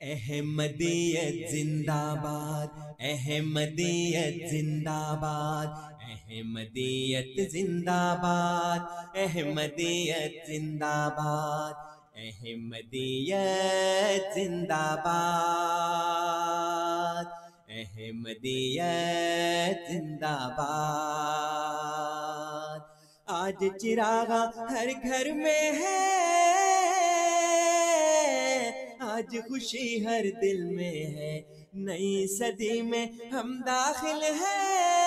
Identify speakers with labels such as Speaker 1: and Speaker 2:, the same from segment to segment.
Speaker 1: احمدیت زندہ باد، احمدیت زندہ باد، احمدیت زندہ باد، احمدیت زندہ باد، احمدیت زندہ باد، احمدیت زندہ باد۔ آج چراغاں ہر گھر میں ہے، آج خوشی ہر دل میں ہے، نئی صدی میں ہم داخل ہیں،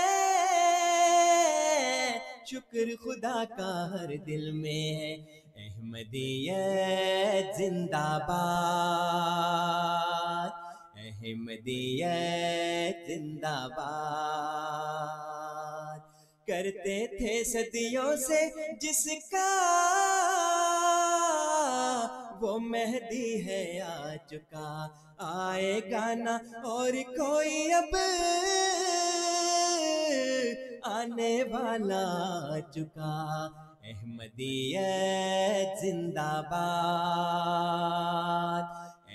Speaker 1: شکر خدا کا ہر دل میں ہے۔ احمدیت زندہ باد، احمدیت زندہ باد۔ کرتے تھے صدیوں سے جس کا، وہ مہدی ہے آ چکا، آئے گا نہ اور کوئی اب، آنے والا آ چکا۔ احمدیت زندہ باد،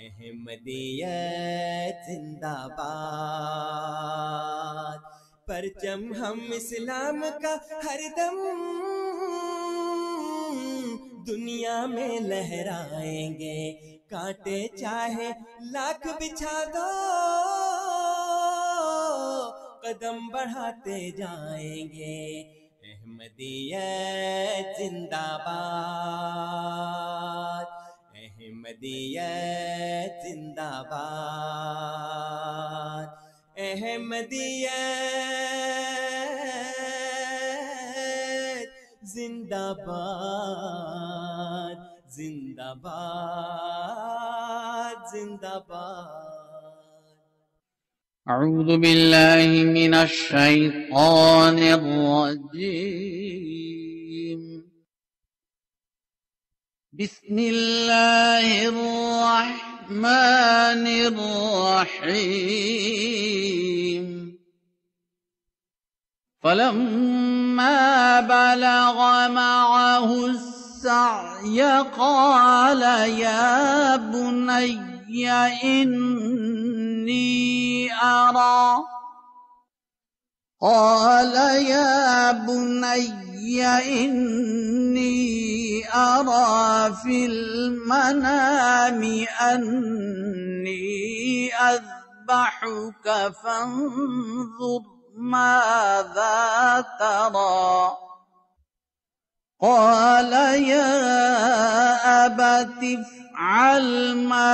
Speaker 1: احمدیت زندہ باد۔ پرچم ہم اسلام کا ہر دم دنیا میں لہرائیں گے، کانٹے چاہے لاکھ بچھا دو، قدم بڑھاتے جائیں گے۔ احمدیت زندہ باد، احمدیت زندہ باد، احمدیت زندہ باد، زندہ باد، زندہ باد۔
Speaker 2: اعوذ باللہ من الشیطان الرجیم، بسم اللہ الرحمن الرحیم۔ فلما بلغ معه السعي قال يا بني إني أرى في المنام أني أذبحك فانظر ماذا ترى؟ قال يا أبت افعل ما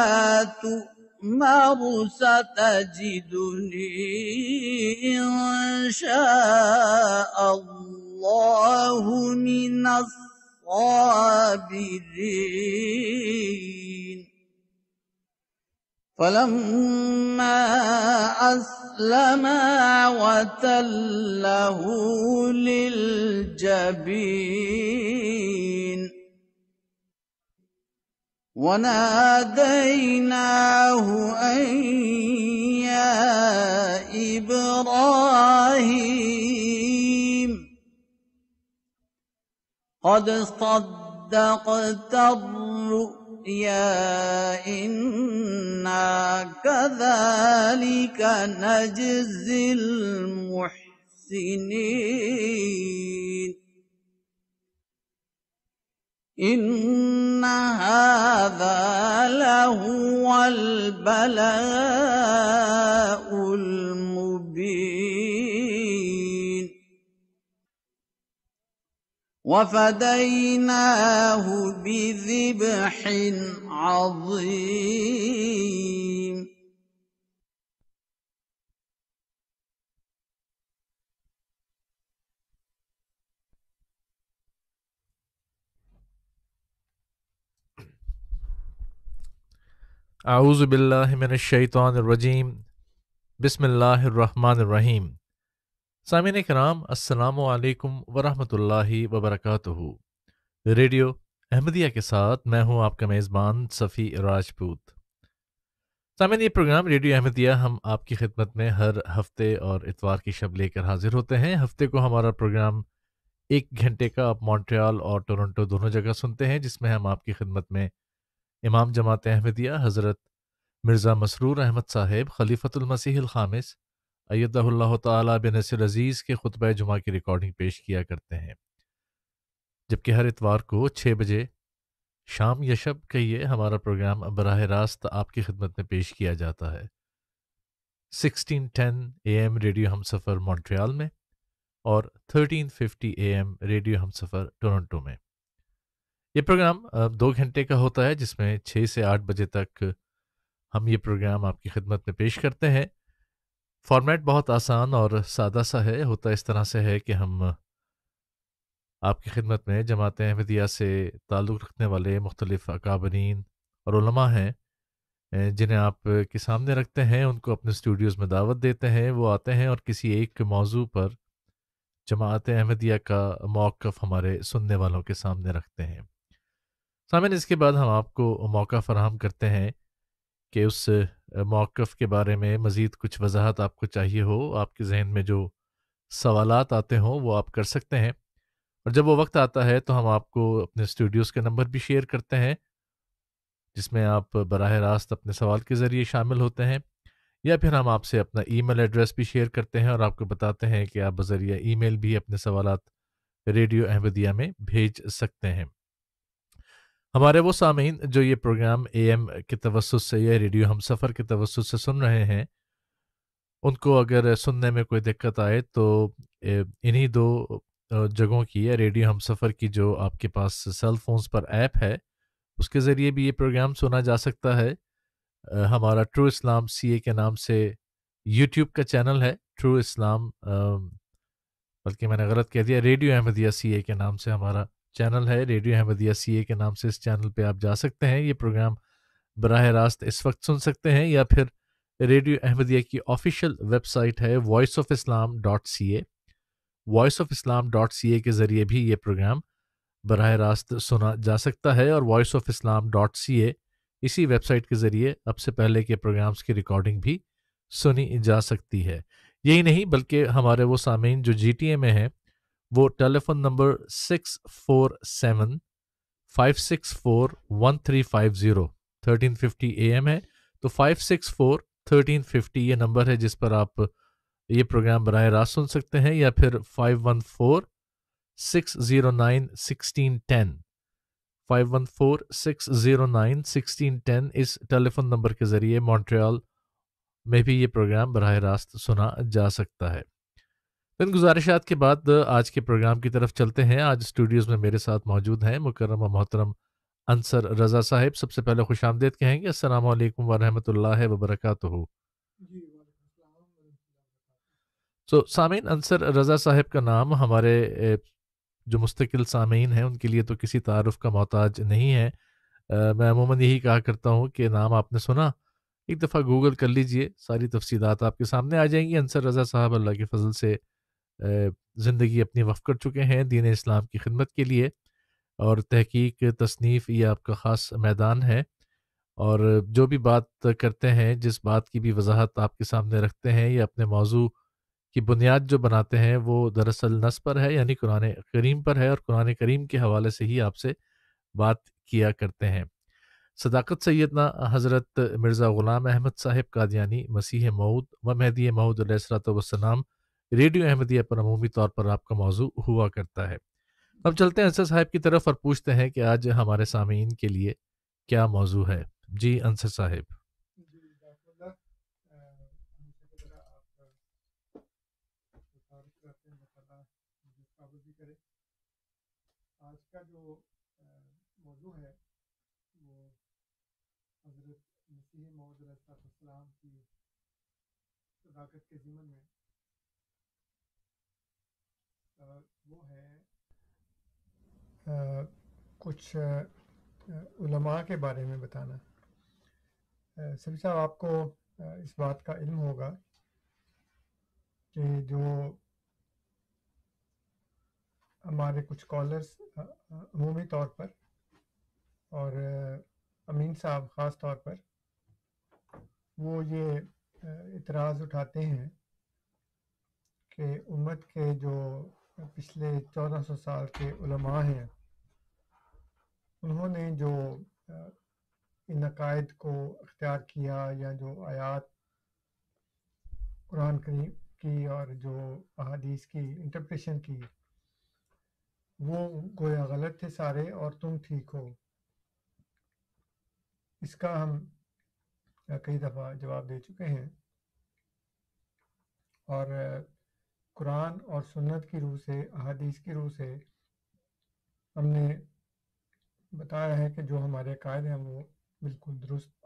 Speaker 2: تؤمر، ستجدني إن شاء الله من الصابرين۔ فلما أسلما وتله للجبين وناديناه أن يا إبراهيم قد صدقت الرؤيا، إنا كذلك نجزي المحسنين۔ إن هذا لهو البلاء المبين۔ وفديناه بذبح عظيم۔
Speaker 3: اعوذ باللہ من الشیطان الرجیم، بسم اللہ الرحمن الرحیم۔ سامعین کرام، السلام علیکم ورحمۃ اللہ وبرکاتہ۔ ریڈیو احمدیہ کے ساتھ میں ہوں آپ کا میزبان صفی راجپوت۔ سامعین، یہ پروگرام ریڈیو احمدیہ ہم آپ کی خدمت میں ہر ہفتے اور اتوار کی شب لے کر حاضر ہوتے ہیں۔ ہفتے کو ہمارا پروگرام 1 گھنٹے کا آپ مونٹریال اور ٹورنٹو دونوں جگہ سنتے ہیں، جس میں ہم آپ کی خدمت میں امام جماعت احمدیہ حضرت مرزا مسرور احمد صاحب خلیفۃ المسیح الخامس ایدہ اللہ تعالیٰ بنصر عزیز کے خطبہ جمعہ کی ریکارڈنگ پیش کیا کرتے ہیں، جبکہ ہر اتوار کو 6 بجے شام یا شب کہیے ہمارا پروگرام براہ راست آپ کی خدمت میں پیش کیا جاتا ہے 1610 AM ریڈیو ہم سفر مونٹریال میں اور 1350 AM ریڈیو ہم سفر ٹورنٹو میں۔ یہ پروگرام 2 گھنٹے کا ہوتا ہے، جس میں 6 سے 8 بجے تک ہم یہ پروگرام آپ کی خدمت میں پیش کرتے ہیں۔ فارمیٹ بہت آسان اور سادہ سا ہے، ہوتا اس طرح سے ہے کہ ہم آپ کی خدمت میں جماعت احمدیہ سے تعلق رکھنے والے مختلف اکابرین اور علماء ہیں جنہیں آپ کے سامنے رکھتے ہیں، ان کو اپنے اسٹوڈیوز میں دعوت دیتے ہیں، وہ آتے ہیں اور کسی ایک موضوع پر جماعت احمدیہ کا موقف ہمارے سننے والوں کے سامنے رکھتے ہیں۔ سامعین، اس کے بعد ہم آپ کو موقع فراہم کرتے ہیں کہ اس موقف کے بارے میں مزید کچھ وضاحت آپ کو چاہیے ہو، آپ کے ذہن میں جو سوالات آتے ہوں وہ آپ کر سکتے ہیں، اور جب وہ وقت آتا ہے تو ہم آپ کو اپنے اسٹوڈیوز کے نمبر بھی شیئر کرتے ہیں، جس میں آپ براہ راست اپنے سوال کے ذریعے شامل ہوتے ہیں، یا پھر ہم آپ سے اپنا ای میل ایڈریس بھی شیئر کرتے ہیں اور آپ کو بتاتے ہیں کہ آپ بذریعہ ای میل بھی اپنے سوالات ریڈیو احمدیہ میں بھیج سکتے ہیں۔ ہمارے وہ سامعین جو یہ پروگرام اے ایم کے توسط سے یا ریڈیو ہم سفر کے توسط سے سن رہے ہیں، ان کو اگر سننے میں کوئی دقت آئے تو انہی 2 جگہوں کی یا ریڈیو ہم سفر کی جو آپ کے پاس سیل فونز پر ایپ ہے، اس کے ذریعے بھی یہ پروگرام سنا جا سکتا ہے۔ ہمارا ٹرو اسلام سی اے کے نام سے یوٹیوب کا چینل ہے، ٹرو اسلام، بلکہ میں نے غلط کہہ دیا، ریڈیو احمدیہ سی اے کے نام سے ہمارا چینل ہے، ریڈیو احمدیہ سی اے کے نام سے اس چینل پہ آپ جا سکتے ہیں، یہ پروگرام براہ راست اس وقت سن سکتے ہیں، یا پھر ریڈیو احمدیہ کی آفیشیل ویب سائٹ ہے voiceofislam.ca، voiceofislam.ca کے ذریعے بھی یہ پروگرام براہ راست سنا جا سکتا ہے، اور voiceofislam.ca اسی ویب سائٹ کے ذریعے اب سے پہلے کے پروگرامز کی ریکارڈنگ بھی سنی جا سکتی ہے۔ یہی نہیں بلکہ ہمارے وہ سامعین جو جی ٹی اے میں ہیں، وہ ٹیلی فون نمبر 647-564-1350 1350 AM ہے، تو 564-1350 یہ نمبر ہے جس پر آپ یہ پروگرام براہ راست سن سکتے ہیں، یا پھر 514-609-1610 514-609-1610 اس ٹیلی فون نمبر کے ذریعے مونٹریال میں بھی یہ پروگرام براہ راست سنا جا سکتا ہے۔ ان گزارشات کے بعد آج کے پروگرام کی طرف چلتے ہیں۔ آج اسٹوڈیوز میں میرے ساتھ موجود ہیں مکرم و محترم انصر رضا صاحب۔ سب سے پہلے خوش آمدید کہیں گے، السلام علیکم ورحمۃ اللہ وبرکاتہ۔ سامعین، انصر رضا صاحب کا نام ہمارے جو مستقل سامعین ہیں ان کے لیے تو کسی تعارف کا محتاج نہیں ہے۔ میں عموماً یہی کہا کرتا ہوں کہ نام آپ نے سنا، ایک دفعہ گوگل کر لیجئے، ساری تفصیلات آپ کے سامنے آ جائیں گی۔ انصر رضا صاحب اللہ کے فضل سے زندگی اپنی وقف کر چکے ہیں دین اسلام کی خدمت کے لیے، اور تحقیق تصنیف یہ آپ کا خاص میدان ہے، اور جو بھی بات کرتے ہیں، جس بات کی بھی وضاحت آپ کے سامنے رکھتے ہیں، یہ اپنے موضوع کی بنیاد جو بناتے ہیں وہ دراصل نص پر ہے، یعنی قرآن کریم پر ہے، اور قرآن کریم کے حوالے سے ہی آپ سے بات کیا کرتے ہیں۔ صداقت سیدنا حضرت مرزا غلام احمد صاحب قادیانی مسیح موعود و مہدی موعود علیہ الصلوۃ والسلام ریڈیو احمدیہ پر عمومی طور پر آپ کا موضوع ہوا کرتا ہے۔ اب چلتے ہیں انصر صاحب کی طرف اور پوچھتے ہیں کہ آج ہمارے سامعین کے لیے کیا موضوع ہے۔ جی انصر صاحب۔
Speaker 4: آج کا جو موضوع ہے وہ حضرت مسیح موعود علیہ السلام کی صداقت کے ضمن میں وہ ہے کچھ علماء کے بارے میں بتانا۔ سبھی صاحب، آپ کو اس بات کا علم ہوگا کہ جو ہمارے کچھ کالرز عمومی طور پر اور امین صاحب خاص طور پر وہ یہ اعتراض اٹھاتے ہیں کہ امت کے جو پچھلے 1400 سال کے علماء ہیں، انہوں نے جو ان عقائد کو اختیار کیا یا جو آیات قرآن کریم کی اور جو احادیث کی انٹرپریشن کی وہ گویا غلط تھے سارے اور تم ٹھیک ہو. اس کا ہم کئی دفعہ جواب دے چکے ہیں، اور قرآن اور سنت کی روح سے، احادیث کی روح سے ہم نے بتایا ہے کہ جو ہمارے عقائد ہیں وہ بالکل درست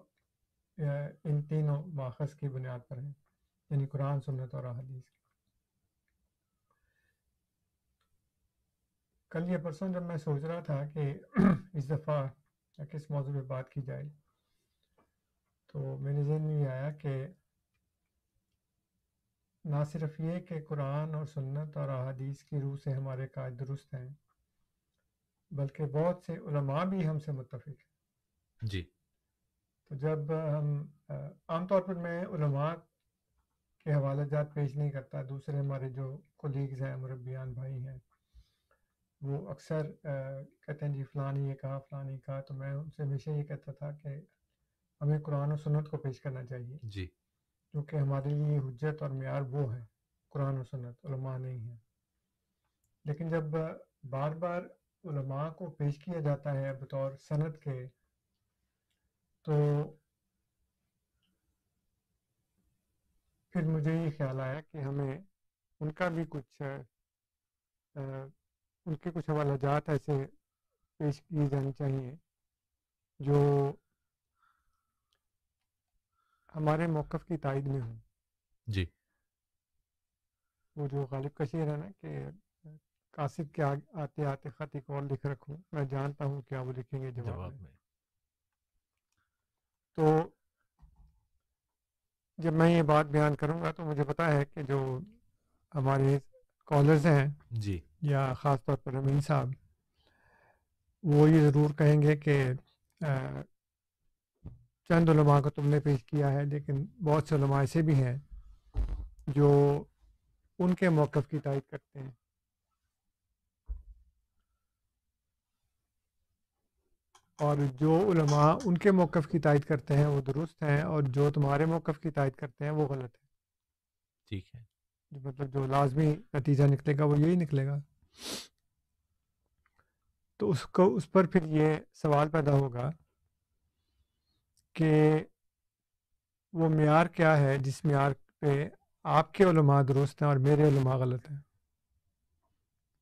Speaker 4: ان تینوں ماخذ کی بنیاد پر ہیں، یعنی قرآن، سنت اور احادیث. کل یا پرسوں جب میں سوچ رہا تھا کہ اس دفعہ کس موضوع پہ بات کی جائے، تو میرے ذہن میں یہ آیا کہ نہ صرف یہ کہ قرآن اور سنت اور احادیث کی روح سے ہمارے عقائد درست ہیں، بلکہ بہت سے علماء بھی ہم سے متفق ہیں.
Speaker 3: جی.
Speaker 4: تو جب ہم عام طور پر میں علماء کے حوالہ جات پیش نہیں کرتا، دوسرے ہمارے جو کولیگز ہیں، مربیان بھائی ہیں، وہ اکثر کہتے ہیں جی فلانی یہ کہا، فلانی کہا، تو میں ان سے ہمیشہ یہ کہتا تھا کہ ہمیں قرآن و سنت کو پیش کرنا چاہیے،
Speaker 3: جی.
Speaker 4: کیونکہ ہمارے لیے حجت اور معیار وہ ہے، قرآن و سنت، علماء نہیں ہیں. لیکن جب بار بار علماء کو پیش کیا جاتا ہے بطور سند کے، تو پھر مجھے یہ خیال آیا کہ ہمیں ان کا بھی کچھ ان کے کچھ حوالہ جات ایسے پیش کی جانی چاہیے جو ہمارے موقف کی تائید میں ہوں.
Speaker 3: جی.
Speaker 4: وہ جو غالب کا شعر ہے نا کہ قاصد کے آتے آتے خط ایک اور لکھ رکھوں، میں جانتا ہوں کیا وہ لکھیں گے جواب میں. تو جب میں یہ بات بیان کروں گا تو مجھے پتا ہے کہ جو ہمارے کالرز ہیں
Speaker 3: جی
Speaker 4: یا خاص طور پر امین صاحب، وہ یہ ضرور کہیں گے کہ چند علماء کو تم نے پیش کیا ہے، لیکن بہت سے علماء ایسے بھی ہیں جو ان کے موقف کی تائید کرتے ہیں. اور جو علماء ان کے موقف کی تائید کرتے ہیں وہ درست ہیں، اور جو تمہارے موقف کی تائید کرتے ہیں وہ غلط ہے.
Speaker 3: ٹھیک ہے.
Speaker 4: مطلب جو لازمی نتیجہ نکلے گا وہ یہی نکلے گا. تو اس پر پھر یہ سوال پیدا ہوگا کہ وہ معیار کیا ہے جس معیار پہ آپ کے علماء درست ہیں اور میرے علماء غلط ہیں.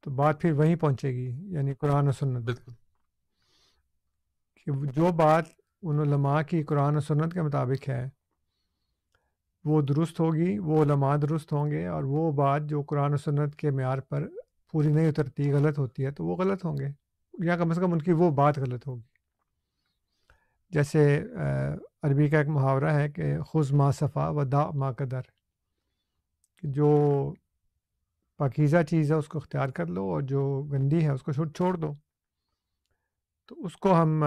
Speaker 4: تو بات پھر وہیں پہنچے گی، یعنی قرآن و سنت.
Speaker 3: بالکل.
Speaker 4: کہ جو بات ان علماء کی قرآن و سنت کے مطابق ہے وہ درست ہوگی، وہ علماء درست ہوں گے، اور وہ بات جو قرآن و سنت کے معیار پر پوری نہیں اترتی، غلط ہوتی ہے، تو وہ غلط ہوں گے، یا کم از کم ان کی وہ بات غلط ہوگی. جیسے عربی کا ایک محاورہ ہے کہ خذ ما صفا و دع ما قدر، کہ جو پاکیزہ چیز ہے اس کو اختیار کر لو اور جو گندی ہے اس کو چھوڑ دو. تو اس کو ہم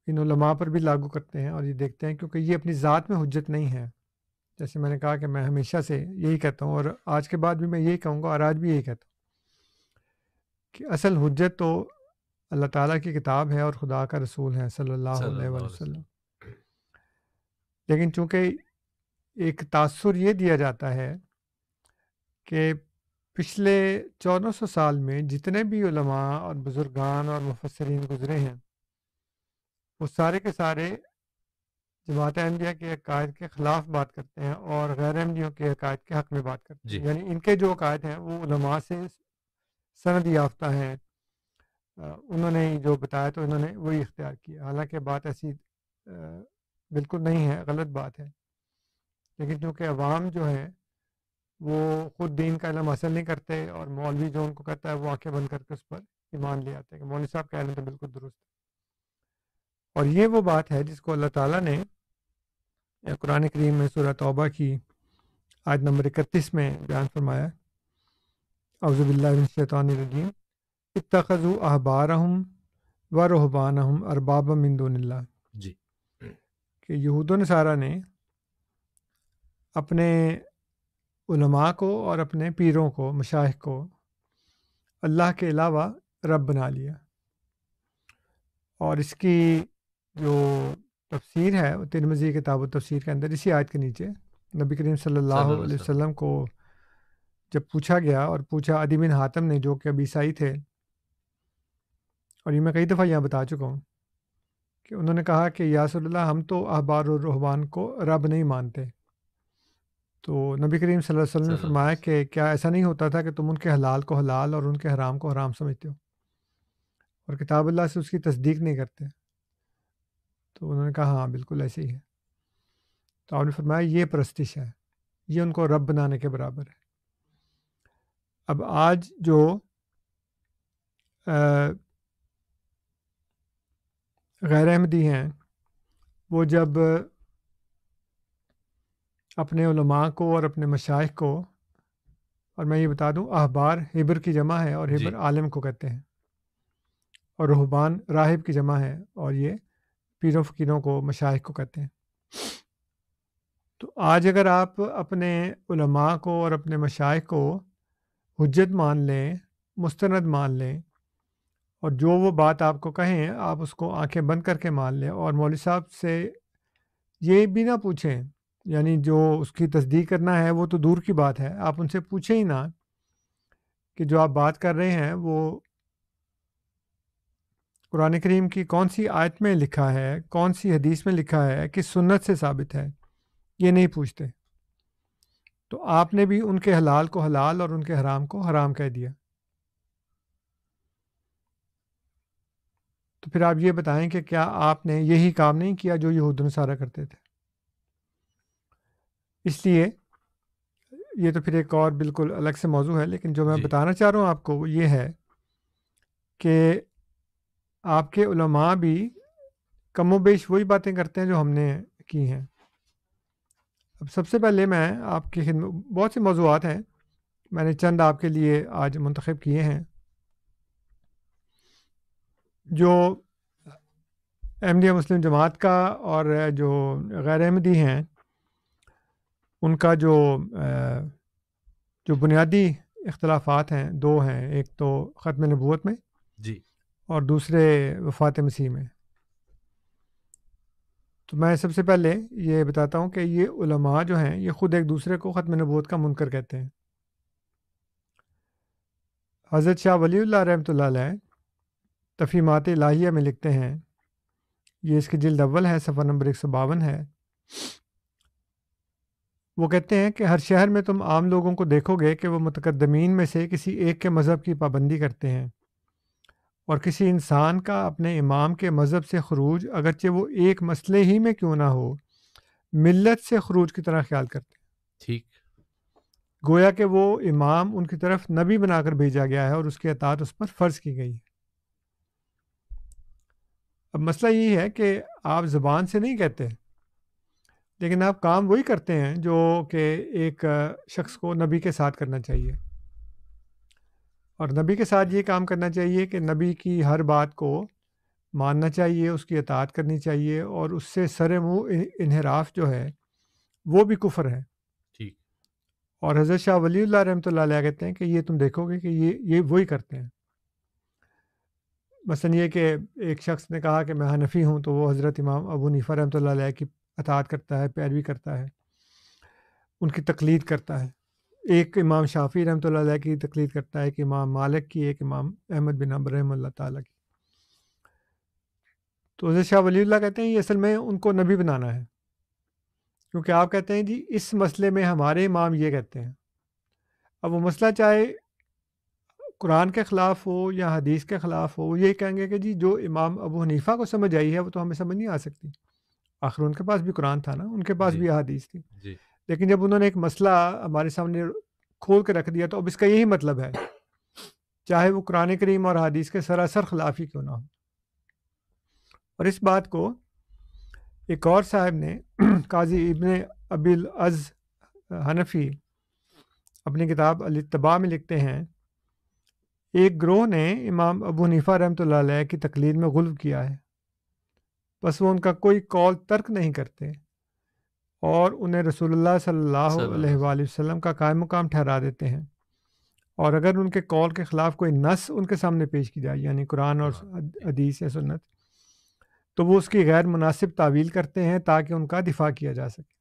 Speaker 4: ان علماء پر بھی لاگو کرتے ہیں اور یہ دیکھتے ہیں، کیونکہ یہ اپنی ذات میں حجت نہیں ہے. جیسے میں نے کہا کہ میں ہمیشہ سے یہی کہتا ہوں، اور آج کے بعد بھی میں یہی کہوں گا، اور آج بھی یہی کہتا ہوں کہ اصل حجت تو اللہ تعالیٰ کی کتاب ہے اور خدا کا رسول ہے صلی اللہ علیہ وسلم. لیکن چونکہ ایک تاثر یہ دیا جاتا ہے کہ پچھلے 1400 سال میں جتنے بھی علماء اور بزرگان اور مفسرین گزرے ہیں وہ سارے کے سارے جماعت احمدیہ کے عقائد کے خلاف بات کرتے ہیں اور غیر احمدیوں کے عقائد کے حق میں بات کرتے ہیں. یعنی ان کے جو عقائد ہیں وہ علماء سے سند یافتہ ہیں، انہوں نے جو بتایا تو انہوں نے وہی اختیار کیا. حالانکہ بات ایسی بالکل نہیں ہے، غلط بات ہے. لیکن چونکہ عوام جو ہے وہ خود دین کا علم حاصل نہیں کرتے، اور مولوی جو ان کو کہتا ہے وہ آنکھیں بند کر کے اس پر ایمان لے آتے ہیں کہ مولوی صاحب کہہ رہے ہیں تو بالکل درست ہے. اور یہ وہ بات ہے جس کو اللہ تعالیٰ نے قرآن کریم میں سورہ توبہ کی آیت نمبر 31 میں بیان فرمایا، اعوذ باللہ من الشیطان الرجیم، اتخذوا احبارہم و رہبانہم اربابا من دون اللہ.
Speaker 3: جی.
Speaker 4: کہ یہود و نصارہ نے اپنے علماء کو اور اپنے پیروں کو، مشائخ کو اللہ کے علاوہ رب بنا لیا. اور اس کی جو تفسیر ہے وہ ترمذی کتاب التفسیر کے اندر اسی آیت کے نیچے نبی کریم صلی اللہ علیہ وسلم کو جب پوچھا گیا، اور پوچھا عدی بن حاتم نے جو کہ اب عیسائی تھے، اور یہ میں کئی دفعہ یہاں بتا چکا ہوں کہ انہوں نے کہا کہ یا رسول اللہ ہم تو احبار اور رہبان کو رب نہیں مانتے، تو نبی کریم صلی اللہ علیہ وسلم نے فرمایا کہ کیا ایسا نہیں ہوتا تھا کہ تم ان کے حلال کو حلال اور ان کے حرام کو حرام سمجھتے ہو اور کتاب اللہ سے اس کی تصدیق نہیں کرتے؟ تو انہوں نے کہا ہاں بالکل ایسے ہی ہے۔ تو آپ نے فرمایا یہ پرستش ہے، یہ ان کو رب بنانے کے برابر ہے۔ اب آج جو غیر احمدی ہیں وہ جب اپنے علماء کو اور اپنے مشائخ کو، اور میں یہ بتا دوں احبار حبر کی جمع ہے اور حبر عالم کو کہتے ہیں، اور رہبان راہب کی جمع ہے اور یہ پیروں فقیروں کو مشائخ کو کہتے ہیں۔ تو آج اگر آپ اپنے علماء کو اور اپنے مشائخ کو حجت مان لیں، مستند مان لیں، اور جو وہ بات آپ کو کہیں آپ اس کو آنکھیں بند کر کے مان لیں، اور مولوی صاحب سے یہ بھی نہ پوچھیں، یعنی جو اس کی تصدیق کرنا ہے وہ تو دور کی بات ہے، آپ ان سے پوچھیں ہی نہ کہ جو آپ بات کر رہے ہیں وہ قرآن کریم کی کون سی آیت میں لکھا ہے، کون سی حدیث میں لکھا ہے، کس سنت سے ثابت ہے، یہ نہیں پوچھتے، تو آپ نے بھی ان کے حلال کو حلال اور ان کے حرام کو حرام کہہ دیا۔ تو پھر آپ یہ بتائیں کہ کیا آپ نے یہی کام نہیں کیا جو یہود و نصارہ کرتے تھے؟ اس لیے یہ تو پھر ایک اور بالکل الگ سے موضوع ہے، لیکن جو میں بتانا چاہ رہا ہوں آپ کو وہ یہ ہے کہ آپ کے علماء بھی کم و بیش وہی باتیں کرتے ہیں جو ہم نے کی ہیں۔ اب سب سے پہلے میں آپ کی خدمت، بہت سے موضوعات ہیں، میں نے چند آپ کے لیے آج منتخب کیے ہیں۔ جو احمدیہ مسلم جماعت کا اور جو غیر احمدی ہیں ان کا جو بنیادی اختلافات ہیں دو ہیں، ایک تو ختم نبوت میں
Speaker 3: جی
Speaker 4: اور دوسرے وفات مسیح میں۔ تو میں سب سے پہلے یہ بتاتا ہوں کہ یہ علماء جو ہیں یہ خود ایک دوسرے کو ختم نبوت کا منکر کہتے ہیں۔ حضرت شاہ ولی اللہ رحمۃ اللہ علیہ تفہیمات الہیہ میں لکھتے ہیں، یہ اس کی جلد اول ہے، صفحہ نمبر 152 ہے۔ وہ کہتے ہیں کہ ہر شہر میں تم عام لوگوں کو دیکھو گے کہ وہ متقدمین میں سے کسی ایک کے مذہب کی پابندی کرتے ہیں، اور کسی انسان کا اپنے امام کے مذہب سے خروج اگرچہ وہ ایک مسئلے ہی میں کیوں نہ ہو ملت سے خروج کی طرح خیال کرتے ہیں،
Speaker 3: ٹھیک،
Speaker 4: گویا کہ وہ امام ان کی طرف نبی بنا کر بھیجا گیا ہے اور اس کی اطاعت اس پر فرض کی گئی ہے۔ اب مسئلہ یہی ہے کہ آپ زبان سے نہیں کہتے، لیکن آپ کام وہی کرتے ہیں جو کہ ایک شخص کو نبی کے ساتھ کرنا چاہیے، اور نبی کے ساتھ یہ کام کرنا چاہیے کہ نبی کی ہر بات کو ماننا چاہیے، اس کی اطاعت کرنی چاہیے، اور اس سے سر منہ انحراف جو ہے وہ بھی کفر ہے۔
Speaker 3: ٹھیک،
Speaker 4: اور حضرت شاہ ولی اللہ رحمۃ اللہ علیہ کہتے ہیں کہ یہ تم دیکھو گے کہ یہ وہی کرتے ہیں۔ مثلا یہ کہ ایک شخص نے کہا کہ میں حنفی ہوں، تو وہ حضرت امام ابو حنیفہ رحمۃ اللہ علیہ کی اطاعت کرتا ہے، پیروی کرتا ہے، ان کی تقلید کرتا ہے۔ ایک امام شافعی رحمۃ اللہ علیہ کی تقلید کرتا ہے، ایک امام مالک کی، ایک امام احمد بن حنبل رحمہ اللہ تعالیٰ کی۔ تو حضرت شاہ ولی اللہ کہتے ہیں یہ اصل میں ان کو نبی بنانا ہے، کیونکہ آپ کہتے ہیں جی اس مسئلے میں ہمارے امام یہ کہتے ہیں۔ اب وہ مسئلہ چاہے قرآن کے خلاف ہو یا حدیث کے خلاف ہو، وہ یہ کہیں گے کہ جی جو امام ابو حنیفہ کو سمجھ آئی ہے وہ تو ہمیں سمجھ نہیں آ سکتی، آخر ان کے پاس بھی قرآن تھا نا، ان کے پاس بھی حدیث تھی۔ لیکن جب انہوں نے ایک مسئلہ ہمارے سامنے کھول کے رکھ دیا تو اب اس کا یہی مطلب ہے، چاہے وہ قرآن کریم اور حدیث کے سراسر خلاف ہی کیوں نہ ہو۔ اور اس بات کو ایک اور صاحب نے، قاضی ابن ابی العز حنفی، اپنی کتاب الاتباع میں لکھتے ہیں، ایک گروہ نے امام ابو حنیفہ رحمۃ اللہ علیہ کی تقلید میں غلو کیا ہے، بس وہ ان کا کوئی قول ترک نہیں کرتے اور انہیں رسول اللہ صلی اللہ علیہ وآلہ وسلم کا قائم مقام ٹھہرا دیتے ہیں، اور اگر ان کے قول کے خلاف کوئی نص ان کے سامنے پیش کی جائے، یعنی قرآن اور حدیث یا سنت، تو وہ اس کی غیر مناسب تعویل کرتے ہیں تاکہ ان کا دفاع کیا جا سکے۔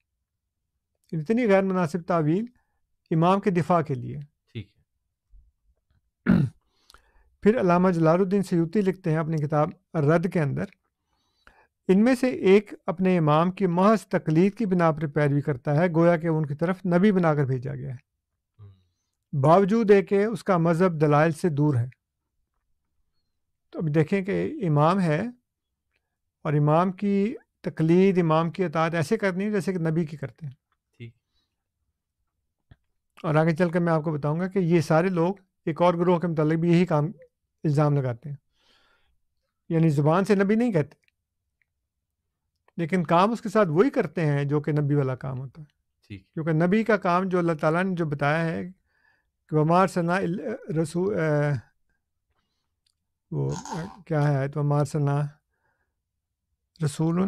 Speaker 4: اتنی غیر مناسب تعویل امام کے دفاع کے لیے۔
Speaker 3: ٹھیک ہے۔
Speaker 4: پھر علامہ جلال الدین سیوطی لکھتے ہیں اپنی کتاب الرد کے اندر، ان میں سے ایک اپنے امام کی محض تقلید کی بنا پر پیروی کرتا ہے، گویا کہ ان کی طرف نبی بنا کر بھیجا گیا ہے، باوجود ہے کہ اس کا مذہب دلائل سے دور ہے۔ تو اب دیکھیں کہ امام ہے اور امام کی تقلید، امام کی اطاعت ایسے کرنی ہے جیسے کہ نبی کی کرتے ہیں۔
Speaker 3: ٹھیک۔
Speaker 4: اور آگے چل کر میں آپ کو بتاؤں گا کہ یہ سارے لوگ ایک اور گروہ کے متعلق بھی یہی کام الزام لگاتے ہیں، یعنی زبان سے نبی نہیں کہتے لیکن کام اس کے ساتھ وہی کرتے ہیں جو کہ نبی والا کام ہوتا ہے۔
Speaker 3: ٹھیک۔
Speaker 4: کیونکہ نبی کا کام جو اللہ تعالیٰ نے جو بتایا ہے کہ وما ارسلنا رسول، وہ کیا ہے، تو وما ارسلنا رسول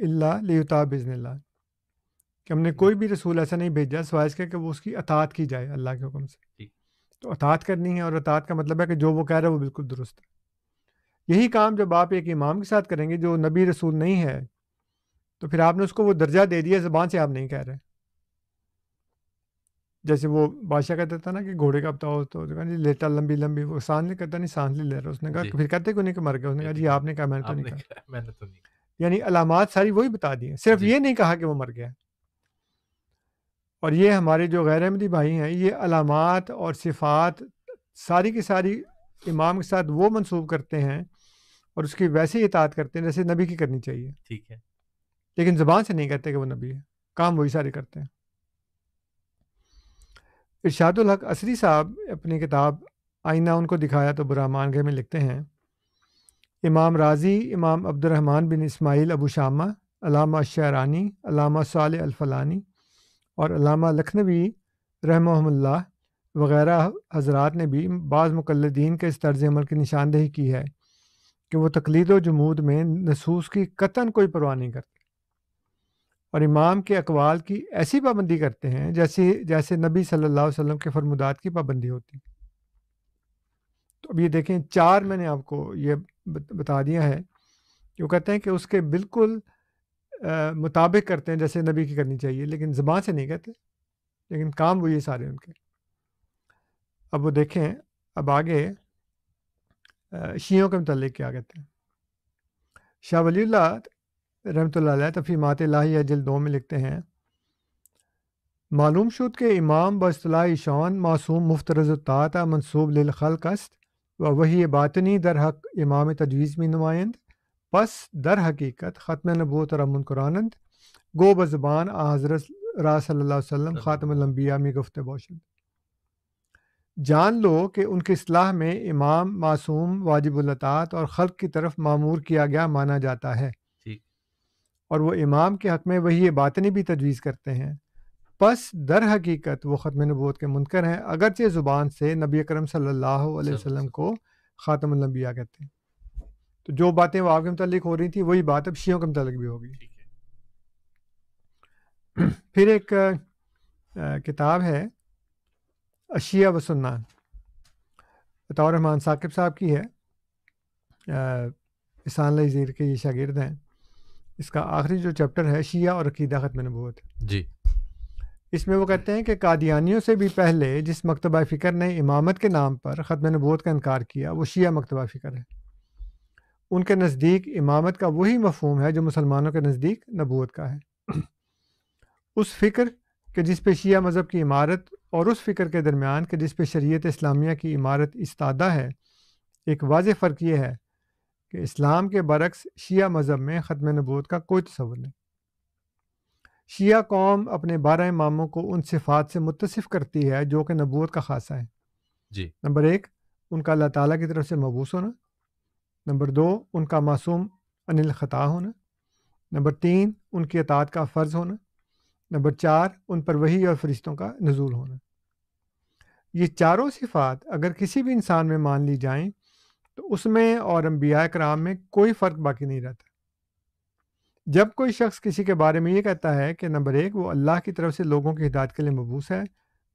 Speaker 4: الا لیطاع باذن اللہ، کہ ہم نے کوئی بھی رسول ایسا نہیں بھیجا سوائے اس کے کہ وہ اس کی اطاعت کی جائے اللہ کے حکم سے۔ تو اطاعت کرنی ہے، اور اطاعت کا مطلب ہے کہ جو وہ کہہ رہا ہے وہ بالکل درست ہے۔ یہی کام جب آپ ایک امام کے ساتھ کریں گے جو نبی رسول نہیں ہے، تو پھر آپ نے اس کو وہ درجہ دے دیا، زبان سے آپ نہیں کہہ رہے۔ جیسے وہ بادشاہ کہتا تھا نا کہ گھوڑے کا بتاؤ تو کہا جی لیٹا لمبی لمبی، وہ سانس نہیں کرتا، نہیں سانس نہیں لے رہا، اس نے کہا پھر کہتے کوئی نہیں کہ مر گیا، اس نے کہا جی آپ نے کہا، میں نے تو نہیں کہا،
Speaker 3: میں نے تو نہیں کہا۔
Speaker 4: یعنی علامات ساری وہی بتا دی ہیں، صرف یہ نہیں کہا کہ وہ مر گیا۔ اور یہ ہمارے جو غیر احمدی بھائی ہیں، یہ علامات اور صفات ساری کی ساری امام کے ساتھ وہ منسوب کرتے ہیں اور اس کی ویسے ہی اطاعت کرتے ہیں جیسے نبی کی کرنی چاہیے۔
Speaker 3: ٹھیک ہے۔
Speaker 4: لیکن زبان سے نہیں کہتے کہ وہ نبی ہے، کام وہی سارے کرتے ہیں۔ ارشاد الحق عصری صاحب اپنی کتاب آئینہ ان کو دکھایا تو برا مان گئے میں لکھتے ہیں، امام رازی، امام عبد الرحمن بن اسماعیل ابو شامہ، علامہ الشعرانی، علامہ صالح الفلانی اور علامہ لکھنوی رحمہم اللہ وغیرہ حضرات نے بھی بعض مقلدین کے اس طرز عمل کی نشاندہی کی ہے کہ وہ تقلید و جمود میں نصوص کی قطعاً کوئی پرواہ نہیں کرتے اور امام کے اقوال کی ایسی پابندی کرتے ہیں جیسے نبی صلی اللہ علیہ وسلم کے فرمودات کی پابندی ہوتی۔ تو اب یہ دیکھیں، چار میں نے آپ کو یہ بتا دیا ہے کہ وہ کہتے ہیں کہ اس کے بالکل مطابق کرتے ہیں جیسے نبی کی کرنی چاہیے، لیکن زبان سے نہیں کہتے، لیکن کام وہی سارے ان کے۔ اب وہ دیکھیں اب آگے شیعوں کے متعلق کیا کہتے ہیں۔ شاہ ولی اللہ رحمۃ اللہ علیہ تفہیمات الہیہ جلد 2 میں لکھتے ہیں، معلوم شد کہ امام باصطلاح شان معصوم مفترض الطاعت منصوب للخلق است و وہی باطنی در حق امام تجویز میں نمائند، پس در حقیقت ختم نبوت را منکرانند، گو بزبان حضرت را صلی اللہ علیہ وسلم خاتم الانبیاء میں گفتے باشد۔ جان لو کہ ان کی اصلاح میں امام معصوم واجب الاطاعت اور خلق کی طرف معمور کیا گیا مانا جاتا ہے، اور وہ امام کے حق میں وہی باطنی بھی تجویز کرتے ہیں، پس در حقیقت وہ ختم نبوت کے منکر ہیں، اگرچہ زبان سے نبی اکرم صلی اللہ علیہ وسلم کو خاتم الانبیاء کہتے ہیں۔ تو جو باتیں وہ آپ کے متعلق ہو رہی تھیں وہی بات اب شیعوں کے متعلق بھی ہوگی۔ پھر ایک کتاب ہے اشیاء و سنہ، عطاء رحمان ثاقب صاحب کی ہے، احسان اللہ زیر کے یہ شاگرد ہیں۔ اس کا آخری جو چیپٹر ہے شیعہ اور عقیدہ ختم نبوت،
Speaker 3: جی،
Speaker 4: اس میں وہ کہتے ہیں کہ قادیانیوں سے بھی پہلے جس مکتبہ فکر نے امامت کے نام پر ختم نبوت کا انکار کیا وہ شیعہ مکتبہ فکر ہے۔ ان کے نزدیک امامت کا وہی مفہوم ہے جو مسلمانوں کے نزدیک نبوت کا ہے۔ اس فکر کہ جس پہ شیعہ مذہب کی عمارت اور اس فکر کے درمیان کہ جس پہ شریعت اسلامیہ کی عمارت استادہ ہے، ایک واضح فرق یہ ہے کہ اسلام کے برعکس شیعہ مذہب میں ختم نبوت کا کوئی تصور نہیں۔ شیعہ قوم اپنے 12 اماموں کو ان صفات سے متصف کرتی ہے جو کہ نبوت کا خاصہ ہے۔
Speaker 3: جی۔
Speaker 4: نمبر 1 ان کا اللہ تعالیٰ کی طرف سے مبعوث ہونا، نمبر 2 ان کا معصوم عن الخطا ہونا، نمبر 3 ان کی اطاعت کا فرض ہونا، نمبر 4 ان پر وحی اور فرشتوں کا نزول ہونا۔ یہ چاروں صفات اگر کسی بھی انسان میں مان لی جائیں تو اس میں اور انبیاء کرام میں کوئی فرق باقی نہیں رہتا۔ جب کوئی شخص کسی کے بارے میں یہ کہتا ہے کہ نمبر 1 وہ اللہ کی طرف سے لوگوں کی ہدایت کے لیے مبعوث ہے،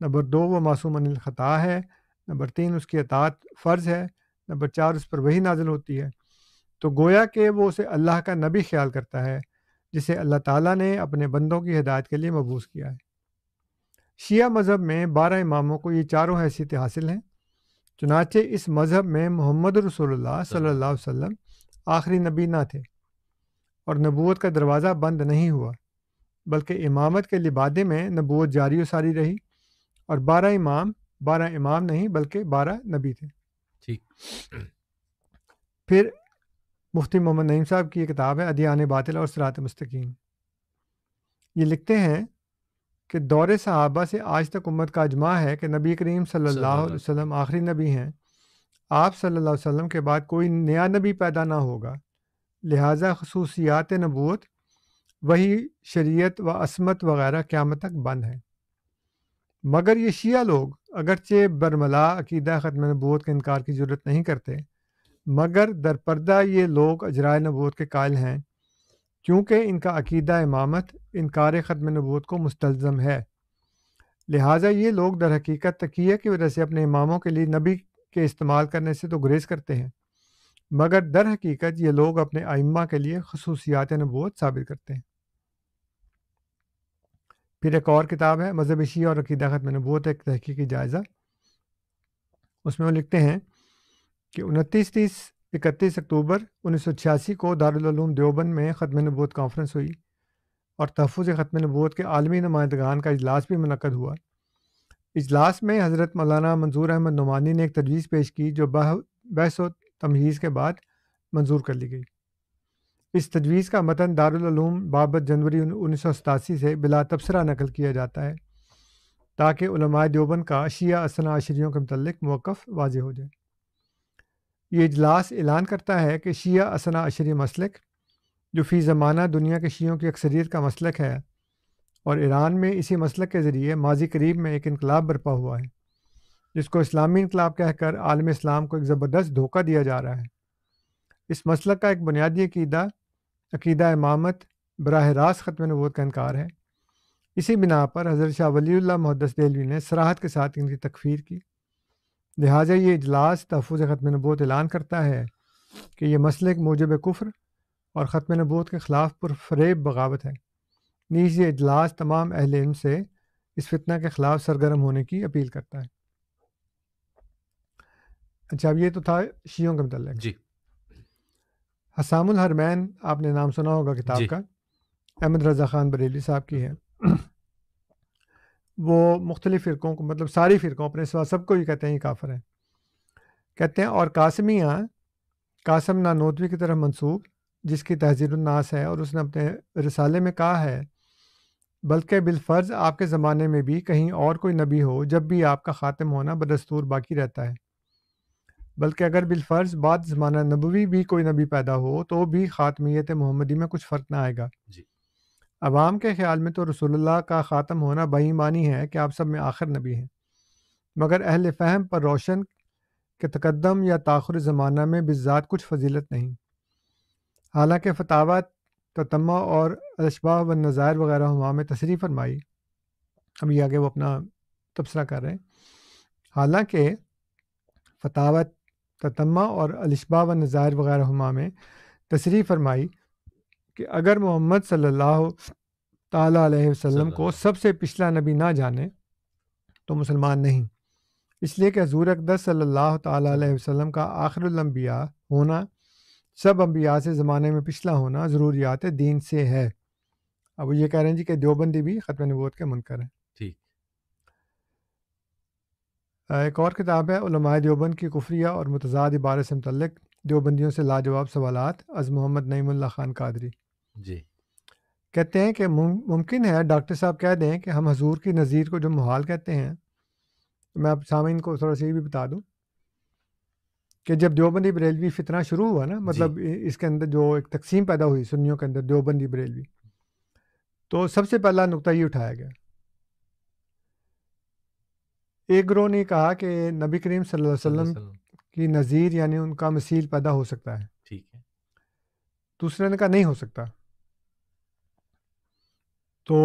Speaker 4: نمبر 2 وہ معصوم عن الخطا ہے، نمبر 3 اس کی اطاعت فرض ہے، نمبر 4 اس پر وحی نازل ہوتی ہے، تو گویا کہ وہ اسے اللہ کا نبی خیال کرتا ہے جسے اللہ تعالیٰ نے اپنے بندوں کی ہدایت کے لیے مبعوث کیا ہے۔ شیعہ مذہب میں 12 اماموں کو یہ چاروں حیثیتیں حاصل ہیں، چنانچہ اس مذہب میں محمد رسول اللہ صلی اللہ علیہ وسلم آخری نبی نہ تھے اور نبوت کا دروازہ بند نہیں ہوا، بلکہ امامت کے لبادے میں نبوت جاری و ساری رہی، اور 12 امام نہیں بلکہ 12 نبی تھے۔
Speaker 3: ٹھیک۔
Speaker 4: پھر مفتی محمد نعیم صاحب کی یہ کتاب ہے ادیان باطل اور صراط مستقیم۔ یہ لکھتے ہیں کہ دور صحابہ سے آج تک امت کا اجماع ہے کہ نبی کریم صلی اللہ علیہ وسلم آخری نبی ہیں۔ آپ صلی اللہ علیہ وسلم کے بعد کوئی نیا نبی پیدا نہ ہوگا، لہٰذا خصوصیات نبوت، وہی، شریعت و عصمت وغیرہ قیامت تک بند ہیں۔ مگر یہ شیعہ لوگ اگرچہ برملا عقیدہ ختم نبوت کے انکار کی ضرورت نہیں کرتے، مگر در پردہ یہ لوگ اجرائے نبوت کے قائل ہیں، کیونکہ ان کا عقیدہ امامت انکار ختم نبوت کو مستلزم ہے۔ لہٰذا یہ لوگ در حقیقت تقیہ کی وجہ سے اپنے اماموں کے لیے نبی کے استعمال کرنے سے تو گریز کرتے ہیں، مگر در حقیقت یہ لوگ اپنے ائمہ کے لیے خصوصیات نبوت ثابت کرتے ہیں۔ پھر ایک اور کتاب ہے مذہب شیعہ اور عقیدہ ختم نبوت، ایک تحقیقی جائزہ۔ اس میں وہ لکھتے ہیں کہ 29-31 اکتوبر 1986 کو دارالعلوم دیوبند میں ختم نبوت کانفرنس ہوئی اور تحفظ ختم نبوت کے عالمی نمائندگان کا اجلاس بھی منعقد ہوا۔ اجلاس میں حضرت مولانا منظور احمد نعمانی نے ایک تجویز پیش کی جو بحث و تمہیز کے بعد منظور کر لی گئی۔ اس تجویز کا متن دارالعلوم بابت جنوری 1987 سے بلا تبصرہ نقل کیا جاتا ہے تاکہ علماء دیوبند کا شیعہ اثنا عشریوں کے متعلق موقف واضح ہو جائے۔ یہ اجلاس اعلان کرتا ہے کہ شیعہ اثنا عشری مسلک، جو فی زمانہ دنیا کے شیعوں کی اکثریت کا مسلک ہے، اور ایران میں اسی مسلک کے ذریعے ماضی قریب میں ایک انقلاب برپا ہوا ہے جس کو اسلامی انقلاب کہہ کر عالم اسلام کو ایک زبردست دھوکہ دیا جا رہا ہے۔ اس مسلک کا ایک بنیادی عقیدہ امامت براہ راست ختم نبوت کا انکار ہے۔ اسی بنا پر حضرت شاہ ولی اللہ محدث دہلوی نے صراحت کے ساتھ ان کی تکفیر کی۔ لہٰذا یہ اجلاس تحفظ ختم نبوت اعلان کرتا ہے کہ یہ مسلک موجب کفر اور ختم نبوت کے خلاف پرفریب بغاوت ہے۔ نیز یہ اجلاس تمام اہل علم سے اس فتنہ کے خلاف سرگرم ہونے کی اپیل کرتا ہے۔ اچھا، اب یہ تو تھا شیعوں کے متعلق۔
Speaker 3: جی۔
Speaker 4: حسام الحرمین، آپ نے نام سنا ہوگا کتاب
Speaker 3: جی
Speaker 4: کا، احمد رضا خان بریلوی صاحب کی ہے۔ وہ مختلف فرقوں کو، مطلب ساری فرقوں اپنے سوا سب کو ہی کہتے ہیں یہ کافر ہیں، کہتے ہیں۔ اور قاسمیہ، قاسم نانوتوی کی طرف منسوب، جس کی تحذیر الناس ہے، اور اس نے اپنے رسالے میں کہا ہے بلکہ بالفرض آپ کے زمانے میں بھی کہیں اور کوئی نبی ہو جب بھی آپ کا خاتم ہونا بدستور باقی رہتا ہے، بلکہ اگر بالفرض بعد زمانہ نبوی بھی کوئی نبی پیدا ہو تو بھی خاتمیت محمدی میں کچھ فرق نہ آئے گا۔
Speaker 3: جی۔
Speaker 4: عوام کے خیال میں تو رسول اللہ کا خاتم ہونا بےایمانی ہے کہ آپ سب میں آخر نبی ہیں، مگر اہل فہم پر روشن کہ تقدم یا تاخر زمانہ میں بالذات کچھ فضیلت نہیں، حالانکہ فتاوی تتمہ اور الاشباح والنظائر وغیرہ ہما میں تصریح فرمائی۔ اب یہ آگے وہ اپنا تبصرہ کر رہے ہیں۔ حالانکہ فتاوی تتمہ اور الاشباح والنظائر وغیرہ ہما میں تصریح فرمائی کہ اگر محمد صلی اللہ تعالیٰ علیہ وسلم کو سب سے پچھلا نبی نہ جانے تو مسلمان نہیں، اس لیے کہ حضور اقدس صلی اللہ تعالیٰ علیہ وسلم کا آخر الانبیاء ہونا، سب انبیاء سے زمانے میں پچھلا ہونا ضروریات دین سے ہے۔ اب وہ یہ کہہ رہے ہیں جی کہ دیوبندی بھی ختم نبوت کے منکر ہیں۔
Speaker 3: ٹھیک۔
Speaker 4: ایک اور کتاب ہے علماء دیوبند کی کفریہ اور متضاد عبارت سے متعلق دیوبندیوں سے لاجواب سوالات، از محمد نعیم اللہ خان قادری۔
Speaker 3: جی۔
Speaker 4: کہتے ہیں کہ ممکن ہے ڈاکٹر صاحب کہہ دیں کہ ہم حضور کی نظیر کو جو محال کہتے ہیں، میں اب سامعین کو تھوڑا سا یہ بھی بتا دوں کہ جب دیوبندی بریلوی فتنہ شروع ہوا نا، مطلب اس کے اندر جو ایک تقسیم پیدا ہوئی سنیوں کے اندر دیوبندی بریلوی، تو سب سے پہلا نقطہ یہ اٹھایا گیا۔ ایک گروہ نے کہا کہ نبی کریم صلی اللہ علیہ وسلم کی نظیر یعنی ان کا مثیل پیدا ہو سکتا ہے۔
Speaker 3: ٹھیک ہے۔
Speaker 4: دوسرے نے کہا نہیں ہو سکتا۔ تو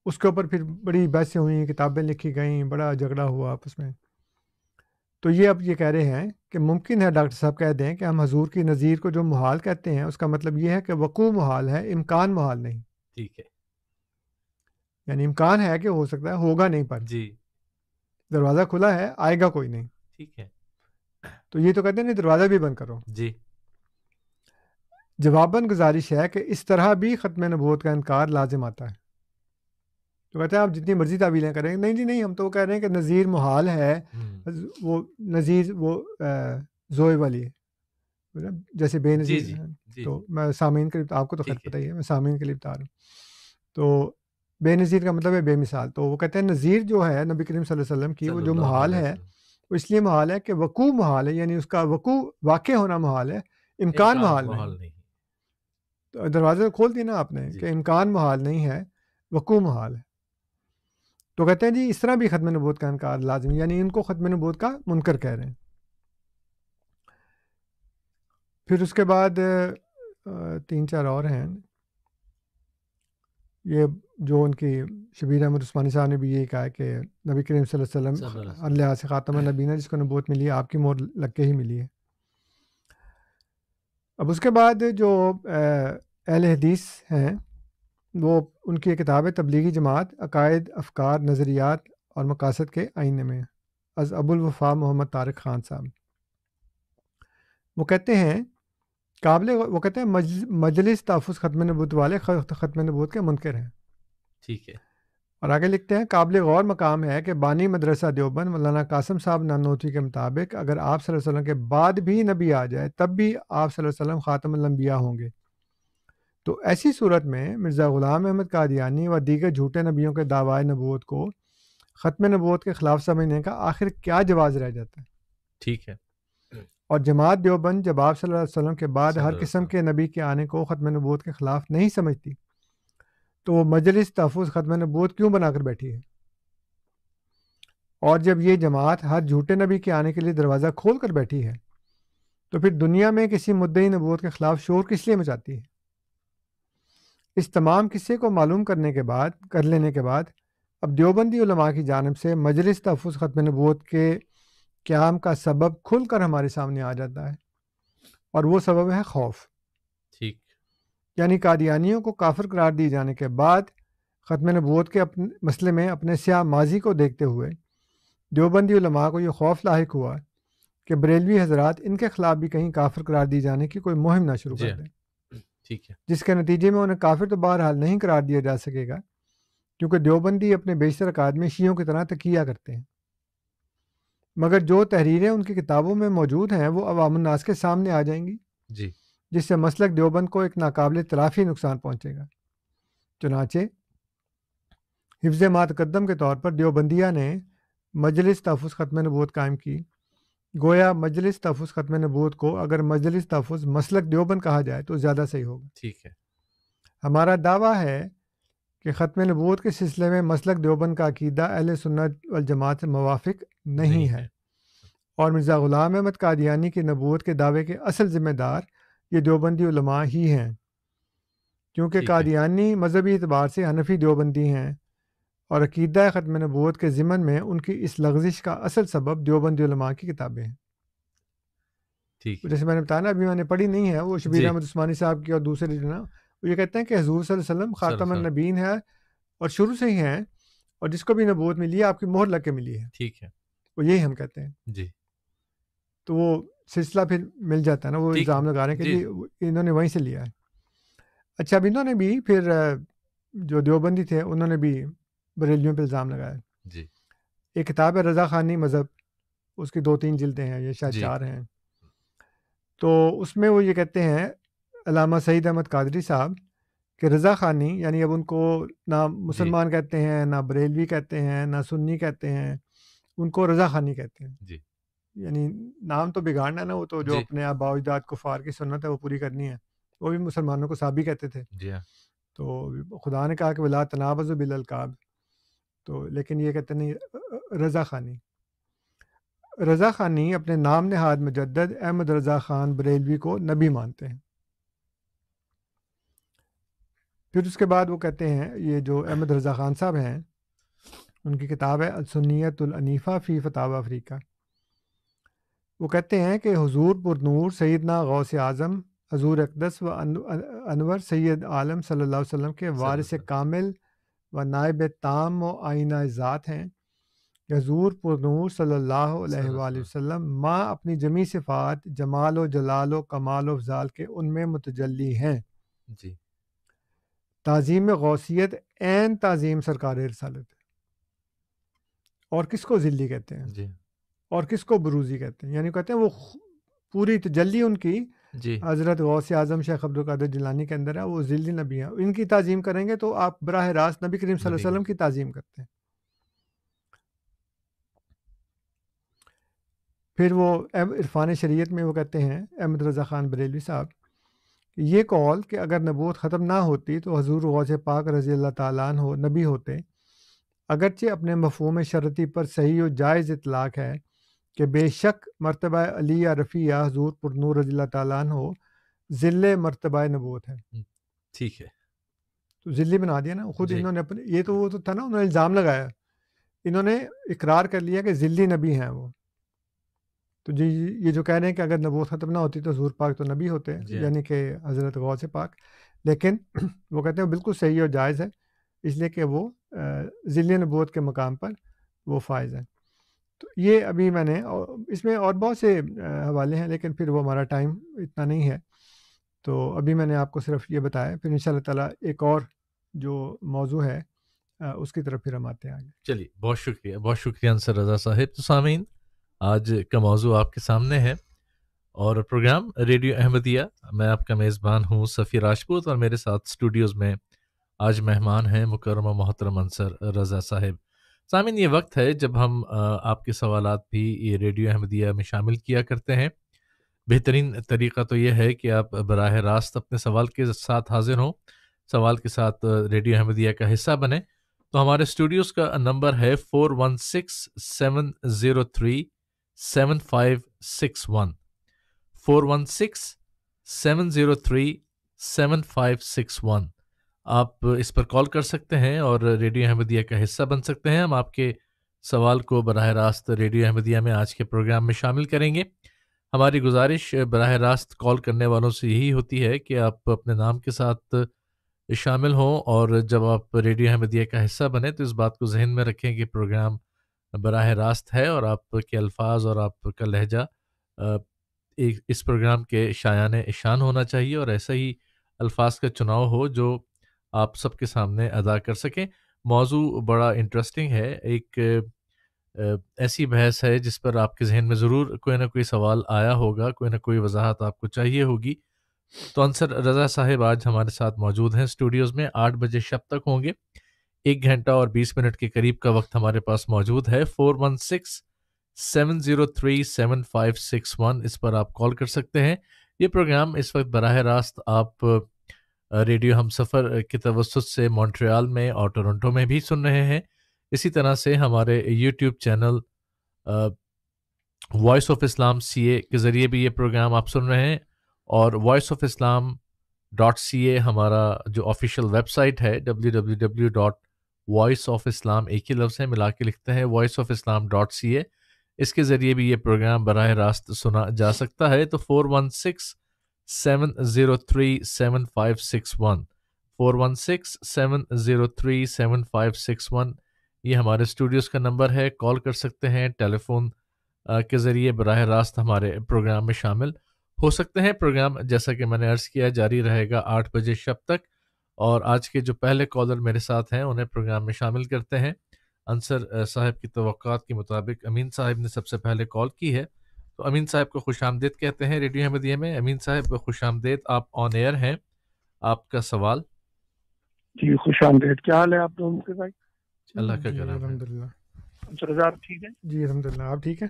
Speaker 4: اس کے اوپر پھر بڑی بحثیں ہوئیں، کتابیں لکھی گئیں، بڑا جھگڑا ہوا آپس میں۔ تو یہ اب یہ کہہ رہے ہیں کہ ممکن ہے ڈاکٹر صاحب کہہ دیں کہ ہم حضور کی نظیر کو جو محال کہتے ہیں اس کا مطلب یہ ہے کہ وقوع محال ہے، امکان محال نہیں.
Speaker 3: ٹھیک ہے
Speaker 4: یعنی امکان ہے کہ ہو سکتا ہے، ہوگا نہیں، پر
Speaker 3: جی
Speaker 4: دروازہ کھلا ہے، آئے گا کوئی نہیں.
Speaker 3: ٹھیک ہے
Speaker 4: تو یہ تو کہتے ہیں نہیں دروازہ بھی بند کرو.
Speaker 3: جی
Speaker 4: جواباً گزارش ہے کہ اس طرح بھی ختم نبوت کا انکار لازم آتا ہے. تو کہتے ہیں آپ جتنی مرضی تعویلیں کریں، نہیں جی نہیں، ہم تو کہہ رہے ہیں کہ نظیر محال ہے. وہ نظیر وہ زوئے والی ہے، جیسے بے نظیر
Speaker 3: جی جی
Speaker 4: تو میں سامعین کے لیے، آپ کو تو خیر
Speaker 3: ٹھیک ہے
Speaker 4: پتہ ہی ہے، میں سامعین کے لیے بتا رہا ہوں. تو بے نظیر کا مطلب ہے بے مثال. تو وہ کہتے ہیں نظیر جو ہے نبی کریم صلی اللہ علیہ وسلم کی، وہ
Speaker 3: صلی
Speaker 4: جو
Speaker 3: اللہ
Speaker 4: محال
Speaker 3: علیہ
Speaker 4: ہے
Speaker 3: وسلم.
Speaker 4: وہ اس لیے محال ہے کہ وقوع محال ہے، یعنی اس کا وقوع واقع ہونا محال ہے، امکان محال نہیں. تو دروازے کھول دی نا آپ نے
Speaker 3: جی.
Speaker 4: کہ امکان محال نہیں ہے، وقوع محال ہے. تو کہتے ہیں جی اس طرح بھی ختم نبوت کا انکار لازمی، یعنی ان کو ختم نبوت کا منکر کہہ رہے ہیں. پھر اس کے بعد 3-4 اور ہیں. یہ جو ان کی شبیر احمد عثمانی صاحب نے بھی یہی کہا ہے کہ نبی کریم صلی اللہ علیہ وسلم ہر لحاظ سے خاتم النبیین ہے، جس کو نبوت ملی ہے آپ کی مہر لگ کے ہی ملی ہے. اب اس کے بعد جو اہل حدیث ہیں وہ ان کی کتاب ہے تبلیغی جماعت، عقائد، افکار، نظریات اور مقاصد کے آئینے میں، از ابو الوفا محمد طارق خان صاحب. وہ کہتے ہیں وہ کہتے ہیں مجلس تحفظ ختم نبوت والے ختم نبوت کے منکر ہیں.
Speaker 3: ٹھیک ہے.
Speaker 4: اور آگے لکھتے ہیں قابل غور مقام ہے کہ بانی مدرسہ دیوبند مولانا قاسم صاحب نانوتوی کے مطابق اگر آپ صلی اللہ علیہ وسلم کے بعد بھی نبی آ جائے تب بھی آپ صلی اللہ علیہ وسلم خاتم الانبیاء ہوں گے. تو ایسی صورت میں مرزا غلام احمد قادیانی و دیگر جھوٹے نبیوں کے دعوی نبوت کو ختم نبوت کے خلاف سمجھنے کا آخر کیا جواز رہ جاتا ہے؟
Speaker 3: ٹھیک ہے.
Speaker 4: اور جماعت دیوبند جب آپ صلی اللہ علیہ وسلم کے بعد ہر قسم کے نبی کے آنے کو ختم نبوت کے خلاف نہیں سمجھتی تو وہ مجلس تحفظ ختم نبوت کیوں بنا کر بیٹھی ہے؟ اور جب یہ جماعت ہر جھوٹے نبی کے آنے کے لیے دروازہ کھول کر بیٹھی ہے تو پھر دنیا میں کسی مدعی نبوت کے خلاف شور کس لیے مچاتی ہے؟ اس تمام قصے کو معلوم کر لینے کے بعد اب دیوبندی علماء کی جانب سے مجلس تحفظ ختم نبوت کے قیام کا سبب کھل کر ہمارے سامنے آ جاتا ہے، اور وہ سبب ہے خوف.
Speaker 3: ٹھیک.
Speaker 4: یعنی قادیانیوں کو کافر قرار دیے جانے کے بعد ختم نبوت کے مسئلے میں اپنے سیاہ ماضی کو دیکھتے ہوئے دیوبندی علماء کو یہ خوف لاحق ہوا کہ بریلوی حضرات ان کے خلاف بھی کہیں کافر قرار دی جانے کی کوئی مہم نہ شروع کر دیں.
Speaker 3: ٹھیک ہے.
Speaker 4: جس کے نتیجے میں انہیں کافر تو بہرحال نہیں قرار دیا جا سکے گا، کیونکہ دیوبندی اپنے بیشتر عقائد میں شیعوں کی طرح تقیہ کرتے ہیں، مگر جو تحریریں ان کی کتابوں میں موجود ہیں وہ عوام الناس کے سامنے آ جائیں گی
Speaker 3: جی.
Speaker 4: جس سے مسلک دیوبند کو ایک ناقابل تلافی نقصان پہنچے گا. چنانچہ حفظ ما تقدم کے طور پر دیوبندیہ نے مجلس تحفظ ختم نبوت قائم کی. گویا مجلس تحفظ ختم نبوت کو اگر مجلس تحفظ مسلک دیوبند کہا جائے تو زیادہ صحیح ہوگا.
Speaker 3: ٹھیک ہے.
Speaker 4: ہمارا دعویٰ ہے کہ ختم نبوت کے سلسلے میں مسلک دیوبند کا عقیدہ اہل سنت والجماعت سے موافق نہیں ہے، اور مرزا غلام احمد قادیانی کی نبوت کے دعوے کے اصل ذمہ دار یہ دیوبندی علماء ہی ہیں، کیونکہ قادیانی مذہبی اعتبار سے حنفی دیوبندی ہیں، اور عقیدہ ختم نبوت کے ضمن میں ان کی اس لغزش کا اصل سبب دیوبندی علماء کی کتابیں ہیں. جیسے میں نے بتایا ابھی میں نے پڑھی نہیں ہے، وہ شبیر احمد عثمانی صاحب کی اور دوسرے جو نا وہ یہ کہتے ہیں کہ حضور صلی اللہ علیہ وسلم خاتم النبیین ہے اور شروع سے ہی ہیں، اور جس کو بھی نبوت ملی ہے آپ کی مہر لگ کے ملی ہے.
Speaker 3: ٹھیک ہے.
Speaker 4: وہ یہی ہم کہتے ہیں.
Speaker 3: جی.
Speaker 4: تو وہ سلسلہ پھر مل جاتا ہے نا، وہ الزام لگا رہے ہیں کہ جی انہوں نے وہیں سے لیا ہے. اچھا اب انہوں نے بھی پھر جو دیوبندی تھے انہوں نے بھی بریلیوں پہ الزام لگایا.
Speaker 3: جی.
Speaker 4: ایک کتاب ہے رضا خانی مذہب، اس کی 2-3 جلدیں ہیں، یہ شاید 4 ہیں. تو اس میں وہ یہ کہتے ہیں علامہ سعید احمد قادری صاحب کہ رضا خانی، یعنی اب ان کو نہ مسلمان کہتے ہیں، نہ بریلوی کہتے ہیں، نہ سنی کہتے ہیں، ان کو رضا خانی کہتے ہیں.
Speaker 3: جی.
Speaker 4: یعنی نام تو بگاڑنا ہے نا، وہ تو جو اپنے آباء و اجداد کفار کی سنت ہے وہ پوری کرنی ہے. وہ بھی مسلمانوں کو صحابی کہتے تھے.
Speaker 3: جی.
Speaker 4: تو خدا نے کہا کہ ولا تنابزوا بالالقاب، تو لیکن یہ کہتے نہیں رضا خانی. رضا خانی اپنے نام نہاد مجدد احمد رضا خان بریلوی کو نبی مانتے ہیں. پھر اس کے بعد وہ کہتے ہیں، یہ جو احمد رضا خان صاحب ہیں ان کی کتاب ہے السنیت العنیفہ فی فتاوی افریقہ، وہ کہتے ہیں کہ حضور پر نور سیدنا غوث اعظم حضور اقدس و انور سید عالم صلی اللہ علیہ وسلم کے وارث کامل و نائب تام و آئینہ ذات ہیں. حضور پر نور صلی اللہ علیہ وآلہ وسلم ماں اپنی جمی صفات جمال و جلال و کمال و افضال کے ان میں متجلی ہیں.
Speaker 3: جی.
Speaker 4: تعظیم غوثیت عین تعظیم سرکار رسالت ہے. اور کس کو ذلی کہتے ہیں
Speaker 3: جی.
Speaker 4: اور کس کو بروزی کہتے ہیں؟ یعنی کہتے ہیں وہ پوری تجلی ان کی
Speaker 3: جی.
Speaker 4: حضرت غوث اعظم شیخ عبدالقادر جیلانی کے اندر ہے. وہ ذلی نبی ہیں. ان کی تعظیم کریں گے تو آپ براہ راست نبی کریم صلی اللہ علیہ وسلم کی تعظیم کرتے ہیں. پھر وہ عرفان شریعت میں وہ کہتے ہیں احمد رضا خان بریلوی صاحب، یہ قول کہ اگر نبوت ختم نہ ہوتی تو حضور غوث پاک رضی اللہ تعالیٰ عنہ نبی ہوتے، اگرچہ اپنے مفہوم شرطی پر صحیح و جائز اطلاق ہے کہ بے شک مرتبہ علی رفیع حضور پر نور رضی اللہ تعالیٰ عنہ ذل مرتبہ نبوت ہے.
Speaker 3: ٹھیک ہے،
Speaker 4: تو ذلی بنا دیا نا خود.
Speaker 3: جی.
Speaker 4: انہوں نے اپنے یہ تو وہ تو تھا نا، انہوں نے الزام لگایا، انہوں نے اقرار کر لیا کہ ذلی نبی ہیں وہ. تو جی یہ جو کہہ رہے ہیں کہ اگر نبوت ختم نہ ہوتی تو حضور پاک تو نبی ہوتے،
Speaker 3: جی.
Speaker 4: یعنی کہ حضرت غوث پاک. لیکن وہ کہتے ہیں بالکل صحیح اور جائز ہے، اس لیے کہ وہ ذلی نبوت کے مقام پر وہ فائز ہیں. تو یہ ابھی میں نے اس میں اور بہت سے حوالے ہیں، لیکن پھر وہ ہمارا ٹائم اتنا نہیں ہے، تو ابھی میں نے آپ کو صرف یہ بتایا. پھر انشاءاللہ تعالیٰ ایک اور جو موضوع ہے اس کی طرف پھر ہم آتے ہیں آگے.
Speaker 3: چلیے، بہت شکریہ، بہت شکریہ انصر رضا صاحب. تو سامعین، آج کا موضوع آپ کے سامنے ہے اور پروگرام ریڈیو احمدیہ. میں آپ کا میزبان ہوں سفیر راجپوت، اور میرے ساتھ اسٹوڈیوز میں آج مہمان ہیں مکرم و محترم انصر رضا صاحب. سامعین، یہ وقت ہے جب ہم آپ کے سوالات بھی یہ ریڈیو احمدیہ میں شامل کیا کرتے ہیں. بہترین طریقہ تو یہ ہے کہ آپ براہ راست اپنے سوال کے ساتھ حاضر ہوں، سوال کے ساتھ ریڈیو احمدیہ کا حصہ بنیں. تو ہمارے اسٹوڈیوز کا نمبر ہے 4167037561 4167037561. آپ اس پر کال کر سکتے ہیں اور ریڈیو احمدیہ کا حصہ بن سکتے ہیں. ہم آپ کے سوال کو براہ راست ریڈیو احمدیہ میں آج کے پروگرام میں شامل کریں گے. ہماری گزارش براہ راست کال کرنے والوں سے یہی ہوتی ہے کہ آپ اپنے نام کے ساتھ شامل ہوں، اور جب آپ ریڈیو احمدیہ کا حصہ بنیں تو اس بات کو ذہن میں رکھیں کہ پروگرام براہ راست ہے اور آپ کے الفاظ اور آپ کا لہجہ اس پروگرام کے شایان شان ہونا چاہیے، اور ایسا ہی الفاظ کا چناؤ ہو جو آپ سب کے سامنے ادا کر سکیں. موضوع بڑا انٹرسٹنگ ہے، ایک ایسی بحث ہے جس پر آپ کے ذہن میں ضرور کوئی نہ کوئی سوال آیا ہوگا، کوئی نہ کوئی وضاحت آپ کو چاہیے ہوگی. تو انصر رضا صاحب آج ہمارے ساتھ موجود ہیں اسٹوڈیوز میں. 8 بجے شب تک ہوں گے. 1 گھنٹہ اور 20 منٹ کے قریب کا وقت ہمارے پاس موجود ہے. 4167037561 اس پر آپ کال کر سکتے ہیں. یہ پروگرام اس وقت براہ راست آپ ریڈیو ہم سفر کے توسط سے مونٹریال میں اور ٹورنٹو میں بھی سن رہے ہیں. اسی طرح سے ہمارے YouTube channel voice of Islam CA کے ذریعے بھی یہ پروگرام آپ سن رہے ہیں، اور voiceofislam.ca ہمارا جو آفیشیل ویب سائٹ ہے www.voiceofislam ایک ہی لفظ ہے، ملا کے لکھتے ہیں voiceofislam.ca. اس کے ذریعے بھی یہ پروگرام براہ راست سنا جا سکتا ہے. تو 4167037561 4167037561 یہ ہمارے اسٹوڈیوز کا نمبر ہے. کال کر سکتے ہیں، ٹیلی فون کے ذریعے براہ راست ہمارے پروگرام میں شامل ہو سکتے ہیں. پروگرام جیسا کہ میں نے عرض کیا جاری رہے گا 8 بجے شب تک، اور آج کے جو پہلے کالر میرے ساتھ ہیں انہیں پروگرام میں شامل کرتے ہیں. انصر صاحب کی توقعات کے مطابق امین صاحب نے سب سے پہلے کال کی ہے، تو امین صاحب کو خوش آمدید کہتے ہیں ریڈیو احمدیہ میں. امین صاحب خوش آمدید، آپ آن ایئر ہیں. آپ کا سوال.
Speaker 5: جی خوش آمدید. کیا حال ہے آپ لوگوں کے بھائی؟
Speaker 3: اللہ کا کرم ہے.
Speaker 4: الحمدللہ.
Speaker 5: سردار ٹھیک ہے
Speaker 4: جی الحمدللہ. آپ ٹھیک ہیں؟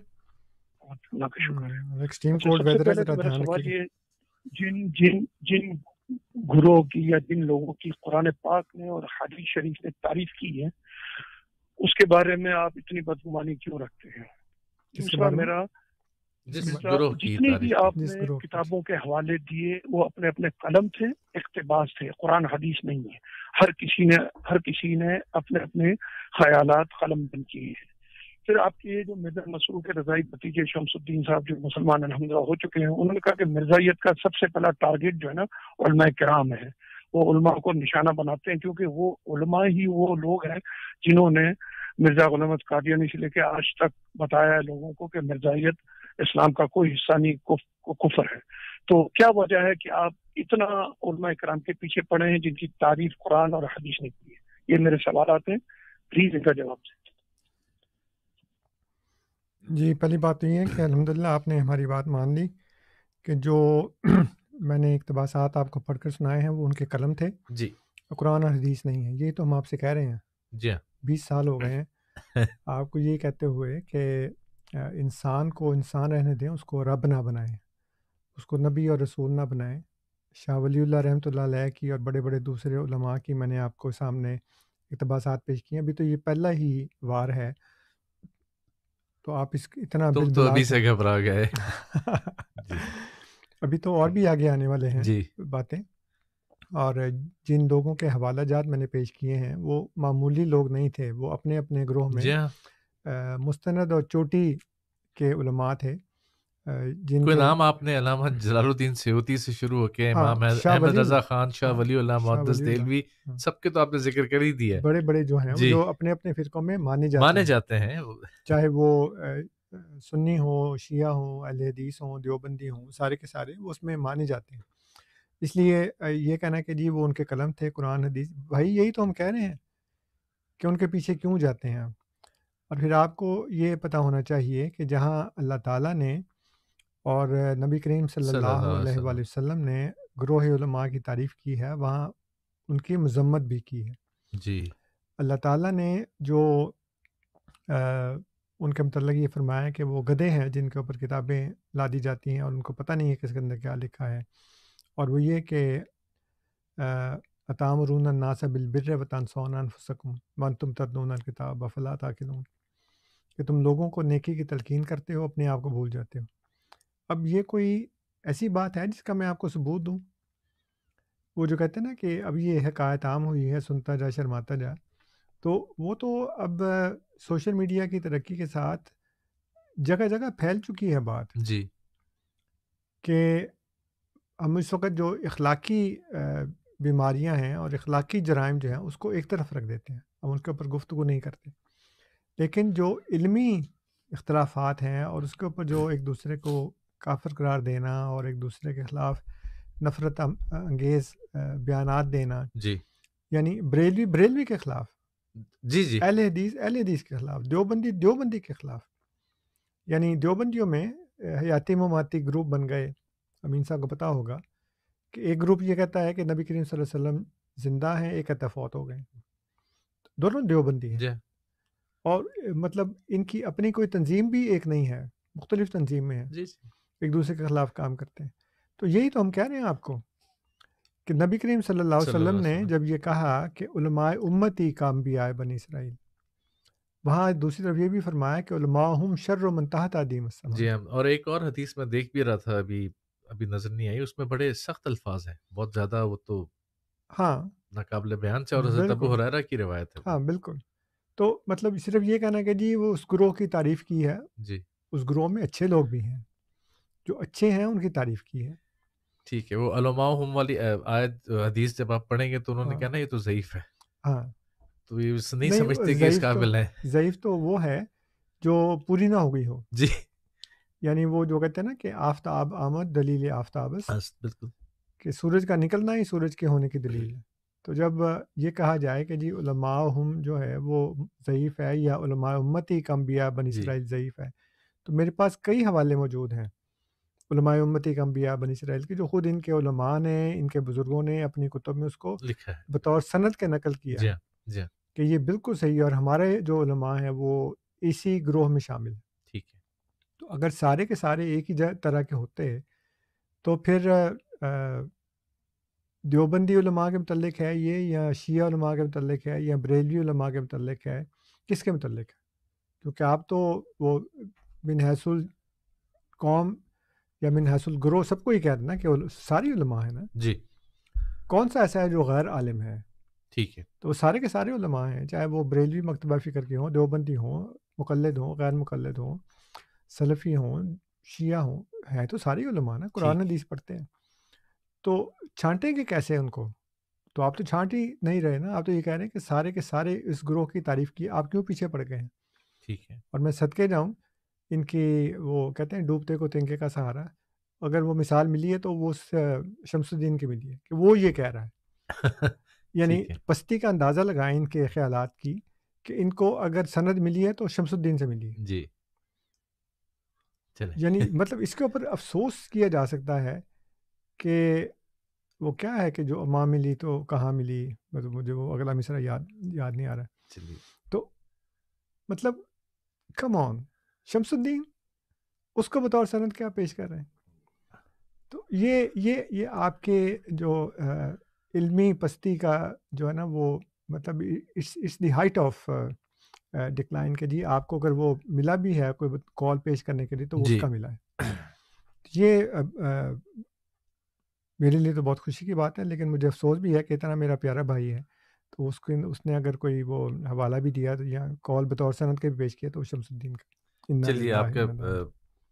Speaker 5: اللہ کا شکر ہے.
Speaker 4: ایکسٹریم کولڈ ویدر ہے، ذرا دھیان
Speaker 5: سوال
Speaker 4: رکھیے.
Speaker 5: یہ جن گروہ کی یا جن لوگوں کی قرآن پاک نے اور حدیث شریف نے تعریف کی ہے، اس کے بارے میں آپ اتنی بدگمانی کیوں رکھتے ہیں؟ دوسرا میرا جتنے بھی آپ نے کتابوں کے حوالے دیے وہ اپنے اپنے قلم تھے، اقتباس تھے، قرآن حدیث نہیں ہے. ہر کسی نے اپنے اپنے خیالات قلم بند کیے ہیں. پھر آپ کے یہ جو مرزا مسرور کے رضائی بھتیجے شمس الدین صاحب جو مسلمان الحمدللہ ہو چکے ہیں، انہوں نے کہا کہ مرزائیت کا سب سے پہلا ٹارگیٹ جو ہے نا علماء کرام ہے. وہ علماء کو نشانہ بناتے ہیں کیونکہ وہ علماء ہی وہ لوگ ہیں جنہوں نے مرزا غلام احمد قادیانی سے لے کے آج تک بتایا ہے لوگوں کو کہ مرزائیت اسلام کا کوئی حصہ نہیں، کفر ہے. تو کیا وجہ ہے کہ آپ اتنا علماء کرام کے پیچھے پڑے ہیں جن کی تعریف قرآن اور حدیث نے کی ہے؟ یہ میرے سوالات ہیں، پلیز ان کا جواب دیں.
Speaker 4: جی، پہلی بات تو یہ ہے کہ الحمدللہ آپ نے ہماری بات مان لی کہ جو میں نے اقتباسات آپ کو پڑھ کر سنائے ہیں وہ ان کے قلم تھے،
Speaker 3: جی
Speaker 4: قرآن اور حدیث نہیں ہے. یہی تو ہم آپ سے کہہ رہے ہیں.
Speaker 3: جی ہاں
Speaker 4: 20 سال ہو گئے ہیں آپ کو یہ کہتے ہوئے کہ انسان کو انسان رہنے دیں، اس کو رب نہ بنائیں، اس کو نبی اور رسول نہ بنائیں. شاہ ولی اللہ رحمۃ اللہ علیہ کی اور بڑے بڑے دوسرے علماء کی میں نے آپ کو سامنے اقتباسات پیش کیے ہیں. ابھی تو یہ پہلا ہی وار ہے، تو آپ اس اتنا
Speaker 3: تم تو ابھی سے گھبرا گئے.
Speaker 4: ابھی تو اور بھی آگے آنے والے ہیں
Speaker 3: جی
Speaker 4: باتیں. اور جن لوگوں کے حوالہ جات میں نے پیش کیے ہیں وہ معمولی لوگ نہیں تھے، وہ اپنے اپنے گروہ میں
Speaker 3: جی ہاں
Speaker 4: مستند اور چوٹی کے علماء تھے. جن
Speaker 3: کوئی
Speaker 4: کے
Speaker 3: نام آپ نے علامہ جلال الدین سیوطی سے شروع ہو کے امام
Speaker 4: شاہ
Speaker 3: احمد
Speaker 4: ولی
Speaker 3: رضا خان، شاہ ولی اللہ
Speaker 4: شاہ
Speaker 3: محدث
Speaker 4: ولی اللہ،
Speaker 3: دہلوی، سب کے تو آپ نے ذکر کر ہی دیا ہے.
Speaker 4: بڑے بڑے جو ہیں
Speaker 3: جی
Speaker 4: جو اپنے اپنے فرقوں میں مانے
Speaker 3: جاتے ہیں،
Speaker 4: چاہے وہ سنی ہوں، شیعہ ہوں، اہل حدیث ہوں، دیوبندی ہوں، سارے کے سارے وہ اس میں مانے جاتے ہیں. اس لیے یہ کہنا کہ جی وہ ان کے قلم تھے قرآن حدیث، بھائی یہی تو ہم کہہ رہے ہیں کہ ان کے پیچھے کیوں جاتے ہیں آپ. اور پھر آپ کو یہ پتہ ہونا چاہیے کہ جہاں اللہ تعالیٰ نے اور نبی کریم صلی اللہ علیہ وآلہ وسلم نے گروہ علماء کی تعریف کی ہے، وہاں ان کی مذمت بھی کی ہے.
Speaker 3: جی
Speaker 4: اللہ تعالیٰ نے جو ان کے متعلق یہ فرمایا کہ وہ گدھے ہیں جن کے اوپر کتابیں لا دی جاتی ہیں اور ان کو پتہ نہیں ہے کس کے اندر کیا لکھا ہے. اور وہ یہ کہ اتامرون الناس بالبر وتنسون انفسکم وانتم تتلون الکتاب افلا تعقلون، کہ تم لوگوں کو نیکی کی تلقین کرتے ہو، اپنے آپ کو بھول جاتے ہو. اب یہ کوئی ایسی بات ہے جس کا میں آپ کو ثبوت دوں؟ وہ جو کہتے ہیں نا کہ اب یہ حکایت عام ہوئی ہے، سنتا جا شرماتا جا، تو وہ تو اب سوشل میڈیا کی ترقی کے ساتھ جگہ جگہ پھیل چکی ہے بات.
Speaker 3: جی
Speaker 4: کہ ہم اس وقت جو اخلاقی بیماریاں ہیں اور اخلاقی جرائم جو ہیں اس کو ایک طرف رکھ دیتے ہیں، ہم ان کے اوپر گفتگو نہیں کرتے. لیکن جو علمی اختلافات ہیں اور اس کے اوپر جو ایک دوسرے کو کافر قرار دینا اور ایک دوسرے کے خلاف نفرت انگیز بیانات دینا،
Speaker 3: جی
Speaker 4: یعنی بریلوی کے خلاف،
Speaker 3: جی جی
Speaker 4: اہل حدیث کے خلاف، دیوبندی کے خلاف. یعنی دیوبندیوں میں حیاتی مماتی گروپ بن گئے. امین صاحب کو پتہ ہوگا کہ ایک گروپ یہ کہتا ہے کہ نبی کریم صلی اللہ علیہ وسلم زندہ ہیں، ایک کہتا فوت ہو گئے. دونوں دیوبندی ہیں.
Speaker 3: جی
Speaker 4: اور مطلب ان کی اپنی کوئی تنظیم بھی ایک نہیں ہے، مختلف تنظیم میں ہیں،
Speaker 3: جی
Speaker 4: ایک دوسرے کے خلاف کام کرتے ہیں. تو یہی تو ہم کہہ رہے ہیں آپ کو کہ نبی کریم صلی اللہ علیہ وسلم نے جب یہ کہا کہ علماء امتی کا انبیاء بنی اسرائیل، وہاں دوسری طرف یہ بھی فرمایا کہ علماءہم شر من تحت ادیم السماء.
Speaker 3: جی اور ایک اور حدیث میں دیکھ بھی رہا تھا، ابھی نظر نہیں آئی، اس میں بڑے سخت الفاظ ہیں، بہت زیادہ، وہ تو
Speaker 4: ہاں
Speaker 3: ناقابل بیان سے، اور حضرت ابو ہریرہ کی روایت ہے.
Speaker 4: ہاں بالکل. تو مطلب صرف یہ کہنا کہ جی وہ اس گروہ کی تعریف کی ہے،
Speaker 3: جی
Speaker 4: اس گروہ میں اچھے لوگ بھی ہیں، جو اچھے ہیں ان کی تعریف کی ہے.
Speaker 3: ٹھیک ہے. وہ علماءہم والی آیت حدیث جب آپ پڑھیں گے تو انہوں نے کہا نا یہ تو ضعیف ہے.
Speaker 4: ہاں
Speaker 3: تو یہ نہیں سمجھتے کہ اس قابل ہے.
Speaker 4: ضعیف تو وہ ہے جو پوری نہ ہو گئی ہو.
Speaker 3: جی
Speaker 4: یعنی وہ جو کہتے ہیں نا کہ آفتاب آمد دلیل آفتاب،
Speaker 3: بالکل،
Speaker 4: کہ سورج کا نکلنا ہی سورج کے ہونے کی دلیل ہے. تو جب یہ کہا جائے کہ جی علماء ہم جو ہے وہ ضعیف ہے، یا علماء امتی کا انبیاء بنی اسرائیل ضعیف ہے، تو میرے پاس کئی حوالے موجود ہیں علماء امتی کا انبیاء بنی اسرائیل کے، جو خود ان کے علماء نے، ان کے بزرگوں نے اپنی کتب میں اس کو
Speaker 3: لکھا ہے،
Speaker 4: بطور سند کے نقل کیا ہے کہ یہ بالکل صحیح ہے، اور ہمارے جو علماء ہیں وہ اسی گروہ میں شامل ہیں.
Speaker 3: ٹھیک ہے.
Speaker 4: تو اگر سارے کے سارے ایک ہی طرح کے ہوتے تو پھر دیوبندی علماء کے متعلق ہے یہ، یا شیعہ علماء کے متعلق ہے، یا بریلوی علماء کے متعلق ہے، کس کے متعلق ہے؟ کیونکہ آپ تو وہ من حیث القوم یا من حیث الگروہ سب کو ہی کہہ دینا کہ ساری علماء ہیں نا.
Speaker 3: جی
Speaker 4: کون سا ایسا ہے جو غیر عالم ہے؟
Speaker 3: ٹھیک ہے.
Speaker 4: تو سارے کے سارے علماء ہیں، چاہے وہ بریلوی مکتبہ فکر کے ہوں، دیوبندی ہوں، مقلد ہوں غیر مقلد ہوں سلفی ہوں شیعہ ہوں ہیں تو سارے علماء نا قرآن حدیث پڑھتے ہیں تو چھانٹیں گے کیسے ان کو تو آپ تو چھانٹ ہی نہیں رہے نا آپ تو یہ کہہ رہے ہیں کہ سارے کے سارے اس گروہ کی تعریف کی آپ کیوں پیچھے پڑ گئے ہیں
Speaker 3: ٹھیک ہے
Speaker 4: اور میں صدقے جاؤں ان کی وہ کہتے ہیں ڈوبتے کو تنکے کا سہارا اگر وہ مثال ملی ہے تو وہ شمس الدین کی ملی ہے کہ وہ یہ کہہ رہا ہے یعنی پستی کا اندازہ لگائیں ان کے خیالات کی کہ ان کو اگر سند ملی ہے تو شمس الدین سے ملی ہے
Speaker 3: جی
Speaker 4: یعنی مطلب اس کے اوپر افسوس کیا جا سکتا ہے کہ وہ کیا ہے کہ جو ماں ملی تو کہاں ملی مطلب مجھے وہ اگلا مصرع یاد نہیں آ رہا تو مطلب کم آن شمس الدین اس کو بطور سند کیا پیش کر رہے ہیں تو یہ آپ کے جو علمی پستی کا جو ہے نا وہ مطلب it's the height of decline کہ جی آپ کو اگر وہ ملا بھی ہے کوئی کال پیش کرنے کے لیے تو وہ اس کا ملا ہے یہ میرے لیے تو بہت خوشی کی بات ہے لیکن مجھے افسوس بھی ہے کہ اتنا میرا پیارا بھائی ہے تو اس نے اگر کوئی وہ حوالہ بھی دیا تو یا کال بطور سند کے بھی پیش کیا تو شمس الدین کا
Speaker 3: چلیے آپ کا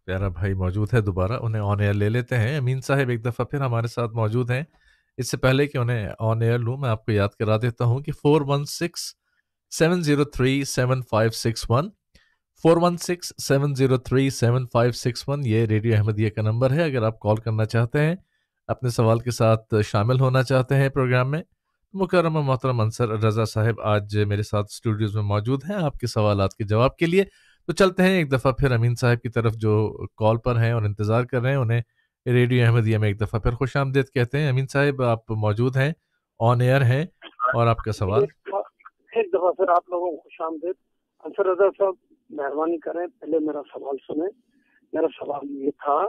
Speaker 3: پیارا بھائی موجود ہے دوبارہ انہیں آن ایئر لے لیتے ہیں امین صاحب ایک دفعہ پھر ہمارے ساتھ موجود ہیں اس سے پہلے کہ انہیں آن ایئر لوں میں آپ کو یاد کرا دیتا ہوں کہ 416-703-7561 416-703-7561 یہ ریڈیو احمدیہ کا نمبر ہے اگر آپ کال کرنا چاہتے ہیں اپنے سوال کے ساتھ شامل ہونا چاہتے ہیں پروگرام میں مکرم محترم انصر رضا صاحب آج میرے ساتھ اسٹوڈیوز میں موجود ہیں آپ کے سوالات کے جواب کے لیے تو چلتے ہیں ایک دفعہ پھر امین صاحب کی طرف جو کال پر ہیں اور انتظار کر رہے ہیں انہیں ریڈیو احمدیہ میں ایک دفعہ پھر خوش آمدید کہتے ہیں امین صاحب آپ موجود ہیں آن ایئر ہیں اور آپ کا سوال
Speaker 5: ایک دفعہ پھر آپ لوگوں کو خوش آمدید انصر رضا صاحب مہربانی کریں پہلے میرا سوال سنیں میرا سوال یہ تھا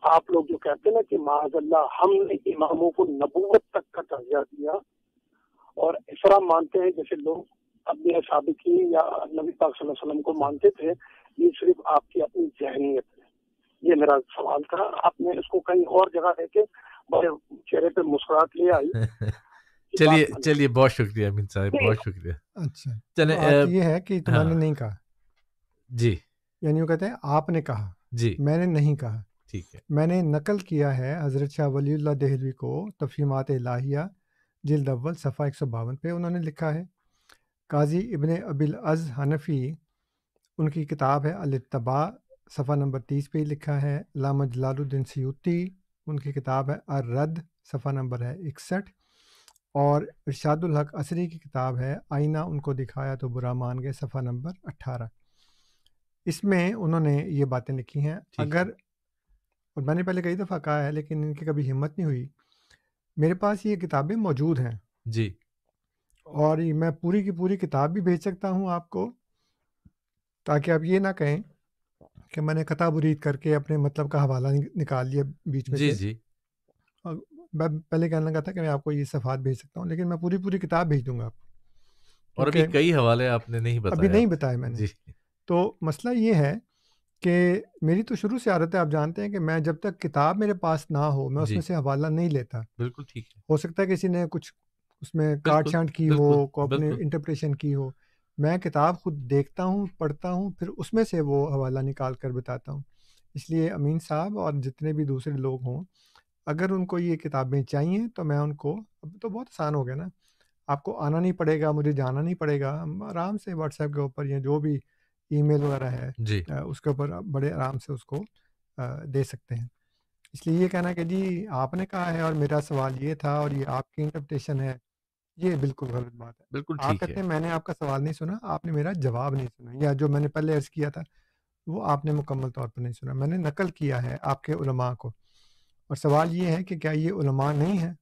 Speaker 5: آپ لوگ جو کہتے ہیں نا کہ معاذ اللہ ہم نے اماموں کو نبوت تک کا درجہ دیا اور اس طرح مانتے ہیں جیسے لوگ اپنے سابقین یا نبی پاک صلی اللہ علیہ وسلم کو مانتے تھے یہ صرف آپ کی اپنی ذہنیت ہے یہ میرا سوال تھا آپ نے اس کو کہیں اور جگہ لے کے بڑے چہرے پہ مسکراہٹ لے آئی
Speaker 3: چلیے بہت شکریہ امین صاحب بہت شکریہ
Speaker 4: اچھا
Speaker 3: چلیں
Speaker 4: یہ ہے کہ تم نے نہیں کہا
Speaker 3: جی
Speaker 4: یعنی وہ کہتے ہیں آپ نے کہا
Speaker 3: جی
Speaker 4: میں نے نہیں کہا
Speaker 3: ٹھیک ہے
Speaker 4: میں نے نقل کیا ہے حضرت شاہ ولی اللہ دہلوی کو تفہیمات الہیہ جلد اول صفحہ 152 پہ انہوں نے لکھا ہے قاضی ابن ابی العز حنفی ان کی کتاب ہے الاتباع صفحہ نمبر 30 پہ لکھا ہے علامہ جلال الدین سیوطی ان کی کتاب ہے الرد صفحہ نمبر ہے 61 اور ارشاد الحق عصری کی کتاب ہے آئینہ ان کو دکھایا تو برا مان گئے صفحہ نمبر 18 اس میں انہوں نے یہ باتیں لکھی ہیں اگر اور میں نے پہلے کئی دفعہ کہا ہے لیکن ان کی کبھی ہمت نہیں ہوئی میرے پاس یہ کتابیں موجود ہیں
Speaker 3: جی
Speaker 4: اور میں پوری کی پوری کتاب بھی بھیج سکتا ہوں آپ کو تاکہ آپ یہ نہ کہیں کہ میں نے قطع برید کر کے اپنے مطلب کا حوالہ نکال لیا بیچ میں
Speaker 3: جی
Speaker 4: سے
Speaker 3: جی
Speaker 4: میں پہلے کہنے لگا تھا کہ میں آپ کو یہ صفحات بھیج سکتا ہوں لیکن میں پوری کتاب بھیج دوں گا آپ کو
Speaker 3: اور ابھی کئی حوالے آپ نے نہیں بتائے
Speaker 4: ابھی نہیں بتائے میں نے تو مسئلہ یہ ہے کہ میری تو شروع سے عادت ہے آپ جانتے ہیں کہ میں جب تک کتاب میرے پاس نہ ہو میں اس میں سے حوالہ نہیں لیتا
Speaker 3: بالکل ٹھیک ہے
Speaker 4: ہو سکتا ہے کسی نے کچھ اس میں کاٹ چھانٹ کی ہو کو اپنے انٹرپریشن کی ہو میں کتاب خود دیکھتا ہوں پڑھتا ہوں پھر اس میں سے وہ حوالہ نکال کر بتاتا ہوں اس لیے امین صاحب اور جتنے بھی دوسرے لوگ ہوں اگر ان کو یہ کتابیں چاہیے تو میں ان کو اب تو بہت آسان ہو گیا نا آپ کو آنا نہیں پڑے گا مجھے جانا نہیں پڑے گا ہم آرام سے واٹس ایپ کے اوپر یا جو بھی ای میل وغیرہ ہے اس کے اوپر بڑے آرام سے اس کو دے سکتے ہیں اس لیے یہ کہنا کہ جی آپ نے کہا ہے اور میرا سوال یہ تھا اور یہ آپ کی انٹرپریشن ہے یہ بالکل غلط بات ہے
Speaker 3: بالکل
Speaker 4: آپ کہتے ہیں میں نے آپ کا سوال نہیں سنا آپ نے میرا جواب نہیں سنا یا جو میں نے پہلے عرض کیا تھا وہ آپ نے مکمل طور پر نہیں سنا میں نے نقل کیا ہے آپ کے علماء کو اور سوال یہ ہے کہ کیا یہ علماء نہیں ہیں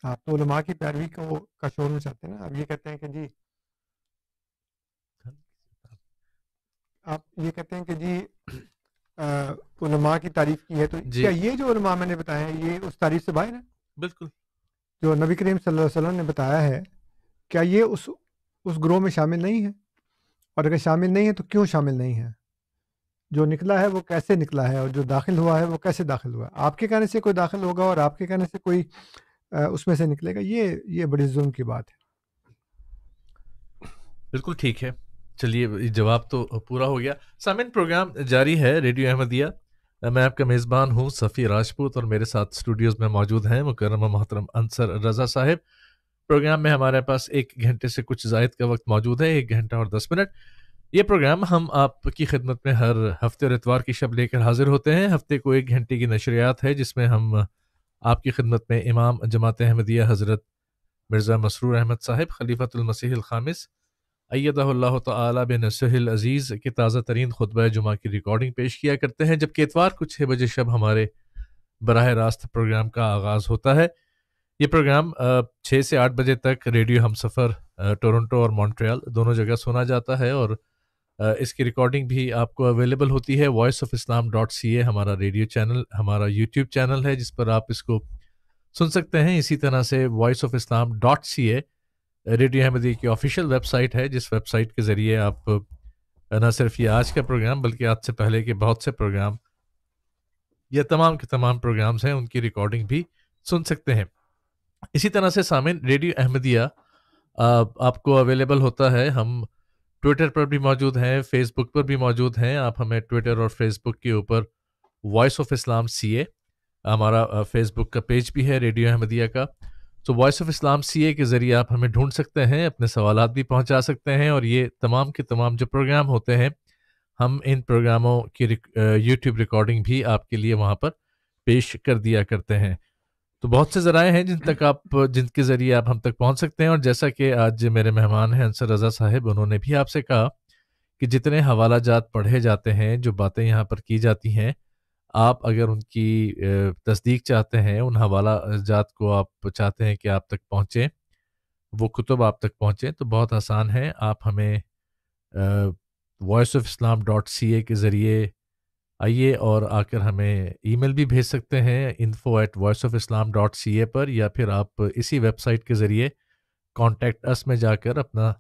Speaker 4: آپ تو علماء کی پیروی کا شور میں چاہتے ہیں نا اب یہ کہتے ہیں کہ جی آپ یہ کہتے ہیں کہ جی علماء کی تعریف کی ہے تو کیا یہ جو علماء میں نے بتایا ہے یہ اس تعریف سے باہر ہے
Speaker 3: بالکل
Speaker 4: جو نبی کریم صلی اللہ علیہ وسلم نے بتایا ہے کیا یہ اس گروہ میں شامل نہیں ہے اور اگر شامل نہیں ہے تو کیوں شامل نہیں ہے جو نکلا ہے وہ کیسے نکلا ہے اور جو داخل ہوا ہے وہ کیسے داخل ہوا ہے آپ کے کہنے سے کوئی داخل ہوگا اور آپ کے کہنے سے کوئی اس میں سے نکلے گا یہ بڑی ظلم کی بات ہے
Speaker 3: بالکل ٹھیک ہے چلیے جواب تو پورا ہو گیا. سامعین پروگرام جاری ہے ریڈیو احمدیہ. میں آپ کا میزبان ہوں صفی راجپوت اور میرے ساتھ اسٹوڈیوز میں موجود ہیں مکرم محترم انصر رضا صاحب. پروگرام میں ہمارے پاس 1 گھنٹے سے کچھ زائد کا وقت موجود ہے, 1 گھنٹہ اور 10 منٹ. یہ پروگرام ہم آپ کی خدمت میں ہر ہفتے اور اتوار کی شب لے کر حاضر ہوتے ہیں. ہفتے کو 1 گھنٹے کی نشریات ہے جس میں ہم آپ کی خدمت میں امام جماعت احمدیہ حضرت مرزا مسرور احمد صاحب خلیفۃ المسیح الخامس ایدہ اللہ تعالی بنصرہ العزیز کی تازہ ترین خطبہ جمعہ کی ریکارڈنگ پیش کیا کرتے ہیں, جبکہ اتوار کو 6 بجے شب ہمارے براہ راست پروگرام کا آغاز ہوتا ہے. یہ پروگرام 6 سے 8 بجے تک ریڈیو ہم سفر ٹورنٹو اور مونٹریال دونوں جگہ سنا جاتا ہے, اور اس کی ریکارڈنگ بھی آپ کو اویلیبل ہوتی ہے voiceofislam.ca ہمارا ریڈیو چینل, ہمارا یوٹیوب چینل ہے جس پر آپ اس کو سن سکتے ہیں. اسی طرح سے voiceofislam.ca ریڈیو احمدیہ کی آفیشیل ویب سائٹ ہے, جس ویب سائٹ کے ذریعے آپ نہ صرف یہ آج کا پروگرام بلکہ آج سے پہلے کے بہت سے پروگرام, یہ تمام کے تمام پروگرامز ہیں, ان کی ریکارڈنگ بھی سن سکتے ہیں. اسی طرح سے سامعین ریڈیو احمدیہ آپ کو اویلیبل ہوتا ہے, ہم ٹویٹر پر بھی موجود ہیں, فیس بک پر بھی موجود ہیں. آپ ہمیں ٹویٹر اور فیس بک کے اوپر وائس آف اسلام CA ہمارا فیس بک کا پیج بھی ہے ریڈیو احمدیہ کا, تو وائس آف اسلام CA کے ذریعے آپ ہمیں ڈھونڈ سکتے ہیں, اپنے سوالات بھی پہنچا سکتے ہیں, اور یہ تمام کے تمام جو پروگرام ہوتے ہیں ہم ان پروگراموں کی یوٹیوب ریکارڈنگ بھی آپ کے لیے وہاں پر پیش کر دیا کرتے ہیں. تو بہت سے ذرائع ہیں جن کے ذریعے آپ ہم تک پہنچ سکتے ہیں, اور جیسا کہ آج میرے مہمان ہیں انصر رضا صاحب, انہوں نے بھی آپ سے کہا کہ جتنے حوالہ جات پڑھے جاتے ہیں, جو باتیں یہاں پر کی جاتی ہیں, آپ اگر ان کی تصدیق چاہتے ہیں, ان حوالہ جات کو آپ چاہتے ہیں کہ آپ تک پہنچیں, وہ کتب آپ تک پہنچیں, تو بہت آسان ہے. آپ ہمیں voiceofislam.ca کے ذریعے آئیے اور آ کر ہمیں ای میل بھی بھیج سکتے ہیں info@voiceofislam.ca پر, یا پھر آپ اسی ویب سائٹ کے ذریعے کانٹیکٹ اس میں جا کر اپنا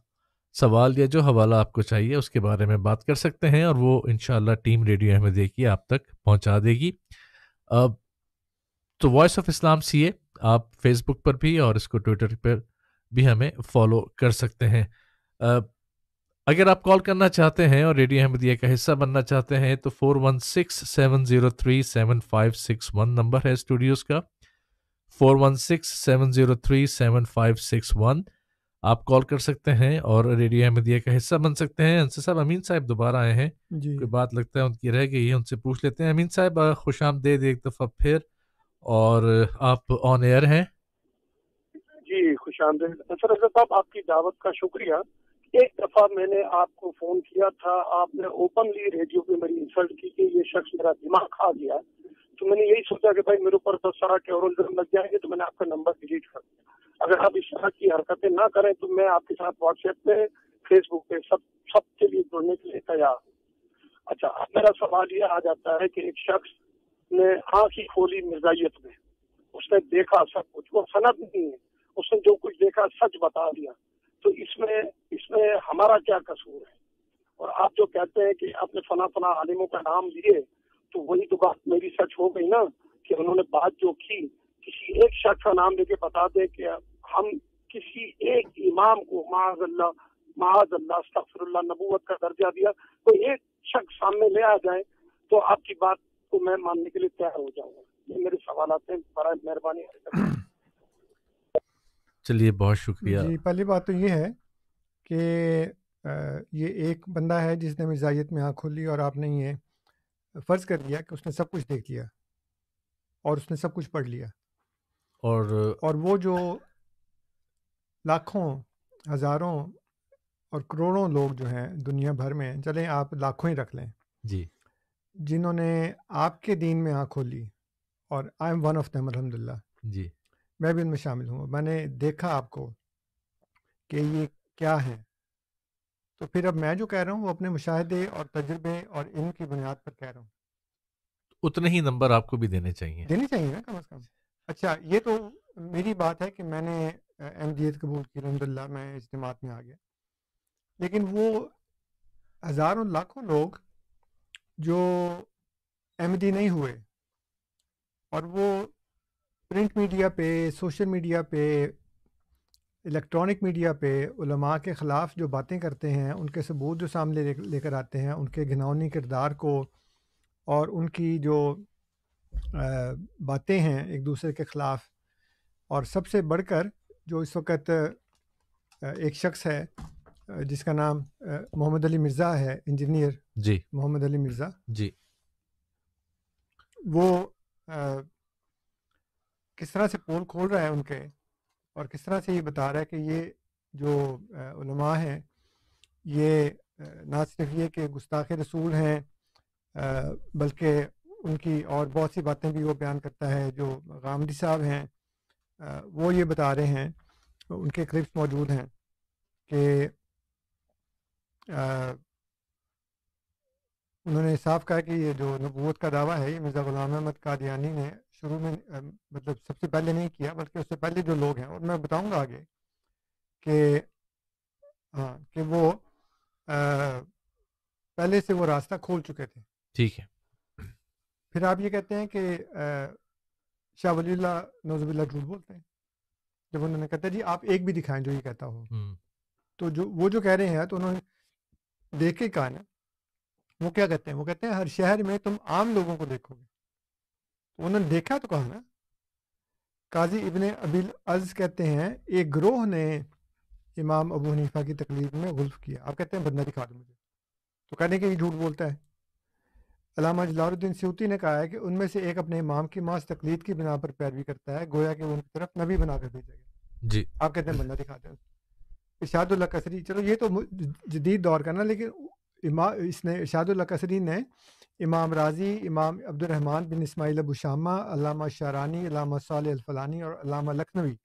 Speaker 3: سوال یا جو حوالہ آپ کو چاہیے اس کے بارے میں بات کر سکتے ہیں, اور وہ انشاءاللہ ٹیم ریڈیو احمدیہ کی آپ تک پہنچا دے گی. تو وائس آف اسلام CA آپ فیس بک پر بھی اور اس کو ٹویٹر پر بھی ہمیں فالو کر سکتے ہیں. اگر آپ کال کرنا چاہتے ہیں اور ریڈیو احمدیہ کا حصہ بننا چاہتے ہیں تو 4167037561 نمبر ہے اسٹوڈیوز کا, 4167037561. آپ کال کر سکتے ہیں اور ریڈیو احمدیہ کا حصہ بن سکتے ہیں. انصر صاحب, امین صاحب دوبارہ آئے ہیں,
Speaker 4: جی
Speaker 3: کوئی بات لگتا ہے ان کی رہ گئی ہے, ان سے پوچھ لیتے ہیں. امین صاحب خوش آمدید ایک دفعہ پھر, اور آپ آن ایئر ہیں.
Speaker 5: جی خوش آمدید انصر رضا صاحب, آپ کی دعوت کا شکریہ. ایک دفعہ میں نے آپ کو فون کیا تھا, آپ نے اوپنلی ریڈیو پہ میری انسلٹ کی کہ یہ شخص میرا دماغ کھا گیا, تو میں نے یہی سوچا کہ بھائی میرے اوپر 10 سارا کے اور لگ جائیں گے, تو میں نے آپ کا نمبر ڈیلیٹ کر دیا. اگر آپ اس طرح کی حرکتیں نہ کریں تو میں آپ کے ساتھ واٹس ایپ پہ, فیس بک پہ سب کے لیے جڑنے کے لیے تیار ہوں. اچھا, اب میرا سوال یہ آ جاتا ہے کہ ایک شخص نے آنکھ ہی کھولی مرزائیت میں, اس نے دیکھا سب کچھ, وہ سند نہیں ہے, اس نے جو کچھ دیکھا سچ بتا دیا, تو اس میں ہمارا کیا قصور ہے؟ اور آپ جو کہتے ہیں کہ آپ نے فلاں عالموں کا نام لیے, تو وہی تو بات میری سچ ہو گئی نا, کہ انہوں نے بات جو کی, کسی ایک شخص کا نام لے کے بتا دیں کہ ہم کسی ایک امام کو معاذ اللہ استغفر اللہ نبوت کا درجہ دیا, کوئی ایک شخص سامنے لے آ جائے تو آپ کی بات کو میں ماننے کے لیے تیار ہو جاؤں گا. یہ میرے سوالات ہیں, برائے مہربانی.
Speaker 3: چلیے بہت شکریہ.
Speaker 4: جی, پہلی بات تو یہ ہے کہ یہ ایک بندہ ہے جس نے مرزائیت میں آنکھ کھولی, اور آپ نے یہ فرض کر لیا کہ اس نے سب کچھ دیکھ لیا اور اس نے سب کچھ پڑھ لیا, اور وہ جو لاکھوں ہزاروں اور کروڑوں لوگ جو ہیں دنیا بھر میں, چلیں آپ لاکھوں ہی رکھ لیں
Speaker 3: جی,
Speaker 4: جنہوں نے آپ کے دین میں آنکھ کھولی, اور I am one of them الحمدللہ,
Speaker 3: جی,
Speaker 4: میں بھی ان میں شامل ہوں. میں نے دیکھا آپ کو کہ یہ کیا ہے, تو پھر اب میں جو کہہ رہا ہوں وہ اپنے مشاہدے اور تجربے اور علم کی بنیاد پر کہہ رہا ہوں.
Speaker 3: اتنے ہی نمبر آپ کو بھی دینے چاہیے
Speaker 4: نا کم از کم. اچھا, یہ تو میری بات ہے کہ میں نے احمدیت قبول کی, الحمدللہ میں اجتماعات میں آ گیا, لیکن وہ ہزاروں لاکھوں لوگ جو احمدی نہیں ہوئے, اور وہ پرنٹ میڈیا پہ, سوشل میڈیا پہ الیکٹرانک میڈیا پہ علماء کے خلاف جو باتیں کرتے ہیں، ان کے ثبوت جو سامنے لے کر آتے ہیں، ان کے گھناؤنی کردار کو اور ان کی جو باتیں ہیں ایک دوسرے کے خلاف، اور سب سے بڑھ کر جو اس وقت ایک شخص ہے جس کا نام محمد علی مرزا ہے، انجینئر
Speaker 3: جی
Speaker 4: محمد علی مرزا،
Speaker 3: جی
Speaker 4: وہ کس طرح سے پول کھول رہا ہے ان کے، اور کس طرح سے یہ بتا رہا ہے کہ یہ جو علماء ہیں یہ نہ صرف یہ کہ گستاخ رسول ہیں بلکہ ان کی اور بہت سی باتیں بھی وہ بیان کرتا ہے. جو غامدی صاحب ہیں وہ یہ بتا رہے ہیں، ان کے کلپس موجود ہیں کہ انہوں نے صاف کہا کہ یہ جو نبوت کا دعویٰ ہے یہ مرزا غلام احمد قادیانی نے شروع میں مطلب سب سے پہلے نہیں کیا، بلکہ اس سے پہلے جو لوگ ہیں، اور میں بتاؤں گا آگے کہ وہ پہلے سے وہ راستہ کھول چکے تھے.
Speaker 3: ٹھیک ہے.
Speaker 4: پھر آپ یہ کہتے ہیں کہ شاہ ولی اللہ نعوذ باللہ جھوٹ بولتے ہیں. جب انہوں نے کہتا ہے جی آپ ایک بھی دکھائیں جو یہ کہتا ہو، تو وہ جو کہہ رہے ہیں تو انہوں نے دیکھ کے کہا نا، وہ کیا کہتے ہیں، وہ کہتے ہیں ہر شہر میں تم عام لوگوں کو دیکھو گے. تو انہوں نے دیکھا تو کہا نا. قاضی ابن ابی العز کہتے ہیں ایک گروہ نے امام ابو حنیفہ کی تقلید میں غلف کیا. آپ کہتے ہیں بندہ دکھا دو مجھے، تو کہنے کہ یہ جھوٹ بولتا ہے. علامہ جلال الدین سیوطی نے کہا ہے کہ ان میں سے ایک اپنے امام کی محض تقلید کی بنا پر پیروی کرتا ہے، گویا کہ وہ ان کی طرف نبی بنا کر بھیجا گیا.
Speaker 3: جی
Speaker 4: آپ کہتے ہیں بندہ دکھاتے ہیں. ارشاد اللہ قصری، چلو یہ تو جدید دور کا نا، لیکن اس نے ارشاد اللہ قصری نے امام راضی، امام عبد الرحمن بن اسماعیل ابو شامہ، علامہ شارانی، علامہ صالح الفلانی اور علامہ لکھنوی،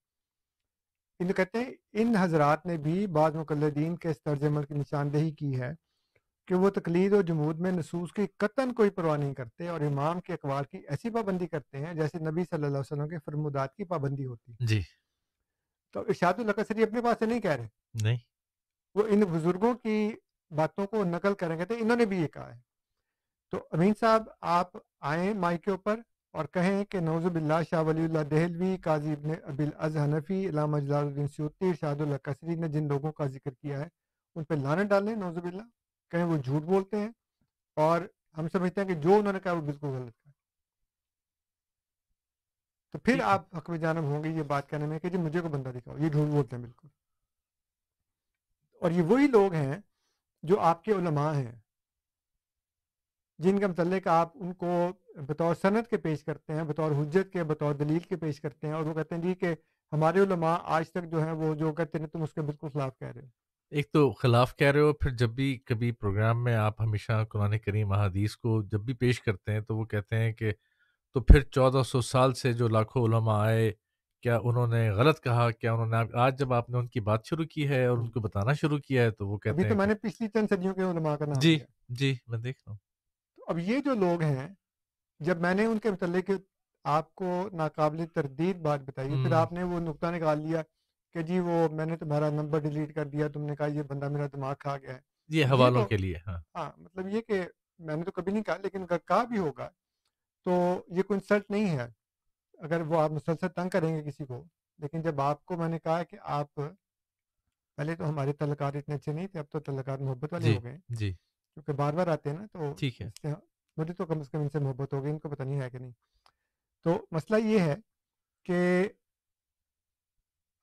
Speaker 4: ان کہتے ہیں ان حضرات نے بھی بعض مقلدین کے اس طرز عمل کی نشاندہی کی ہے کہ وہ تقلید و جمود میں نصوص کی قطعاً کوئی پرواہ نہیں کرتے اور امام کے اقوال کی ایسی پابندی کرتے ہیں جیسے نبی صلی اللہ علیہ وسلم کے فرمودات کی پابندی ہوتی.
Speaker 3: جی
Speaker 4: تو ارشاد اللہ قصری اپنے پاس سے نہیں کہہ رہے،
Speaker 3: نہیں،
Speaker 4: وہ ان بزرگوں کی باتوں کو نقل کریں. کہتے ہیں انہوں نے بھی یہ کہا ہے. تو امین صاحب آپ آئیں مائک کے اوپر اور کہیں کہ نعوذ باللہ شاہ ولی اللہ دہلوی، قاضی ابن ابی العز حنفی، علامہ جلال الدین سیوطی، ارشاد اللہ قصری نے جن لوگوں کا ذکر کیا ہے ان پہ لعنت ڈالیں، نعوذ باللہ، کہیں وہ جھوٹ بولتے ہیں، اور ہم سمجھتے ہیں کہ جو انہوں نے کہا وہ بالکل غلط ہے. تو پھر آپ حق میں جانب ہوں گے یہ بات کرنے میں کہ جی مجھے کو بندہ دکھاؤ، یہ جھوٹ بولتے ہیں بالکل. اور یہ وہی لوگ ہیں جو آپ کے علماء ہیں جن کا متعلق آپ ان کو بطور سند کے پیش کرتے ہیں، بطور حجت کے، بطور دلیل کے پیش کرتے ہیں، اور وہ کہتے ہیں جی کہ ہمارے علماء آج تک جو ہیں وہ جو کہتے ہیں تم اس کے بالکل خلاف کہہ رہے ہو.
Speaker 3: ایک تو خلاف کہہ رہے ہو، پھر جب بھی کبھی پروگرام میں آپ ہمیشہ قرآن کریم احادیث کو جب بھی پیش کرتے ہیں تو وہ کہتے ہیں کہ تو پھر 1400 سال سے جو لاکھوں علماء آئے، کیا انہوں نے غلط کہا؟ کیا انہوں نے آج جب آپ نے ان کی بات شروع کی ہے اور ان کو بتانا شروع کیا ہے تو وہ کہتے
Speaker 4: ابھی
Speaker 3: ہیں
Speaker 4: تو میں نے پچھلی چند صدیوں کے علماء کا نام
Speaker 3: جی
Speaker 4: لیا.
Speaker 3: جی میں دیکھ رہا ہوں.
Speaker 4: اب یہ جو لوگ ہیں، جب میں نے ان کے متعلق آپ کو ناقابل تردید بات بتائی، پھر آپ نے وہ نقطہ نکال لیا کہ جی وہ میں نے تمہارا نمبر ڈیلیٹ کر دیا، تم نے کہا یہ بندہ میرا دماغ کھا گیا ہے.
Speaker 3: یہ حوالوں کے لیے.
Speaker 4: ہاں مطلب یہ کہ میں نے تو کبھی نہیں کہا، لیکن اگر کہا بھی ہوگا تو یہ کوئی انسلٹ نہیں ہے اگر وہ آپ مسلسل تنگ کریں گے کسی کو. لیکن جب آپ کو میں نے کہا کہ آپ پہلے تو ہمارے تعلقات اتنے اچھے نہیں تھے، اب تو تعلقات محبت والے ہو گئے
Speaker 3: جی
Speaker 4: کیونکہ بار بار آتے ہیں نا، تو
Speaker 3: ٹھیک ہے.
Speaker 4: مجھے تو کم از کم ان سے محبت ہو گئی، ان کو پتہ نہیں ہے کہ نہیں. تو مسئلہ یہ ہے کہ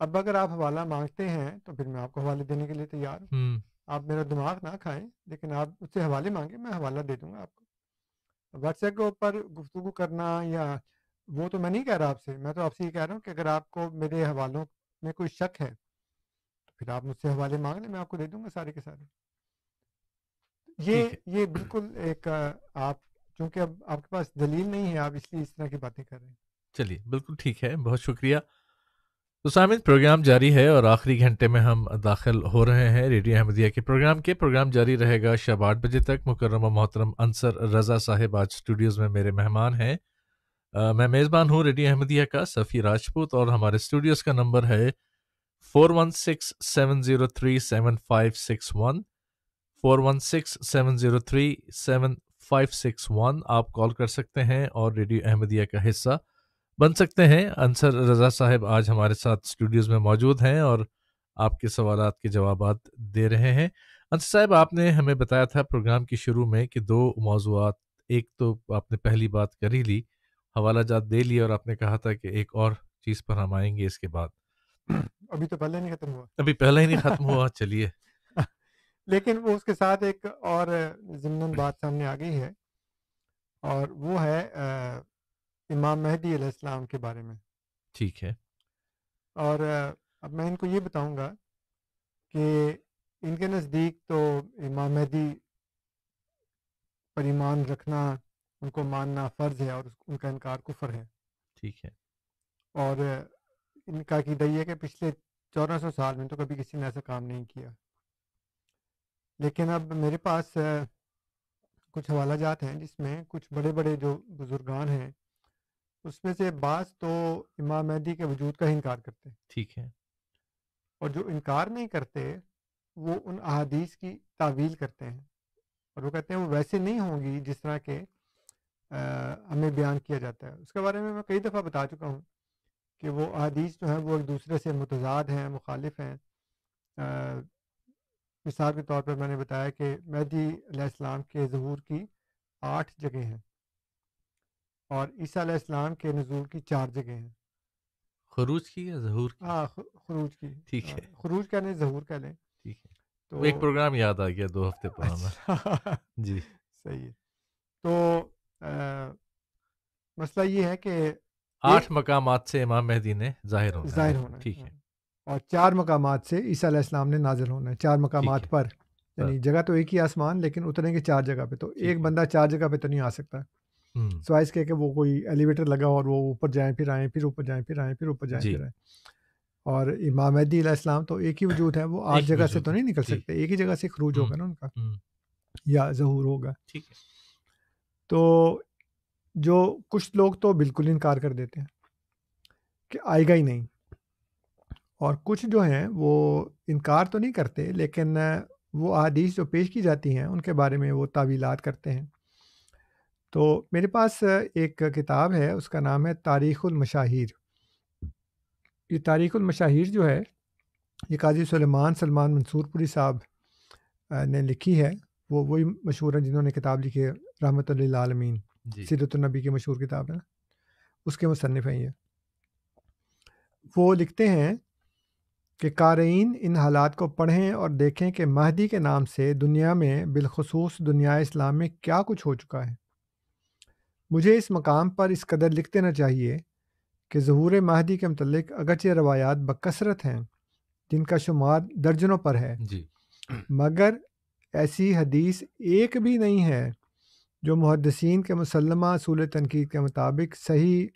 Speaker 4: اب اگر آپ حوالہ مانگتے ہیں تو پھر میں آپ کو حوالے دینے کے لیے تیار ہوں. آپ میرا دماغ نہ کھائیں، لیکن آپ اس سے حوالے مانگیں، میں حوالہ دے دوں گا آپ کو. واٹس ایپ کے اوپر گفتگو کرنا یا وہ تو میں نہیں کہہ رہا آپ سے، میں تو آپ سے یہ کہہ رہا ہوں کہ اگر آپ کو میرے حوالوں میں کوئی شک ہے تو پھر آپ مجھ سے حوالے مانگ لیں، میں آپ کو دے دوں گا سارے کے سارے. یہ بالکل ایک آپ چونکہ اب آپ کے پاس دلیل نہیں ہے، آپ اس لیے اس طرح کی باتیں کر رہے ہیں.
Speaker 3: چلیے بالکل ٹھیک ہے، بہت شکریہ. تو سامعین پروگرام جاری ہے اور آخری گھنٹے میں ہم داخل ہو رہے ہیں ریڈیو احمدیہ کے پروگرام جاری رہے گا شب 8 بجے تک. مکرم و محترم انصر رضا صاحب آج اسٹوڈیوز میں میرے مہمان ہیں. میں میزبان ہوں ریڈیو احمدیہ کا صفی راجپوت، اور ہمارے اسٹوڈیوز کا نمبر ہے 4167037561 4167037561. آپ کال کر سکتے ہیں اور ریڈیو احمدیہ کا حصہ بن سکتے ہیں. انصر رضا صاحب آج ہمارے ساتھ اسٹوڈیوز میں موجود ہیں اور آپ کے سوالات کے جوابات دے رہے ہیں۔ انصر صاحب، آپ نے ہمیں بتایا تھا پروگرام کی شروع میں کہ 2 موضوعات، ایک تو آپ نے پہلی بات کر ہی لی، حوالہ جات دے لیے، اور آپ نے کہا تھا کہ ایک اور چیز پر ہم آئیں گے اس کے بعد۔
Speaker 4: ابھی تو پہلے نہیں ختم ہوا،
Speaker 3: ابھی پہلے ہی نہیں ختم ہوا، چلیے۔
Speaker 4: لیکن وہ اس کے ساتھ ایک اور ضمناً بات سامنے آ گئی ہے، اور وہ ہے امام مہدی علیہ السلام کے بارے میں۔
Speaker 3: ٹھیک ہے۔
Speaker 4: اور اب میں ان کو یہ بتاؤں گا کہ ان کے نزدیک تو امام مہدی پر ایمان رکھنا، ان کو ماننا فرض ہے، اور ان کا انکار کفر ہے۔
Speaker 3: ٹھیک ہے۔
Speaker 4: اور ان کا عقیدہ یہ ہے کہ پچھلے 1400 سال میں تو کبھی کسی نے ایسا کام نہیں کیا۔ لیکن اب میرے پاس کچھ حوالہ جات ہیں جس میں کچھ بڑے بڑے جو بزرگان ہیں اس میں سے بعض تو امام مہدی کے وجود کا ہی انکار کرتے ہیں،
Speaker 3: ٹھیک ہے۔
Speaker 4: اور جو انکار نہیں کرتے وہ ان احادیث کی تعویل کرتے ہیں، اور وہ کہتے ہیں وہ ویسے نہیں ہوں گی جس طرح کے ہمیں بیان کیا جاتا ہے۔ اس کے بارے میں کئی دفعہ بتا چکا ہوں کہ وہ احادیث جو ہیں وہ ایک دوسرے سے متضاد ہیں، مخالف ہیں۔ مثال کے طور پر میں نے بتایا کہ مہدی علیہ السلام کے ظہور کی 8 جگہیں ہیں، اور عیسیٰ علیہ السلام کے نزول کی 4 جگہیں ہیں۔
Speaker 3: خروج کی یا ظہور کی؟
Speaker 4: ہاں، خروج کی۔
Speaker 3: ٹھیک ہے۔
Speaker 4: خروج کہہ لیں، ظہور کہہ لیں۔
Speaker 3: ٹھیک ہے۔
Speaker 4: تو
Speaker 3: وہ ایک پروگرام یاد آ گیا 2 ہفتے پرانا۔
Speaker 4: اچھا،
Speaker 3: جی
Speaker 4: صحیح ہے۔ تو مسئلہ یہ ہے کہ
Speaker 3: 8 مقامات سے امام مہدی نے ظاہر ہونا ہے۔ ٹھیک ہے۔
Speaker 4: اور 4 مقامات سے عیسیٰ علیہ السلام نے نازل ہونا ہے، 4 مقامات پر، یعنی جگہ تو ایک ہی آسمان، لیکن اتریں گے 4 جگہ پہ، تو ایک بندہ 4 جگہ پہ تو نہیں آ سکتا، سوائے اس کے کہ وہ کوئی ایلیویٹر لگا اور وہ اوپر جائیں پھر آئیں، پھر اوپر جائیں پھر آئیں، پھر اوپر جائیں پھر آئیں۔ اور امام مہدی علیہ السلام تو ایک ہی وجود ہے، وہ 8 جگہ سے تو نہیں نکل سکتے، ایک ہی جگہ سے خروج ہوگا نا ان کا، یا ظہور ہوگا۔
Speaker 3: ٹھیک ہے۔
Speaker 4: تو جو کچھ لوگ تو بالکل انکار کر دیتے ہیں کہ آئے گا ہی نہیں، اور کچھ جو ہیں وہ انکار تو نہیں کرتے، لیکن وہ احادیث جو پیش کی جاتی ہیں ان کے بارے میں وہ تعویلات کرتے ہیں۔ تو میرے پاس ایک کتاب ہے، اس کا نام ہے تاریخ المشاہیر۔ یہ تاریخ المشاہیر جو ہے یہ قاضی سلمان منصور پوری صاحب نے لکھی ہے، وہ وہی مشہور ہیں جنہوں نے کتاب لکھی ہے رحمت للعالمین، سیرت النبی کی مشہور کتاب ہے نا، اس کے مصنف ہیں یہ۔ وہ لکھتے ہیں کہ قارئین ان حالات کو پڑھیں اور دیکھیں کہ مہدی کے نام سے دنیا میں بالخصوص دنیا اسلام میں کیا کچھ ہو چکا ہے۔ مجھے اس مقام پر اس قدر لکھ دینا چاہیے کہ ظہور مہدی کے متعلق اگرچہ روایات بکثرت ہیں جن کا شمار درجنوں پر ہے، مگر ایسی حدیث ایک بھی نہیں ہے جو محدثین کے مسلمہ اصول تنقید کے مطابق صحیح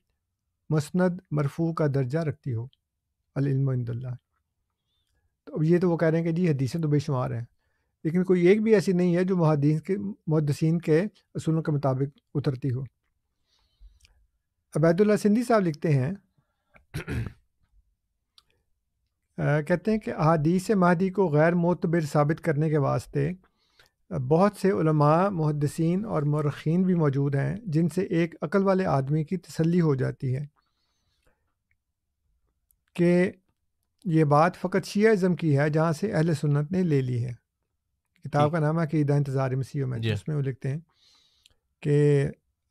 Speaker 4: مسند مرفوع کا درجہ رکھتی ہو۔ العلم عند اللہ۔ تو یہ تو وہ کہہ رہے ہیں کہ جی حدیثیں تو بے شمار ہیں، لیکن کوئی ایک بھی ایسی نہیں ہے جو محدثین کے اصولوں کے مطابق اترتی ہو۔ عبید اللہ سندھی صاحب لکھتے ہیں، کہتے ہیں کہ احادیث مہدی کو غیر معتبر ثابت کرنے کے واسطے بہت سے علماء، محدثین اور مورخین بھی موجود ہیں جن سے ایک عقل والے آدمی کی تسلی ہو جاتی ہے کہ یہ بات فقط شیعہ ازم کی ہے جہاں سے اہل سنت نے لے لی ہے۔ کتاب کا نام ہے عقیدہ انتظار مسیح میں، اس میں وہ لکھتے ہیں کہ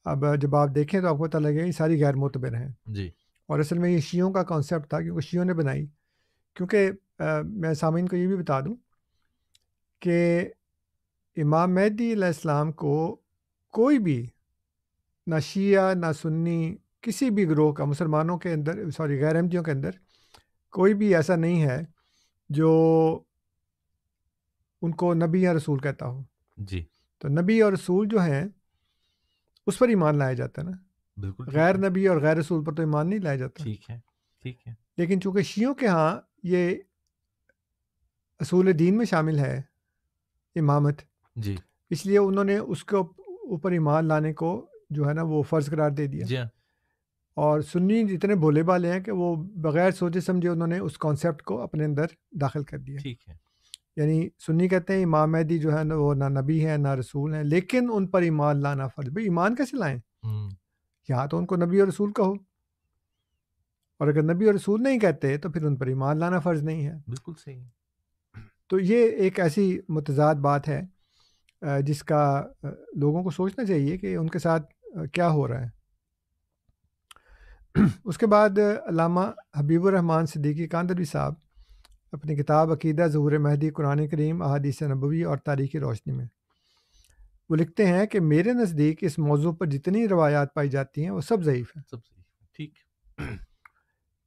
Speaker 4: اب جب آپ دیکھیں تو آپ کو پتہ لگے یہ ساری غیر معتبر ہیں
Speaker 3: جی۔ اور
Speaker 4: اصل میں یہ شیعوں کا کانسیپٹ تھا، کیونکہ شیعوں نے بنائی۔ کیونکہ میں سامعین کو یہ بھی بتا دوں کہ امام مہدی علیہ السلام کو کوئی بھی، نہ شیعہ نہ سنی، کسی بھی گروہ کا، مسلمانوں کے اندر غیر احمدیوں کے اندر کوئی بھی ایسا نہیں ہے جو ان کو نبی یا رسول کہتا ہو۔
Speaker 3: جی۔
Speaker 4: تو نبی اور رسول جو ہیں اس پر ایمان لایا جاتا ہے نا،
Speaker 3: بالکل۔
Speaker 4: غیر نبی اور غیر رسول پر تو ایمان نہیں لایا جاتا۔
Speaker 3: ٹھیک ہے، ٹھیک ہے۔
Speaker 4: لیکن چونکہ شیعوں کے ہاں یہ اصول دین میں شامل ہے امامت،
Speaker 3: جی،
Speaker 4: اس لیے انہوں نے اس کے اوپر ایمان لانے کو جو ہے نا وہ فرض قرار دے دیا۔
Speaker 3: جی۔
Speaker 4: اور سنی جتنے بھولے بالے ہیں کہ وہ بغیر سوچے سمجھے انہوں نے اس کانسیپٹ کو اپنے اندر داخل کر دیا۔
Speaker 3: ٹھیک ہے۔
Speaker 4: یعنی سنی کہتے ہیں امام مہدی جو ہے نا وہ نہ نبی ہے نہ رسول ہیں، لیکن ان پر ایمان لانا فرض۔ بھئی ایمان کیسے لائیں؟ یہاں تو ان کو نبی اور رسول کہو۔ اور اگر نبی اور رسول نہیں کہتے تو پھر ان پر ایمان لانا فرض نہیں ہے۔
Speaker 3: بالکل صحیح۔
Speaker 4: تو یہ ایک ایسی متضاد بات ہے جس کا لوگوں کو سوچنا چاہیے کہ ان کے ساتھ کیا ہو رہا ہے۔ اس کے بعد علامہ حبیب الرحمن صدیقی کاندھلوی صاحب اپنی کتاب عقیدہ ظہور مہدی قرآن کریم احادیث نبوی اور تاریخی روشنی میں وہ لکھتے ہیں کہ میرے نزدیک اس موضوع پر جتنی روایات پائی جاتی ہیں وہ سب ضعیف ہیں۔
Speaker 3: سب صحیح، ٹھیک۔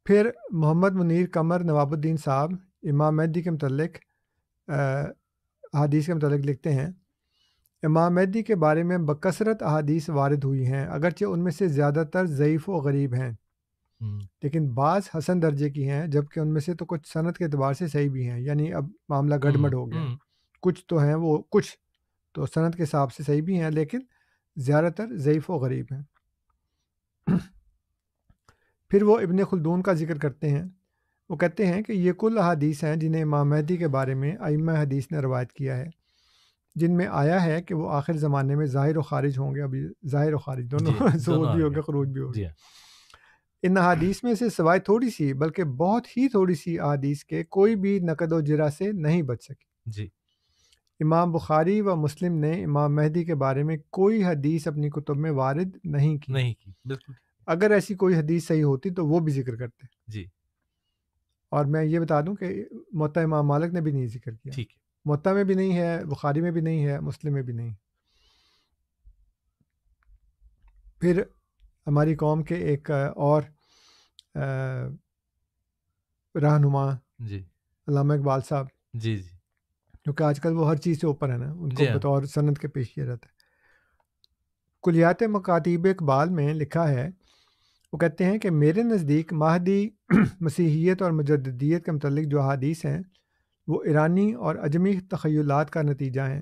Speaker 4: پھر محمد منیر قمر نواب الدین صاحب امام مہدی کے متعلق احادیث کے متعلق لکھتے ہیں، امام مہدی کے بارے میں بکثرت احادیث وارد ہوئی ہیں، اگرچہ ان میں سے زیادہ تر ضعیف و غریب ہیں، لیکن بعض حسن درجے کی ہیں، جبکہ ان میں سے تو کچھ سند کے اعتبار سے صحیح بھی ہیں۔ یعنی اب معاملہ گڑمڑ ہو گیا، کچھ تو ہیں وہ کچھ تو سند کے حساب سے صحیح بھی ہیں، لیکن زیادہ تر ضعیف و غریب ہیں۔ پھر وہ ابن خلدون کا ذکر کرتے ہیں، وہ کہتے ہیں کہ یہ کل احادیث ہیں جنہیں امام مہدی کے بارے میں ائمہ حدیث نے روایت کیا ہے، جن میں آیا ہے کہ وہ آخر زمانے میں ظاہر و خارج ہوں گے۔ ابھی ظاہر و خارج دونوں ظہور بھی ہوگا، خروج بھی ہوگا۔ ان احادیث میں سے سوائے تھوڑی سی بلکہ بہت ہی تھوڑی سی احادیث کے کوئی بھی نقد و جرح سے نہیں بچ سکی۔
Speaker 3: جی۔
Speaker 4: امام بخاری و مسلم نے امام مہدی کے بارے میں کوئی حدیث اپنی کتب میں وارد نہیں کی۔
Speaker 3: بالکل۔
Speaker 4: اگر ایسی کوئی حدیث صحیح ہوتی تو وہ بھی ذکر کرتے۔
Speaker 3: جی۔
Speaker 4: اور میں یہ بتا دوں کہ موطا امام مالک نے بھی نہیں ذکر کیا،
Speaker 3: ٹھیک ہے،
Speaker 4: موطا میں بھی نہیں ہے، بخاری میں بھی نہیں ہے، مسلم میں بھی نہیں۔ پھر ہماری قوم کے ایک اور رہنما
Speaker 3: جی،
Speaker 4: علامہ اقبال صاحب،
Speaker 3: جی جی،
Speaker 4: کیونکہ آج کل وہ ہر چیز سے اوپر ہے نا، ان کو
Speaker 3: جی ہاں۔
Speaker 4: بطور سند کے پیش کیا جاتا ہے۔ کلیات مکاتیب اقبال میں لکھا ہے، وہ کہتے ہیں کہ میرے نزدیک مہدی مسیحیت اور مجددیت کے متعلق جو احادیث ہیں وہ ایرانی اور عجمی تخیلات کا نتیجہ ہیں۔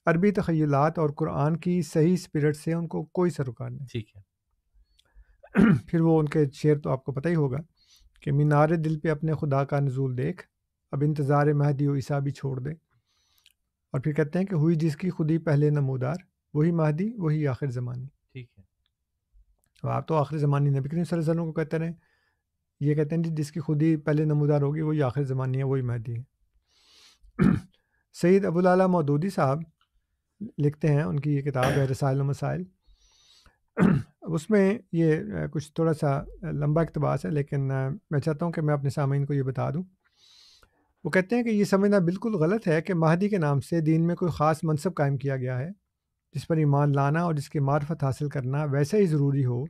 Speaker 4: عربی تخیلات اور قرآن کی صحیح اسپرٹ سے ان کو کوئی سروکار نہیں۔
Speaker 3: ٹھیک ہے۔
Speaker 4: پھر وہ ان کے شعر تو آپ کو پتہ ہی ہوگا کہ مینار دل پہ اپنے خدا کا نزول دیکھ، اب انتظار مہدی و عیسیٰ بھی چھوڑ دے۔ اور پھر کہتے ہیں کہ ہوئی جس کی خودی پہلے نمودار، وہی مہدی وہی آخر زمانی۔
Speaker 3: ٹھیک ہے۔
Speaker 4: اب آپ تو آخر زمانی نبی کریم صلی اللہ علیہ وسلم کو کہتے رہے، یہ کہتے ہیں جس کی خودی پہلے نمودار ہوگی وہی آخر زمانی ہے، وہی مہدی ہے۔ سید ابو الاعلیٰ مودودی صاحب لکھتے ہیں، ان کی یہ کتاب ہے رسائل و مسائل، اس میں یہ کچھ تھوڑا سا لمبا اقتباس ہے، لیکن میں چاہتا ہوں کہ میں اپنے سامعین کو یہ بتا دوں۔ وہ کہتے ہیں کہ یہ سمجھنا بالکل غلط ہے کہ مہدی کے نام سے دین میں کوئی خاص منصب قائم کیا گیا ہے جس پر ایمان لانا اور جس کی معرفت حاصل کرنا ویسا ہی ضروری ہو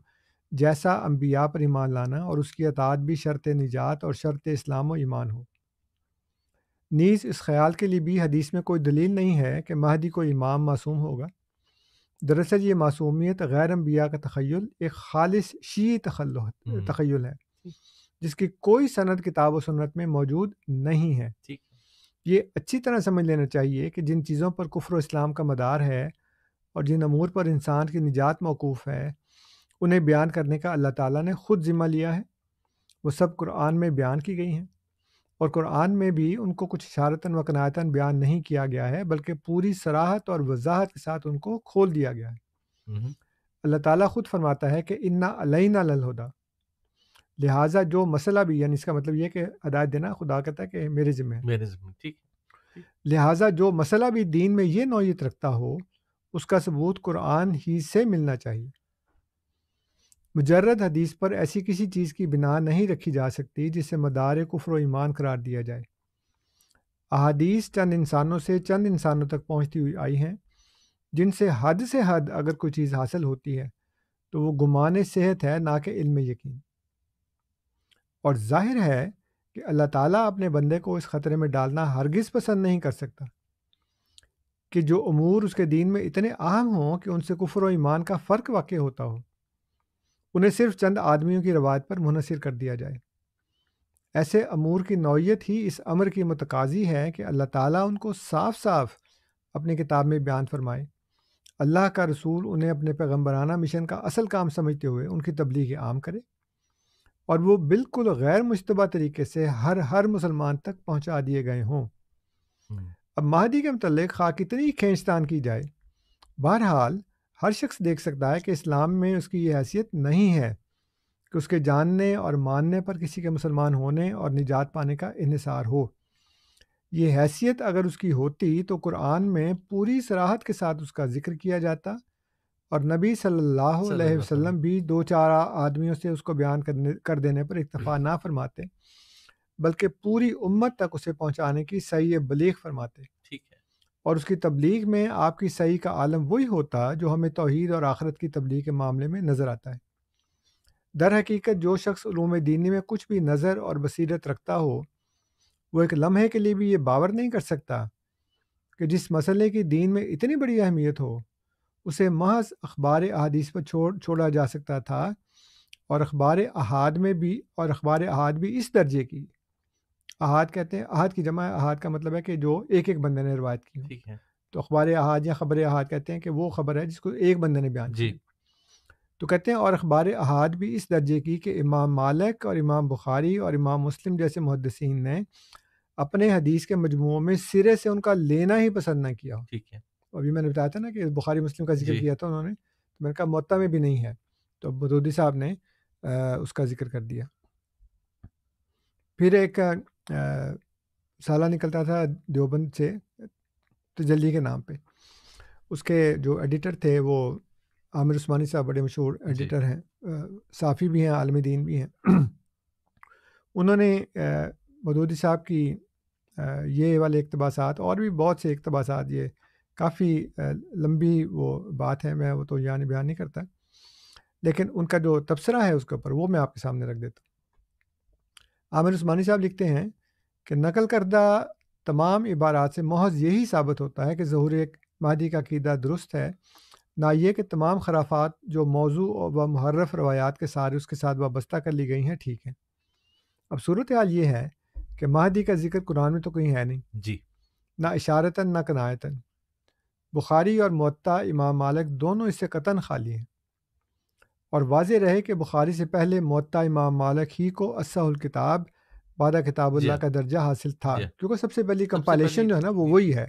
Speaker 4: جیسا انبیاء پر ایمان لانا، اور اس کی اطاعت بھی شرط نجات اور شرط اسلام و ایمان ہو۔ نیز اس خیال کے لیے بھی حدیث میں کوئی دلیل نہیں ہے کہ مہدی کوئی امام معصوم ہوگا۔ دراصل یہ معصومیت غیر انبیاء کا تخیل ایک خالص شیعی تخیل ہے جس کی کوئی سند کتاب و سنت میں موجود نہیں ہے۔ یہ اچھی طرح سمجھ لینا چاہیے کہ جن چیزوں پر کفر و اسلام کا مدار ہے اور جن امور پر انسان کی نجات موقوف ہے، انہیں بیان کرنے کا اللہ تعالیٰ نے خود ذمہ لیا ہے۔ وہ سب قرآن میں بیان کی گئی ہیں، اور قرآن میں بھی ان کو کچھ اشارتاً و کنایتاً بیان نہیں کیا گیا ہے، بلکہ پوری صراحت اور وضاحت کے ساتھ ان کو کھول دیا گیا ہے۔ اللہ تعالیٰ خود فرماتا ہے کہ انا علینا للہدیٰ، لہٰذا جو مسئلہ بھی، یعنی اس کا مطلب یہ کہ ہدایت دینا خدا کہتا ہے کہ میرے ذمہ ہے،
Speaker 3: ٹھیک۔
Speaker 4: لہٰذا جو مسئلہ بھی دین میں یہ نوعیت رکھتا ہو اس کا ثبوت قرآن ہی سے ملنا چاہیے۔ مجرد حدیث پر ایسی کسی چیز کی بنا نہیں رکھی جا سکتی جس سے مدار کفر و ایمان قرار دیا جائے۔ احادیث چند انسانوں سے چند انسانوں تک پہنچتی ہوئی آئی ہیں، جن سے حد اگر کوئی چیز حاصل ہوتی ہے تو وہ گمان صحت ہے، نہ کہ علم یقین۔ اور ظاہر ہے کہ اللہ تعالیٰ اپنے بندے کو اس خطرے میں ڈالنا ہرگز پسند نہیں کر سکتا کہ جو امور اس کے دین میں اتنے اہم ہوں کہ ان سے کفر و ایمان کا فرق واقع ہوتا ہو، انہیں صرف چند آدمیوں کی روایت پر منحصر کر دیا جائے۔ ایسے امور کی نوعیت ہی اس امر کی متقاضی ہے کہ اللہ تعالیٰ ان کو صاف صاف اپنی کتاب میں بیان فرمائے، اللہ کا رسول انہیں اپنے پیغمبرانہ مشن کا اصل کام سمجھتے ہوئے ان کی تبلیغ عام کرے، اور وہ بالکل غیر مشتبہ طریقے سے ہر مسلمان تک پہنچا دیے گئے ہوں۔ اب مہدی کے متعلق خواہ کتنی کھینچتان کی جائے، بہرحال ہر شخص دیکھ سکتا ہے کہ اسلام میں اس کی یہ حیثیت نہیں ہے کہ اس کے جاننے اور ماننے پر کسی کے مسلمان ہونے اور نجات پانے کا انحصار ہو۔ یہ حیثیت اگر اس کی ہوتی تو قرآن میں پوری صراحت کے ساتھ اس کا ذکر کیا جاتا، اور نبی صلی اللہ علیہ وسلم بھی 2-4 آدمیوں سے اس کو بیان کر دینے پر اکتفا نہ فرماتے، بلکہ پوری امت تک اسے پہنچانے کی صحیح بلیغ فرماتے۔
Speaker 3: ٹھیک ہے۔
Speaker 4: اور اس کی تبلیغ میں آپ کی صحیح کا عالم وہی ہوتا جو ہمیں توحید اور آخرت کی تبلیغ کے معاملے میں نظر آتا ہے۔ در حقیقت جو شخص علوم دینی میں کچھ بھی نظر اور بصیرت رکھتا ہو، وہ ایک لمحے کے لیے بھی یہ باور نہیں کر سکتا کہ جس مسئلے کی دین میں اتنی بڑی اہمیت ہو اسے محض اخبار احادیث پر چھوڑا جا سکتا تھا، اور اخبار احاد بھی اس درجے کی۔ احاد کہتے ہیں، احاد کی جمع، احاد کا مطلب ہے کہ جو ایک ایک بندے نے روایت کی ہو۔
Speaker 3: ٹھیک ہے۔
Speaker 4: تو اخبار احاد یا خبر احاد کہتے ہیں کہ وہ خبر ہے جس کو ایک بندے نے بیان کی۔ تو کہتے ہیں اور اخبار احاد بھی اس درجے کی کہ امام مالک اور امام بخاری اور امام مسلم جیسے محدثین نے اپنے حدیث کے مجموعوں میں سرے سے ان کا لینا ہی پسند نہ کیا ہو۔
Speaker 3: ٹھیک ہے۔
Speaker 4: ابھی میں نے بتایا تھا نا کہ بخاری مسلم کا ذکر کیا تھا انہوں نے، تو میں نے کہا موطا میں بھی نہیں ہے، تو مودودی صاحب نے اس کا ذکر کر دیا۔ پھر ایک سالہ نکلتا تھا دیوبند سے تجلی کے نام پہ، اس کے جو ایڈیٹر تھے وہ عامر عثمانی صاحب، بڑے مشہور ایڈیٹر ہیں، صافی بھی ہیں، عالم دین بھی ہیں۔ انہوں نے مودودی صاحب کی یہ والے اقتباسات اور بھی بہت سے اقتباسات، یہ کافی لمبی وہ بات ہے، میں وہ تو یعنی بیان نہیں کرتا، لیکن ان کا جو تبصرہ ہے اس کے اوپر وہ میں آپ کے سامنے رکھ دیتا ہوں۔ عامر عثمانی صاحب لکھتے ہیں کہ نقل کردہ تمام عبارات سے محض یہی ثابت ہوتا ہے کہ ظہور ایک مہدی کا عقیدہ درست ہے، نہ یہ کہ تمام خرافات جو موضوع و محرف روایات کے سارے اس کے ساتھ وابستہ کر لی گئی ہیں ٹھیک ہیں۔ اب صورتحال یہ ہے کہ مہدی کا ذکر قرآن میں تو کہیں ہے نہیں،
Speaker 3: جی،
Speaker 4: نہ اشارتاً نہ کنایتاً۔ بخاری اور موطا امام مالک دونوں اس سے قطعاً خالی ہیں، اور واضح رہے کہ بخاری سے پہلے موطا امام مالک ہی کو اصح الکتاب بعد کتاب اللہ کا درجہ حاصل تھا، کیونکہ سب سے پہلی کمپائلیشن جو ہے نا وہ وہی ہے۔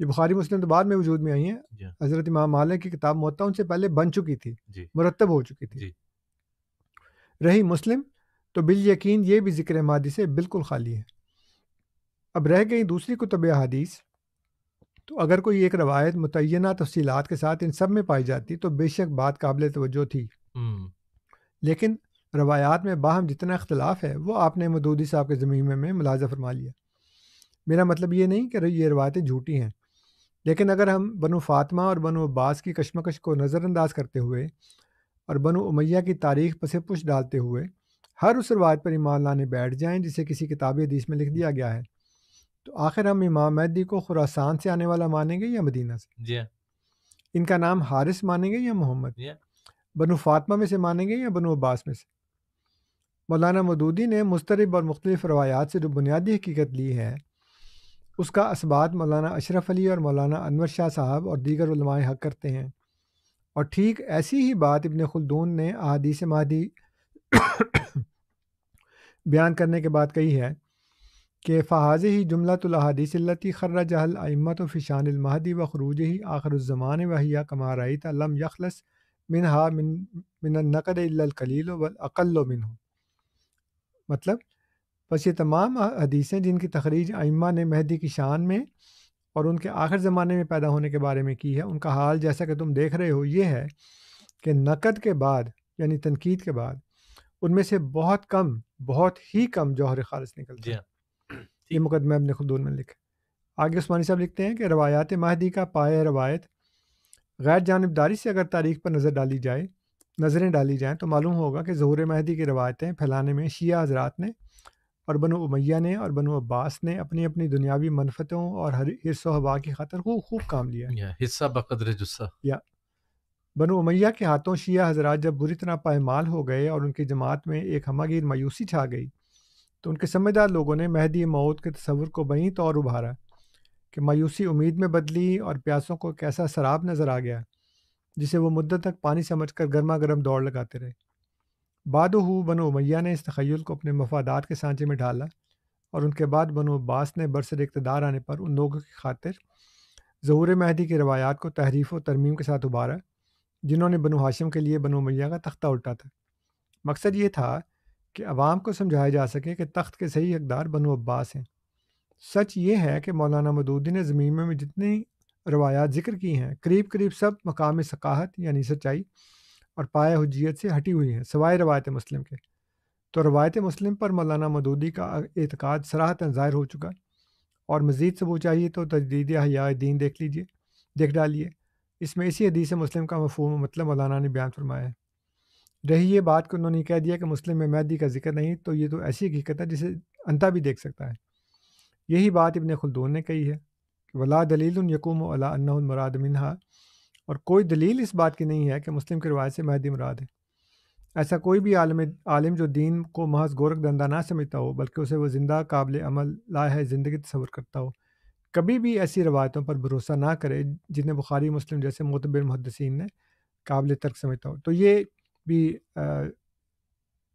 Speaker 4: یہ بخاری مسلم تو بعد میں وجود میں آئی ہیں، حضرت امام مالک کی کتاب موطا ان سے پہلے بن چکی تھی، مرتب ہو چکی تھی۔ رہی مسلم تو بالیقین یہ بھی ذکر مہدی سے بالکل خالی ہے۔ اب رہ گئی دوسری کتب احادیث، تو اگر کوئی ایک روایت متعینہ تفصیلات کے ساتھ ان سب میں پائی جاتی تو بے شک بات قابل توجہ تھی، لیکن روایات میں باہم جتنا اختلاف ہے وہ آپ نے مودودی صاحب کے ضمیمے میں ملاحظہ فرما لیا۔ میرا مطلب یہ نہیں کہ یہ روایتیں جھوٹی ہیں، لیکن اگر ہم بنو فاطمہ اور بنو عباس کی کشمکش کو نظر انداز کرتے ہوئے اور بنو امیہ کی تاریخ پس پش ڈالتے ہوئے ہر اس روایت پر ایمان لانے بیٹھ جائیں جسے کسی کتاب حدیث میں لکھ دیا گیا ہے، تو آخر ہم امام مہدی کو خراسان سے آنے والا مانیں گے یا مدینہ سے؟ ان کا نام حارث مانیں گے یا محمد؟ بنو فاطمہ میں سے مانیں گے یا بنو عباس میں سے؟ مولانا مودودی نے مضطرب اور مختلف روایات سے جو بنیادی حقیقت لی ہے اس کا اثبات مولانا اشرف علی اور مولانا انور شاہ صاحب اور دیگر علماء حق کرتے ہیں، اور ٹھیک ایسی ہی بات ابن خلدون نے احادیث مہدی بیان کرنے کے بعد کہی ہے کہ فہذہ جملۃ الاحادیث التی خرجها الائمۃ فی شان المہدی وخروجہ آخر الزمان وہی کما رأیت لم یخلص منها من النقد الا القلیل والاقل منه۔ مطلب بس یہ تمام حدیثیں جن کی تخریج ائمہ نے مہدی کی شان میں اور ان کے آخر زمانے میں پیدا ہونے کے بارے میں کی ہے، ان کا حال جیسا کہ تم دیکھ رہے ہو یہ ہے کہ نقد کے بعد یعنی تنقید کے بعد ان میں سے بہت ہی کم جوہر خالص نکلتا ہے۔ یہ مقدمہ ابن خلدون میں لکھا۔ آگے عثمانی صاحب لکھتے ہیں کہ روایات مہدی کا پایہ روایت غیر جانبداری سے اگر تاریخ پر نظریں ڈالی جائیں تو معلوم ہوگا کہ ظہور مہدی کی روایتیں پھیلانے میں شیعہ حضرات نے اور بنو امیہ نے اور بنو عباس نے اپنی اپنی دنیاوی منفتوں اور حرص و ہوا کی خاطر خوب کام لیا۔
Speaker 3: حصہ بقدر جثہ۔
Speaker 4: بنو امیہ کے ہاتھوں شیعہ حضرات جب بری طرح پائمال ہو گئے اور ان کی جماعت میں ایک ہمہ گیر مایوسی چھا گئی تو ان کے سمجھدار لوگوں نے مہدی موعود کے تصور کو بہیں طور ابھارا کہ مایوسی امید میں بدلی اور پیاسوں کو کیسا سراب نظر آ گیا جسے وہ مدت تک پانی سمجھ کر گرما گرم دوڑ لگاتے رہے۔ بعدہ بنو امیہ نے اس تخیل کو اپنے مفادات کے سانچے میں ڈالا اور ان کے بعد بنو عباس نے برسر اقتدار آنے پر ان لوگوں کی خاطر ظہور مہدی کی روایات کو تحریف و ترمیم کے ساتھ ابھارا جنہوں نے بنو ہاشم کے لیے بنو امیہ کا تختہ الٹا تھا۔ مقصد یہ تھا کہ عوام کو سمجھایا جا سکے کہ تخت کے صحیح حقدار بنو عباس ہیں۔ سچ یہ ہے کہ مولانا مودودی نے زمینوں میں جتنی روایات ذکر کی ہیں قریب قریب سب مقام ثقافت یعنی سچائی اور پایہ حجیت سے ہٹی ہوئی ہیں سوائے روایت مسلم کے۔ تو روایت مسلم پر مولانا مودودی کا اعتقاد صراحتاً ظاہر ہو چکا، اور مزید ثبوت چاہیے تو تجدید احیاء دین دیکھ ڈالیے، اس میں اسی حدیث مسلم کا مفہوم و مطلب مولانا نے بیان فرمایا ہے۔ رہی یہ بات کہ انہوں نے کہہ دیا کہ مسلم میں مہدی کا ذکر نہیں، تو یہ تو ایسی حقیقت ہے جسے انتا بھی دیکھ سکتا ہے۔ یہی بات ابن خلدون نے کہی ہے کہ ولا دلیل یقوم علی انہ المراد منہا، اور کوئی دلیل اس بات کی نہیں ہے کہ مسلم کی روایت سے مہدی مراد ہے۔ ایسا کوئی بھی عالم جو دین کو محض گورکھ دندہ نہ سمجھتا ہو بلکہ اسے وہ زندہ قابل عمل لاہ زندگی تصور کرتا ہو، کبھی بھی ایسی روایتوں پر بھروسہ نہ کرے جنہیں بخاری مسلم جیسے معتبر محدثین نے قابل ترک سمجھتا ہو۔ تو یہ بھی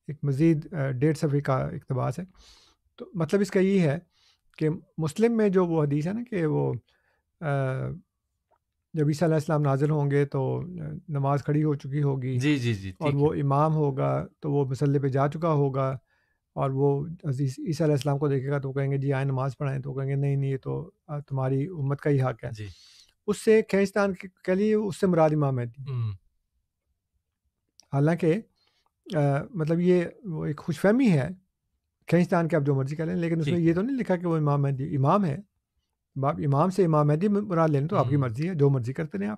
Speaker 4: ایک مزید 1.5 صفحے کا اقتباس ہے۔ تو مطلب اس کا یہ ہے کہ مسلم میں جو وہ حدیث ہے نا کہ وہ جب عیسیٰ علیہ السلام نازل ہوں گے تو نماز کھڑی ہو چکی ہوگی،
Speaker 3: جی جی جی،
Speaker 4: اور وہ امام ہوگا تو وہ مصلی پہ جا چکا ہوگا، اور وہ عیسیٰ علیہ السلام کو دیکھے گا تو کہیں گے جی آئیں نماز پڑھائیں، تو کہیں گے نہیں نہیں، یہ تو تمہاری امت کا ہی حق ہے
Speaker 3: جی،
Speaker 4: اس سے کھینچتان کے لیے اس سے مراد امام مہدی۔ حالانکہ مطلب یہ وہ ایک خوش فہمی ہے، کھینچتان کے آپ جو مرضی کر لیں، لیکن اس میں یہ تو نہیں لکھا کہ وہ امام مہدی امام ہے۔ آپ امام سے امام مہدی مراد لیں تو آپ کی مرضی ہے، جو مرضی کرتے رہیں آپ۔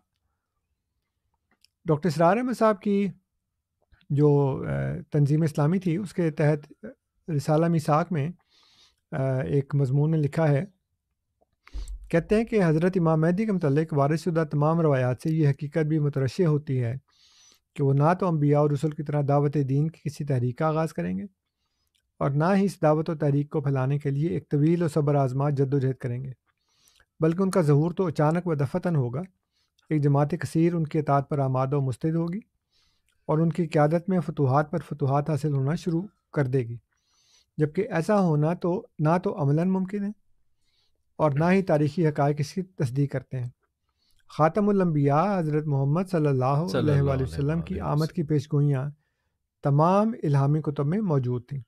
Speaker 4: ڈاکٹر اسرار احمد صاحب کی جو تنظیم اسلامی تھی اس کے تحت رسالہ میثاق میں ایک مضمون میں لکھا ہے، کہتے ہیں کہ حضرت امام مہدی کے متعلق وارث شدہ تمام روایات سے یہ حقیقت بھی مترشح ہوتی ہے کہ وہ نہ تو انبیاء اور رسول کی طرح دعوت دین کی کسی تحریک کا آغاز کریں گے، اور نہ ہی اس دعوت و تحریک کو پھیلانے کے لیے ایک طویل و صبر آزما جد و جہد کریں گے، بلکہ ان کا ظہور تو اچانک و دفتن ہوگا۔ ایک جماعت کثیر ان کی اطاعت پر آمادہ و مستعد ہوگی، اور ان کی قیادت میں فتوحات پر فتوحات حاصل ہونا شروع کر دے گی، جبکہ ایسا ہونا تو نہ تو عملاً ممکن ہے اور نہ ہی تاریخی حقائق اس کی تصدیق کرتے ہیں۔ خاتم الانبیاء حضرت محمد صلی اللہ علیہ وآلہ وسلم کی آمد کی پیشگوئیاں تمام الہامی کتب میں موجود تھیں،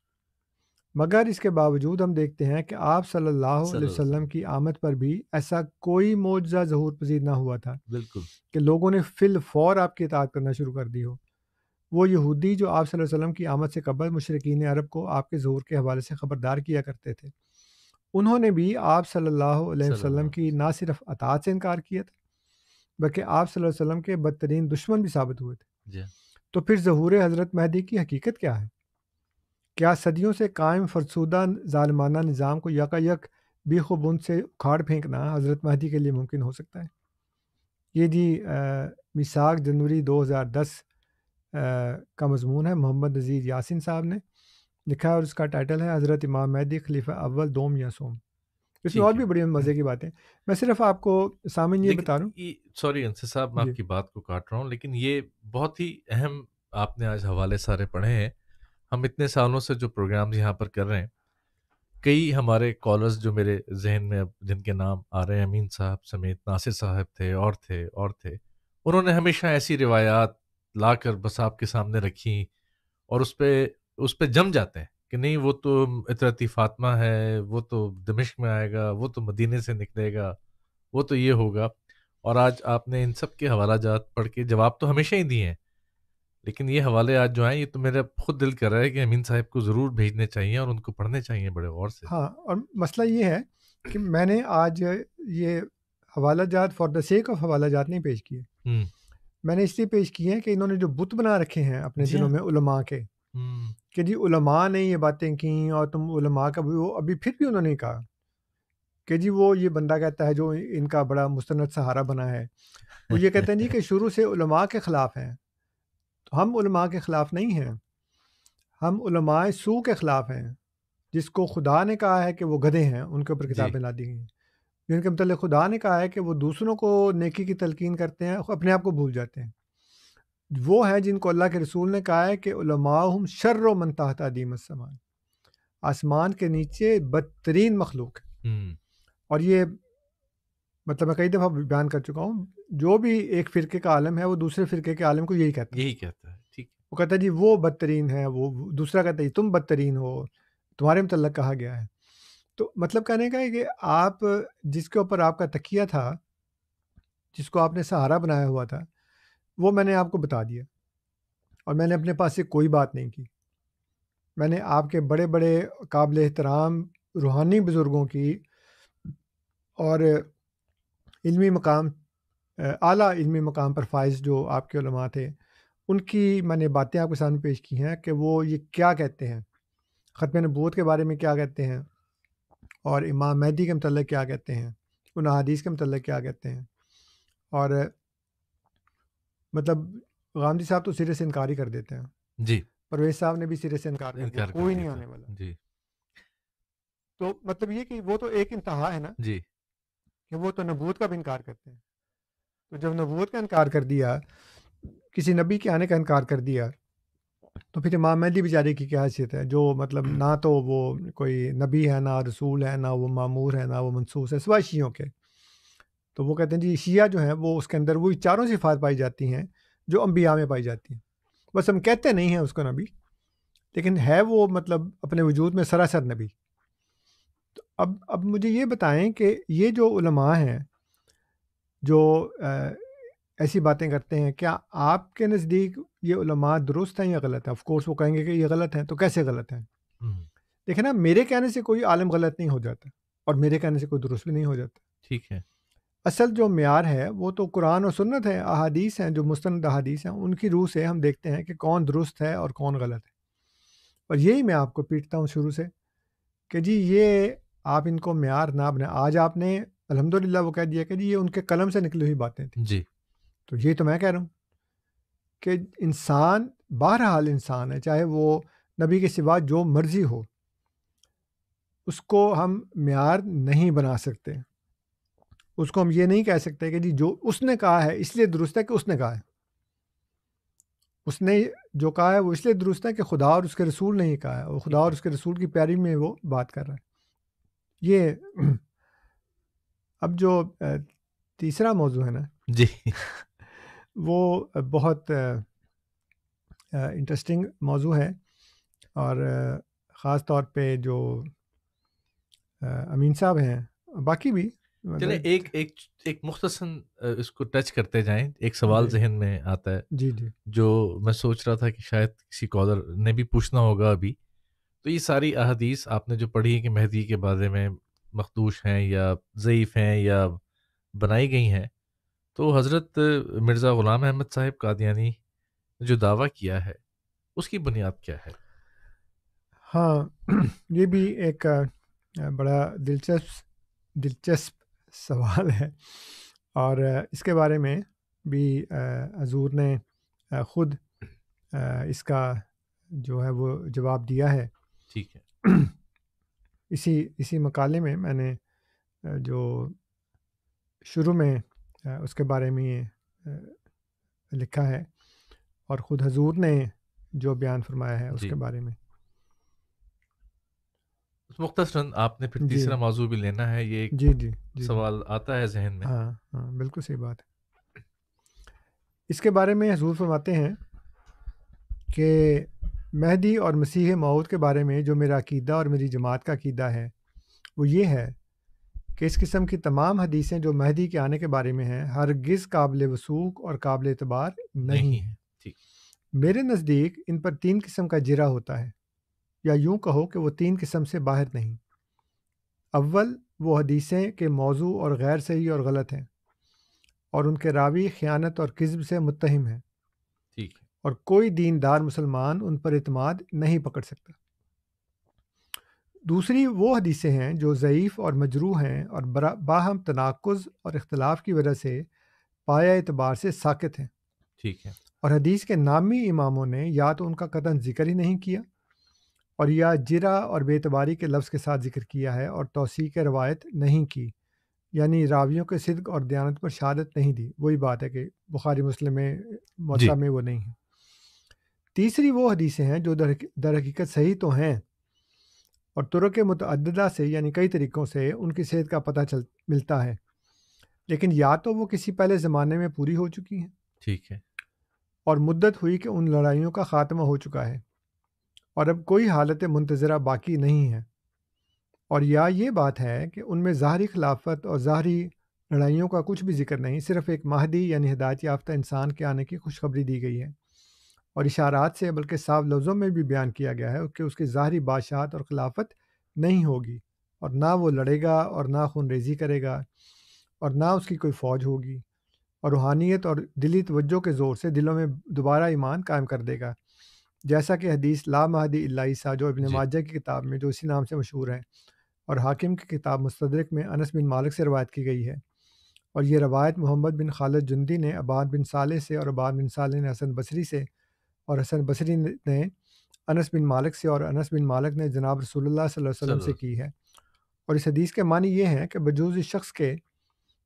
Speaker 4: مگر اس کے باوجود ہم دیکھتے ہیں کہ آپ صلی اللہ علیہ وسلم کی آمد پر بھی ایسا کوئی معجزہ ظہور پذیر نہ ہوا تھا
Speaker 3: بالکل
Speaker 4: کہ لوگوں نے فی الفور آپ کی اطاعت کرنا شروع کر دی ہو۔ وہ یہودی جو آپ صلی اللہ علیہ وسلم کی آمد سے قبل مشرکین عرب کو آپ کے ظہور کے حوالے سے خبردار کیا کرتے تھے، انہوں نے بھی آپ صلی اللہ علیہ وسلم کی نہ صرف اطاعت سے انکار کیا تھا بلکہ آپ صلی اللہ علیہ وسلم کے بدترین دشمن بھی ثابت ہوئے تھے۔ تو پھر ظہور حضرت مہدی کی حقیقت کیا ہے؟ کیا صدیوں سے قائم فرسودہ ظالمانہ نظام کو یکایک بیخ و بن سے اکھاڑ پھینکنا حضرت مہدی کے لیے ممکن ہو سکتا ہے؟ یہ جی میثاق جنوری 2010 کا مضمون ہے، محمد نذیر یاسین صاحب نے لکھا ہے، اور اس کا ٹائٹل ہے حضرت امام مہدی خلیفہ اول دوم یا سوم۔ اس میں اور بھی بڑی مزے کی باتیں، میں صرف آپ کو سامنے یہ بتا رہا ہوں۔
Speaker 3: سوری انصر صاحب، میں آپ کی بات کو کاٹ رہا ہوں، لیکن یہ بہت ہی اہم آپ نے آج حوالے سارے پڑھے ہیں۔ ہم اتنے سالوں سے جو پروگرامز یہاں پر کر رہے ہیں، کئی ہمارے کالرز جو میرے ذہن میں جن کے نام آ رہے ہیں، امین صاحب سمیت ناصر صاحب تھے اور انہوں نے ہمیشہ ایسی روایات لا کر بس آپ کے سامنے رکھی، اور اس پہ جم جاتے ہیں کہ نہیں وہ تو اطرتی فاطمہ ہے، وہ تو دمشق میں آئے گا، وہ تو مدینے سے نکلے گا، وہ تو یہ ہوگا۔ اور آج آپ نے ان سب کے حوالہ جات پڑھ کے جواب تو ہمیشہ ہی دیے ہیں، لیکن یہ حوالے آج جو ہیں یہ تو میرا خود دل کر رہا ہے کہ امین صاحب کو ضرور بھیجنے چاہیے اور ان کو پڑھنے چاہیے بڑے غور سے۔
Speaker 4: ہاں، اور مسئلہ یہ ہے کہ میں نے آج یہ حوالہ جات فار دا سیک آف حوالہ جات نہیں پیش کیے، میں نے اس لیے پیش کیے ہیں کہ انہوں نے جو بت بنا رکھے ہیں اپنے دلوں میں علماء کے، کہ جی علماء نے یہ باتیں کیں اور تم علماء کا وہ ابھی پھر بھی انہوں نے کہا کہ جی وہ یہ بندہ کہتا ہے جو ان کا بڑا مستند سہارا بنا ہے، وہ یہ کہتے ہیں جی کہ شروع سے علماء کے خلاف ہیں۔ تو ہم علماء کے خلاف نہیں ہیں، ہم علماء سو کے خلاف ہیں، جس کو خدا نے کہا ہے کہ وہ گدھے ہیں، ان کے اوپر کتابیں لا دی گئی ہیں، جن کے متعلق خدا نے کہا ہے کہ وہ دوسروں کو نیکی کی تلقین کرتے ہیں، اپنے آپ کو بھول جاتے ہیں۔ وہ ہیں جن کو اللہ کے رسول نے کہا ہے کہ علماءہم شر من تحت ادیم السماء، آسمان کے نیچے بدترین مخلوق ہے۔ اور یہ مطلب میں کئی دفعہ بیان کر چکا ہوں، جو بھی ایک فرقے کا عالم ہے وہ دوسرے فرقے کے عالم کو یہی کہتا ہے،
Speaker 3: ٹھیک۔
Speaker 4: وہ کہتا ہے جی وہ بدترین ہے، وہ دوسرا کہتا ہے تم بدترین ہو، تمہارے متعلق کہا گیا ہے۔ تو مطلب کہنے کا ہے کہ آپ جس کے اوپر آپ کا تکیہ تھا، جس کو آپ نے سہارا بنایا ہوا تھا، وہ میں نے آپ کو بتا دیا، اور میں نے اپنے پاس سے کوئی بات نہیں کی۔ میں نے آپ کے بڑے بڑے قابل احترام روحانی بزرگوں کی اور علمی مقام، اعلیٰ علمی مقام پر فائز جو آپ کے علماء تھے، ان کی میں نے باتیں آپ کے سامنے پیش کی ہیں کہ وہ یہ کیا کہتے ہیں، ختم نبوت کے بارے میں کیا کہتے ہیں، اور امام مہدی کے متعلق کیا کہتے ہیں، ان احادیث کے متعلق کیا کہتے ہیں۔ اور مطلب غامدی صاحب تو سرے سے انکار ہی کر دیتے ہیں،
Speaker 3: جی
Speaker 4: پرویز صاحب نے بھی سرے سے انکار کر دیا،
Speaker 3: انکار کر
Speaker 4: کوئی
Speaker 3: دیا
Speaker 4: نہیں
Speaker 3: تھا۔
Speaker 4: آنے والا۔
Speaker 3: جی
Speaker 4: تو مطلب یہ کہ وہ تو ایک انتہا ہے نا،
Speaker 3: جی
Speaker 4: کہ وہ تو نبوت کا بھی انکار کرتے ہیں۔ تو جب نبوت کا انکار کر دیا، کسی نبی کے آنے کا انکار کر دیا، تو پھر امام مہدی بیچارے کی کیا حیثیت ہے، جو مطلب نہ تو وہ کوئی نبی ہے، نہ رسول ہے، نہ وہ مامور ہے، نہ وہ منصوص ہے، سوائے شیعوں کے۔ تو وہ کہتے ہیں جی شیعہ جو ہیں وہ اس کے اندر وہی چاروں صفات پائی جاتی ہیں جو انبیاء میں پائی جاتی ہیں، بس ہم کہتے نہیں ہیں اس کو نبی، لیکن ہے وہ مطلب اپنے وجود میں سراسر نبی۔ تو اب مجھے یہ بتائیں کہ یہ جو علماء ہیں جو ایسی باتیں کرتے ہیں، کیا آپ کے نزدیک یہ علماء درست ہیں یا غلط ہیں؟ آف کورس وہ کہیں گے کہ یہ غلط ہیں، تو کیسے غلط ہیں؟ دیکھیں نا، میرے کہنے سے کوئی عالم غلط نہیں ہو جاتا، اور میرے کہنے سے کوئی درست بھی نہیں ہو جاتا۔
Speaker 3: ٹھیک ہے،
Speaker 4: اصل جو معیار ہے وہ تو قرآن اور سنت ہے، احادیث ہیں جو مستند احادیث ہیں، ان کی روح سے ہم دیکھتے ہیں کہ کون درست ہے اور کون غلط ہے۔ اور یہی میں آپ کو پیٹتا ہوں شروع سے کہ جی یہ آپ ان کو معیار نہ بنائیں۔ آج آپ نے الحمدللہ وہ کہہ دیا کہ جی یہ ان کے قلم سے نکلی ہوئی باتیں تھیں،
Speaker 3: جی
Speaker 4: تو یہ تو میں کہہ رہا ہوں کہ انسان بہرحال انسان ہے، چاہے وہ نبی کے سوا جو مرضی ہو، اس کو ہم معیار نہیں بنا سکتے۔ اس کو ہم یہ نہیں کہہ سکتے کہ جی جو اس نے کہا ہے اس لیے درست ہے کہ اس نے کہا ہے، اس نے جو کہا ہے وہ اس لیے درست ہے کہ خدا اور اس کے رسول نے ہی کہا ہے، اور خدا اور اس کے رسول کی پیاری میں وہ بات کر رہا ہے۔ یہ اب جو تیسرا موضوع ہے نا،
Speaker 3: جی
Speaker 4: وہ بہت انٹرسٹنگ موضوع ہے، اور خاص طور پہ جو امین صاحب ہیں، باقی بھی
Speaker 3: چلیں ایک مختصر اس کو ٹچ کرتے جائیں۔ ایک سوال
Speaker 4: جی
Speaker 3: ذہن میں آتا ہے
Speaker 4: جی جی
Speaker 3: جو میں سوچ رہا تھا کہ شاید کسی کالر نے بھی پوچھنا ہوگا ابھی۔ تو یہ ساری احادیث آپ نے جو پڑھی ہے کہ مہدی کے بارے میں مخدوش ہیں یا ضعیف ہیں یا بنائی گئی ہیں، تو حضرت مرزا غلام احمد صاحب قادیانی جو دعویٰ کیا ہے اس کی بنیاد کیا ہے؟
Speaker 4: ہاں، یہ بھی ایک بڑا دلچسپ سوال ہے، اور اس کے بارے میں بھی حضور نے خود اس کا جو ہے وہ جواب دیا ہے۔
Speaker 3: ٹھیک ہے،
Speaker 4: اسی مقالے میں میں نے جو شروع میں اس کے بارے میں لکھا ہے، اور خود حضور نے جو بیان فرمایا ہے اس
Speaker 3: جی
Speaker 4: کے بارے میں۔
Speaker 3: مختصراً آپ نے پھر
Speaker 4: جی
Speaker 3: تیسرا موضوع بھی لینا ہے، یہ ایک
Speaker 4: جی جی جی
Speaker 3: سوال آتا ہے ذہن میں۔
Speaker 4: ہاں ہاں بالکل صحیح بات ہے۔ اس کے بارے میں حضور فرماتے ہیں کہ مہدی اور مسیح موعود کے بارے میں جو میرا عقیدہ اور میری جماعت کا عقیدہ ہے وہ یہ ہے کہ اس قسم کی تمام حدیثیں جو مہدی کے آنے کے بارے میں ہیں ہرگز قابل وثوق اور قابل اعتبار نہیں ہیں۔
Speaker 3: ٹھیک،
Speaker 4: میرے نزدیک ان پر 3 قسم کا جرا ہوتا ہے، یا یوں کہو کہ وہ 3 قسم سے باہر نہیں۔ اول، وہ حدیثیں کہ موضوع اور غیر صحیح اور غلط ہیں، اور ان کے راوی خیانت اور کذب سے متہم ہیں،
Speaker 3: ٹھیک ہے،
Speaker 4: اور کوئی دیندار مسلمان ان پر اعتماد نہیں پکڑ سکتا۔ دوسری، وہ حدیثیں ہیں جو ضعیف اور مجروح ہیں اور باہم تناقض اور اختلاف کی وجہ سے پایہ اعتبار سے ساقط ہیں،
Speaker 3: ٹھیک ہے،
Speaker 4: اور حدیث کے نامی اماموں نے یا تو ان کا قطعاً ذکر ہی نہیں کیا، اور یا جرا اور بے اعتباری کے لفظ کے ساتھ ذکر کیا ہے اور توثیق روایت نہیں کی، یعنی راویوں کے صدق اور دیانت پر شہادت نہیں دی۔ وہی بات ہے کہ بخاری مسلم میں موطا میں وہ نہیں ہے۔ تیسری، وہ حدیثیں ہیں جو در حقیقت صحیح تو ہیں، اور طرق متعددہ سے یعنی کئی طریقوں سے ان کی صحت کا پتہ ملتا ہے، لیکن یا تو وہ کسی پہلے زمانے میں پوری ہو چکی ہیں،
Speaker 3: ٹھیک ہے،
Speaker 4: اور مدت ہوئی کہ ان لڑائیوں کا خاتمہ ہو چکا ہے اور اب کوئی حالت منتظرہ باقی نہیں ہے، اور یا یہ بات ہے کہ ان میں ظاہری خلافت اور ظاہری لڑائیوں کا کچھ بھی ذکر نہیں، صرف ایک مہدی یعنی ہدایت یافتہ انسان کے آنے کی خوشخبری دی گئی ہے، اور اشارات سے بلکہ صاف لفظوں میں بھی بیان کیا گیا ہے کہ اس کی ظاہری بادشاہت اور خلافت نہیں ہوگی، اور نہ وہ لڑے گا اور نہ خون ریزی کرے گا اور نہ اس کی کوئی فوج ہوگی، اور روحانیت اور دلی توجہ کے زور سے دلوں میں دوبارہ ایمان قائم کر دے گا، جیسا کہ حدیث لا مہدی الا عیسیٰ جو ابن ماجہ کی کتاب میں جو اسی نام سے مشہور ہے اور حاکم کی کتاب مستدرک میں انس بن مالک سے روایت کی گئی ہے، اور یہ روایت محمد بن خالد جندی نے عباد بن صالح سے، اور عباد بن صالح نے حسن بصری سے، اور حسن بصری نے انس بن مالک سے، اور انس بن مالک نے جناب رسول اللہ صلی اللہ علیہ وسلم سے کی ہے، اور اس حدیث کے معنی یہ ہیں کہ بجوز اس شخص کے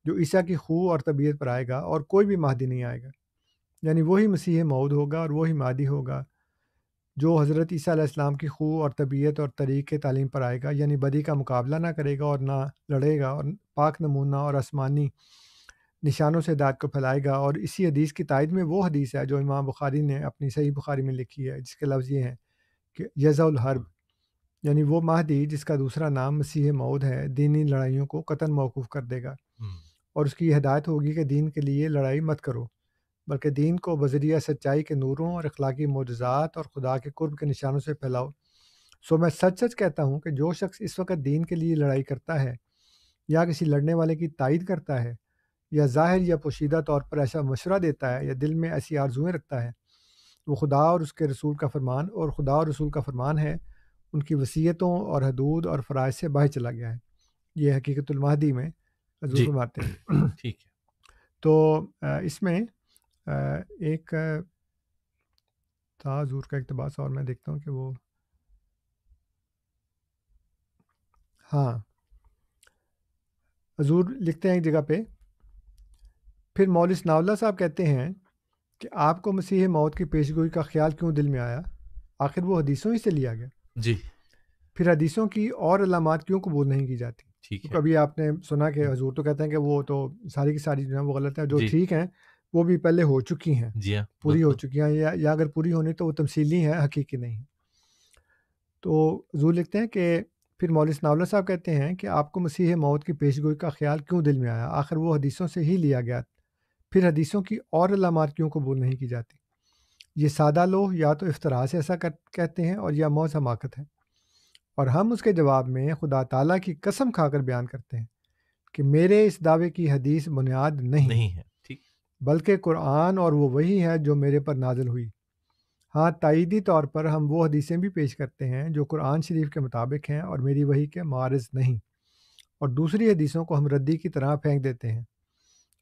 Speaker 4: جو عیسیٰ کی خو اور طبیعت پر آئے گا اور کوئی بھی مہدی نہیں آئے گا، یعنی وہی مسیح موعود ہوگا اور وہی مہدی ہوگا جو حضرت عیسیٰ علیہ السلام کی خو اور طبیعت اور طریق تعلیم پر آئے گا، یعنی بدی کا مقابلہ نہ کرے گا اور نہ لڑے گا، اور پاک نمونہ اور آسمانی نشانوں سے ہدایت کو پھیلائے گا۔ اور اسی حدیث کی تائید میں وہ حدیث ہے جو امام بخاری نے اپنی صحیح بخاری میں لکھی ہے، جس کے لفظ یہ ہیں کہ یضع الحرب، یعنی وہ مہدی جس کا دوسرا نام مسیح موعود ہے، دینی لڑائیوں کو قطعاً موقوف کر دے گا، اور اس کی یہ ہدایت ہوگی کہ دین کے لیے لڑائی مت کرو، بلکہ دین کو بذریعہ سچائی کے نوروں اور اخلاقی معجزات اور خدا کے قرب کے نشانوں سے پھیلاؤ۔ سو میں سچ سچ کہتا ہوں کہ جو شخص اس وقت دین کے لیے لڑائی کرتا ہے یا کسی لڑنے والے کی تائید کرتا ہے یا ظاہر یا پوشیدہ طور پر ایسا مشورہ دیتا ہے یا دل میں ایسی آرزوئیں رکھتا ہے، وہ خدا اور اس کے رسول کا فرمان اور خدا اور رسول کا فرمان ہے ان کی وصیتوں اور حدود اور فرائض سے باہر چلا گیا ہے۔ یہ حقیقت المہدی میں حضور فرماتے ہیں۔
Speaker 3: ٹھیک ہے،
Speaker 4: تو اس میں ایک تھا حضور کا اقتباس، اور میں دیکھتا ہوں کہ وہ ہاں حضور لکھتے ہیں ایک جگہ پہ، پھر مولوی ثناء اللہ صاحب کہتے ہیں کہ آپ کو مسیح موت کی پیشگوئی کا خیال کیوں دل میں آیا؟ آخر وہ حدیثوں ہی سے لیا گیا،
Speaker 3: جی،
Speaker 4: پھر حدیثوں کی اور علامات کیوں قبول نہیں کی جاتی؟
Speaker 3: ٹھیک ہے،
Speaker 4: کبھی آپ نے سنا کہ حضور تو کہتے ہیں کہ وہ تو ساری کی ساری جو ہیں وہ غلط ہیں، جو
Speaker 3: جی
Speaker 4: ٹھیک ہیں وہ بھی پہلے ہو چکی ہیں،
Speaker 3: جی ہاں،
Speaker 4: پوری ہو
Speaker 3: بالکل،
Speaker 4: چکی ہیں، یا اگر پوری ہونی تو وہ تمثیلی ہیں، حقیقی نہیں ہیں۔ تو حضور لکھتے ہیں کہ پھر مولوی ثناء اللہ صاحب کہتے ہیں کہ آپ کو مسیح موت کی پیشگوئی کا خیال کیوں دل میں آیا؟ آخر وہ حدیثوں سے ہی لیا گیا، پھر حدیثوں کی اور علامات کیوں قبول نہیں کی جاتی؟ یہ سادہ لوگ یا تو افتراء سے ایسا کہتے ہیں اور یا محض حماقت ہے، اور ہم اس کے جواب میں خدا تعالیٰ کی قسم کھا کر بیان کرتے ہیں کہ میرے اس دعوے کی حدیث بنیاد نہیں
Speaker 3: ہے، ٹھیک،
Speaker 4: بلکہ قرآن اور وہ وحی ہے جو میرے پر نازل ہوئی۔ ہاں تائیدی طور پر ہم وہ حدیثیں بھی پیش کرتے ہیں جو قرآن شریف کے مطابق ہیں اور میری وحی کے معارض نہیں، اور دوسری حدیثوں کو ہم ردی کی طرح پھینک دیتے ہیں۔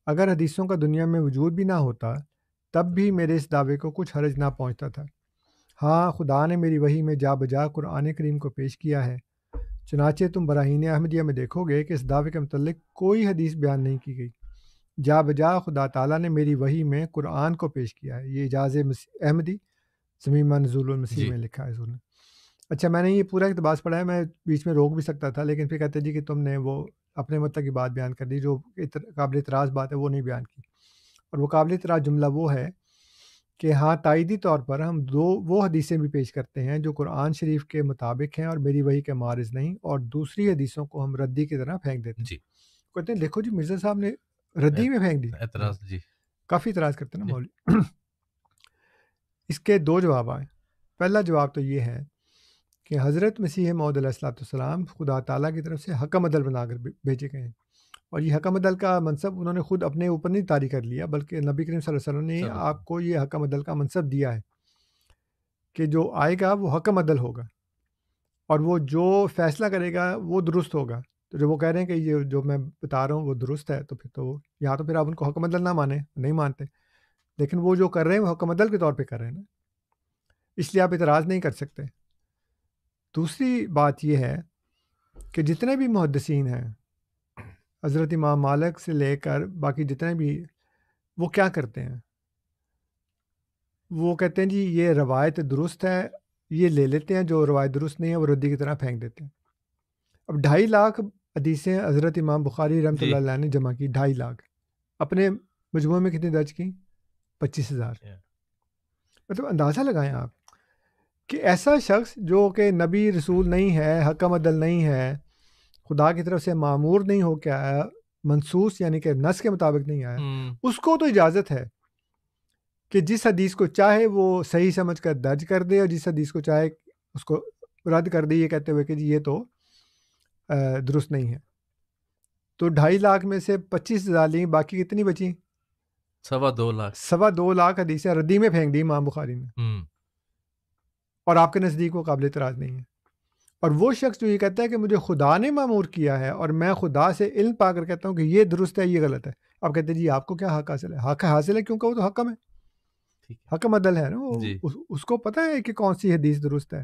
Speaker 4: اگر حدیثوں کا دنیا میں وجود بھی نہ ہوتا تب بھی میرے اس دعوے کو کچھ حرج نہ پہنچتا تھا۔ ہاں خدا نے میری وحی میں جا بجا قرآن کریم کو پیش کیا ہے، چنانچہ تم براہین احمدیہ میں دیکھو گے کہ اس دعوے کے متعلق کوئی حدیث بیان نہیں کی گئی، جا بجا خدا تعالیٰ نے میری وحی میں قرآن کو پیش کیا ہے۔ یہ اعجاز احمدی زمینہ نزول المسیح میں لکھا ہے حضور نے۔ اچھا میں نے یہ پورا اقتباس پڑھا ہے، میں بیچ میں روک بھی سکتا تھا، لیکن پھر کہتے جی کہ تم نے وہ اپنے مطلب کی بات بیان کر دی، جو قابل اعتراض بات ہے وہ نہیں بیان کی، اور وہ قابل اعتراض جملہ وہ ہے کہ ہاں تائیدی طور پر ہم وہ حدیثیں بھی پیش کرتے ہیں جو قرآن شریف کے مطابق ہیں اور میری وحی کے معارض نہیں، اور دوسری حدیثوں کو ہم ردی کی طرح پھینک دیتے ہیں۔
Speaker 3: جی،
Speaker 4: کہتے ہیں دیکھو جی مرزا صاحب نے ردی میں پھینک دی،
Speaker 3: اعتراض، جی،
Speaker 4: کافی اعتراض کرتے ہیں نا مولوی۔ اس کے دو جواب آئے۔ پہلا جواب تو یہ ہے کہ حضرت مسیح موعود علیہ السلام خدا تعالیٰ کی طرف سے حکم عدل بنا کر بھیجے گئے ہیں، اور یہ حکم عدل کا منصب انہوں نے خود اپنے اوپر نہیں طاری کر لیا، بلکہ نبی کریم صلی اللہ علیہ وسلم نے آپ کو یہ حکم عدل کا منصب دیا ہے کہ جو آئے گا وہ حکم عدل ہوگا، اور وہ جو فیصلہ کرے گا وہ درست ہوگا۔ تو جو وہ کہہ رہے ہیں کہ یہ جو میں بتا رہا ہوں وہ درست ہے، تو پھر تو یہاں تو پھر آپ ان کو حکم عدل نہ مانیں، نہیں مانتے، لیکن وہ جو کر رہے ہیں وہ حکم عدل کے طور پہ کر رہے ہیں نا، اس لیے آپ اعتراض نہیں کر سکتے۔ دوسری بات یہ ہے کہ جتنے بھی محدثین ہیں، حضرت امام مالک سے لے کر باقی جتنے بھی، وہ کیا کرتے ہیں؟ وہ کہتے ہیں جی یہ روایت درست ہے، یہ لے لیتے ہیں، جو روایت درست نہیں ہے وہ ردی کی طرح پھینک دیتے ہیں۔ اب 2.5 لاکھ حدیثیں حضرت امام بخاری رحمۃ اللہ علیہ نے جمع کی، 2.5 لاکھ، اپنے مجموعے میں کتنی درج کی؟ 25,000۔ مطلب اندازہ لگائیں آپ کہ ایسا شخص جو کہ نبی رسول نہیں ہے، حکم عدل نہیں ہے، خدا کی طرف سے معمور نہیں ہو کے آیا، منصوص یعنی کہ نص کے مطابق نہیں آیا، اس کو تو اجازت ہے کہ جس حدیث کو چاہے وہ صحیح سمجھ کر درج کر دے، اور جس حدیث کو چاہے اس کو رد کر دے، یہ کہتے ہوئے کہ جی یہ تو درست نہیں ہے. تو 2.5 لاکھ میں سے 25,000 لیں، باقی کتنی بچیں؟
Speaker 3: 2.25 لاکھ.
Speaker 4: 2.25 لاکھ حدیثیں ردی میں پھینک دی امام بخاری نے، اور آپ کے نزدیک وہ قابل اعتراض نہیں ہے. اور وہ شخص جو یہ کہتا ہے کہ مجھے خدا نے مامور کیا ہے اور میں خدا سے علم پا کر کہتا ہوں کہ یہ درست ہے یہ غلط ہے، آپ کہتے ہیں جی آپ کو کیا حق حاصل ہے؟ حق حاصل ہے کیونکہ وہ تو حکم ہے، حکم عدل ہے نا، وہ اس کو پتہ ہے کہ کون سی حدیث درست ہے،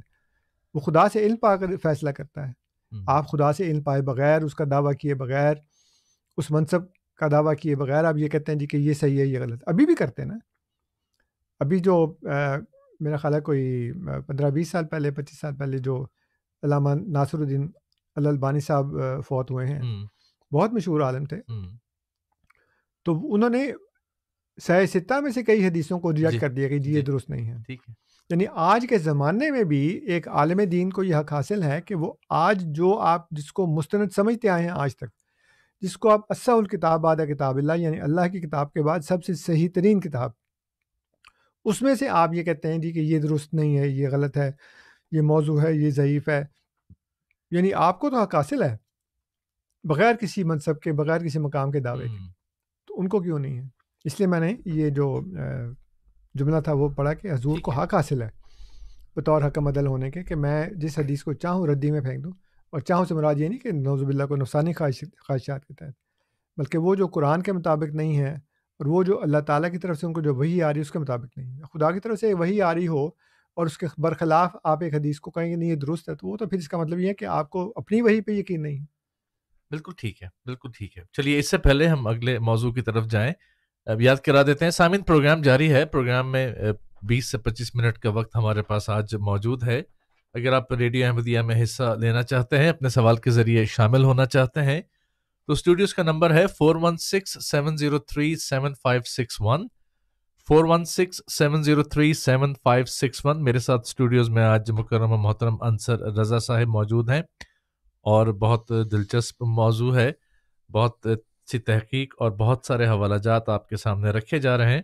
Speaker 4: وہ خدا سے علم پا کر فیصلہ کرتا ہے. آپ خدا سے علم پائے بغیر، اس کا دعویٰ کیے بغیر، اس منصب کا دعویٰ کیے بغیر آپ یہ کہتے ہیں جی کہ یہ صحیح ہے یہ غلط. ابھی بھی کرتے ہیں نا. ابھی جو میرا خیال ہے کوئی 15-20 سال پہلے 25 سال پہلے جو علامہ ناصر الدین الالبانی صاحب فوت ہوئے ہیں، بہت مشہور عالم تھے، تو انہوں نے صحیح ستہ میں سے کئی حدیثوں کو ریجیکٹ کر دیا کہ جی یہ درست نہیں ہے. یعنی آج کے زمانے میں بھی ایک عالم دین کو یہ حق حاصل ہے کہ وہ آج جو آپ جس کو مستند سمجھتے آئے ہیں آج تک، جس کو آپ اصح الکتاب بعد کتاب اللہ، یعنی اللہ کی کتاب کے بعد سب سے صحیح ترین کتاب، اس میں سے آپ یہ کہتے ہیں جی کہ یہ درست نہیں ہے یہ غلط ہے یہ موضوع ہے یہ ضعیف ہے، یعنی آپ کو تو حق حاصل ہے بغیر کسی منصب کے، بغیر کسی مقام کے دعوے کے، تو ان کو کیوں نہیں ہے؟ اس لیے میں نے یہ جو جملہ تھا وہ پڑھا کہ حضور کو حق حاصل ہے بطور حکم عدل ہونے کے کہ میں جس حدیث کو چاہوں ردی میں پھینک دوں. اور چاہوں سے مراد یہ نہیں کہ نعوذ باللہ کو نفسانی خواہشات کے تحت، بلکہ وہ جو قرآن کے مطابق نہیں ہے اور وہ جو اللہ تعالیٰ کی طرف سے ان کو جو وحی آ رہی ہے اس کے مطابق نہیں ہے. خدا کی طرف سے وحی آ رہی ہو اور اس کے برخلاف آپ ایک حدیث کو کہیں گے نہیں یہ درست ہے، تو وہ تو پھر اس کا مطلب یہ ہے کہ آپ کو اپنی وحی پہ یقین نہیں ہے.
Speaker 3: بالکل ٹھیک ہے، بالکل ٹھیک ہے. چلیے اس سے پہلے ہم اگلے موضوع کی طرف جائیں. اب یاد کرا دیتے ہیں سامعین، پروگرام جاری ہے. پروگرام میں 20 سے 25 منٹ کا وقت ہمارے پاس آج موجود ہے. اگر آپ ریڈیو احمدیہ میں حصہ لینا چاہتے ہیں، اپنے سوال کے ذریعے شامل ہونا چاہتے ہیں، تو اسٹوڈیوز کا نمبر ہے 4167037561 4167037561. میرے ساتھ اسٹوڈیوز میں آج مکرم و محترم انصر رضا صاحب موجود ہیں، اور بہت دلچسپ موضوع ہے، بہت سی تحقیق اور بہت سارے حوالہ جات آپ کے سامنے رکھے جا رہے ہیں.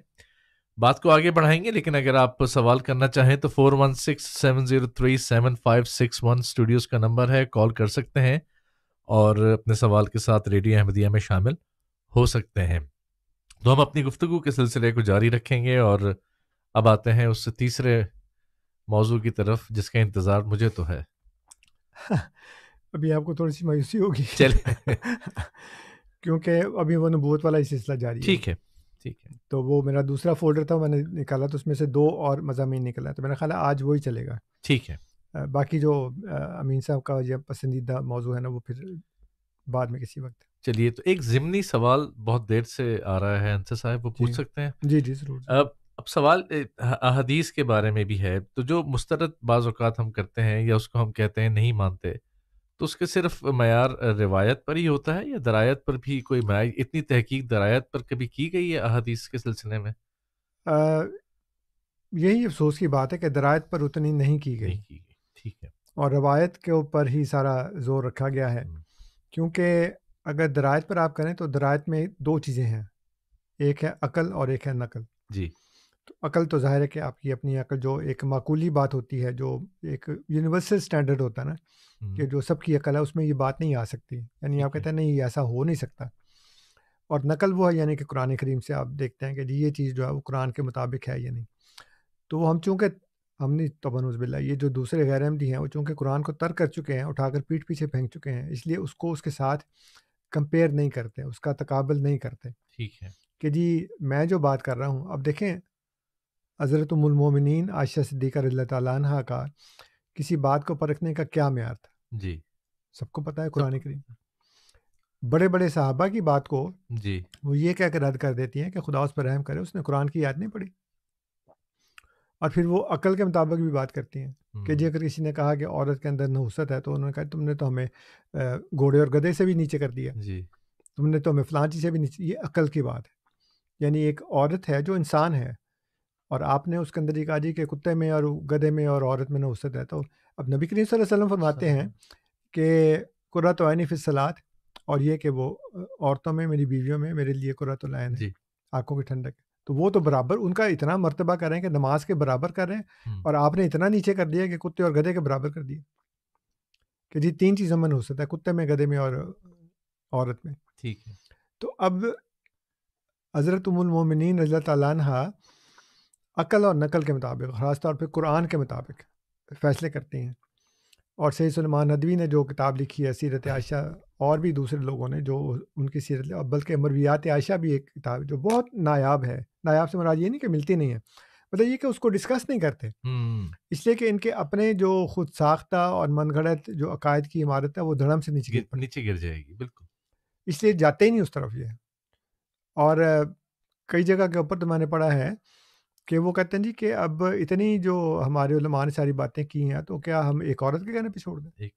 Speaker 3: بات کو آگے بڑھائیں گے، لیکن اگر آپ سوال کرنا چاہیں تو 4167037561 اسٹوڈیوز کا نمبر ہے، کال کر سکتے ہیں اور اپنے سوال کے ساتھ ریڈیو احمدیہ میں شامل ہو سکتے ہیں. تو ہم اپنی گفتگو کے سلسلے کو جاری رکھیں گے، اور اب آتے ہیں اس تیسرے موضوع کی طرف جس کا انتظار مجھے تو ہے.
Speaker 4: ابھی آپ کو تھوڑی سی مایوسی ہوگی
Speaker 3: چلے
Speaker 4: کیونکہ ابھی وہ نبوت والا ہی سلسلہ جاری ہے.
Speaker 3: ٹھیک ہے ٹھیک ہے.
Speaker 4: تو وہ میرا دوسرا فولڈر تھا، میں نے نکالا تو اس میں سے 2 اور مضامین نکلا، تو میرا خیال ہے آج وہی چلے گا.
Speaker 3: ٹھیک ہے.
Speaker 4: باقی جو امین صاحب کا یہ پسندیدہ موضوع ہے نا وہ پھر بعد میں کسی وقت.
Speaker 3: چلیے، تو ایک ضمنی سوال بہت دیر سے آ رہا ہے انصر صاحب، وہ پوچھ سکتے ہیں؟
Speaker 4: جی جی ضرور.
Speaker 3: اب سوال احادیث کے بارے میں بھی ہے. تو جو مسترد بعض اوقات ہم کرتے ہیں یا اس کو ہم کہتے ہیں نہیں مانتے، تو اس کے صرف معیار روایت پر ہی ہوتا ہے یا درایت پر بھی کوئی معیار؟ اتنی تحقیق درایت پر کبھی کی گئی ہے احادیث کے سلسلے میں؟
Speaker 4: یہی افسوس کی بات ہے کہ درایت پر اتنی نہیں کی گئی.
Speaker 3: ٹھیک ہے.
Speaker 4: اور روایت کے اوپر ہی سارا زور رکھا گیا ہے، کیونکہ اگر درایت پر آپ کریں تو درایت میں 2 چیزیں ہیں، ایک ہے عقل اور ایک ہے نقل.
Speaker 3: جی.
Speaker 4: تو عقل تو ظاہر ہے کہ آپ کی اپنی عقل جو ایک معقولی بات ہوتی ہے، جو ایک یونیورسل سٹینڈرڈ ہوتا ہے نا، کہ جو سب کی عقل ہے اس میں یہ بات نہیں آ سکتی، یعنی آپ کہتے ہیں نہیں یہ ایسا ہو نہیں سکتا. اور نقل وہ ہے یعنی کہ قرآن کریم سے آپ دیکھتے ہیں کہ جی یہ چیز جو ہے وہ قرآن کے مطابق ہے یا نہیں. تو وہ ہم چونکہ ہم نہیں تبنوز باللہ، یہ جو دوسرے غیر احمدی ہیں وہ چونکہ قرآن کو ترک کر چکے ہیں، اٹھا کر پیٹھ پیچھے پھینک چکے ہیں، اس لیے اس کو اس کے ساتھ کمپیئر نہیں کرتے، اس کا تقابل نہیں کرتے.
Speaker 3: ٹھیک ہے. کہ
Speaker 4: جی میں جو بات کر رہا ہوں، اب دیکھیں حضرت ام المومنین عائشہ صدیقہ رضی اللہ تعالیٰ عنہا کا کسی بات کو پرکھنے کا کیا معیار تھا؟
Speaker 3: جی
Speaker 4: سب کو پتہ ہے. قرآن کریم بڑے بڑے صحابہ کی بات کو
Speaker 3: جی
Speaker 4: وہ یہ کہہ کر رد کر دیتی ہیں کہ خدا اس پر رحم کرے، اس نے قرآن کی یاد نہیں پڑھی. اور پھر وہ عقل کے مطابق بھی بات کرتی ہیں کہ جی اگر کسی نے کہا کہ عورت کے اندر نحوست ہے تو انہوں نے کہا تم نے تو ہمیں گھوڑے اور گدھے سے بھی نیچے کر دیا، تم نے تو ہمیں فلاں چیز سے بھی نیچے. یہ عقل کی بات ہے. یعنی ایک عورت ہے جو انسان ہے اور آپ نے اس کے اندر یہ کہا جی کہ کتے میں اور گدھے میں اور عورت میں نحوست ہے. تو اب نبی کریم صلی اللہ علیہ وسلم فرماتے ہیں کہ قرۃ عینی فی الصلاۃ، اور یہ کہ وہ عورتوں میں، میری بیویوں میں میرے لیے قرۃ العین ہے،
Speaker 3: جی
Speaker 4: آنکھوں کی ٹھنڈک. تو وہ تو برابر ان کا اتنا مرتبہ کر رہے ہیں کہ نماز کے برابر کر رہے ہیں، اور آپ نے اتنا نیچے کر دیا کہ کتے اور گدھے کے برابر کر دیا کہ جی 3 چیزوں میں نحوست ہے، کتے میں، گدھے میں اور عورت میں.
Speaker 3: ٹھیک ہے.
Speaker 4: تو اب حضرت ام المومنین رضی اللہ تعالیٰ عنہ عقل اور نقل کے مطابق، خاص طور پہ قرآن کے مطابق فیصلے کرتے ہیں. اور سید سلیمان ندوی نے جو کتاب لکھی ہے سیرت عائشہ، اور بھی دوسرے لوگوں نے جو ان کی سیرت، بلکہ مرویات عائشہ بھی ایک کتاب ہے جو بہت نایاب ہے. نایاب سے مراد یہ نہیں کہ ملتی نہیں ہے، مطلب یہ کہ اس کو ڈسکس نہیں کرتے، اس لیے کہ ان کے اپنے جو خود ساختہ اور من گھڑت جو عقائد کی عمارت ہے وہ دھڑم سے نیچے
Speaker 3: گر جائے گی. بالکل.
Speaker 4: اس لیے جاتے ہی نہیں اس طرف یہ. اور کئی جگہ کے اوپر تو میں نے پڑھا ہے کہ وہ کہتے ہیں جی کہ اب اتنی جو ہمارے علماء نے ساری باتیں کی ہیں تو کیا ہم ایک عورت کے کہنے پہ چھوڑ دیں؟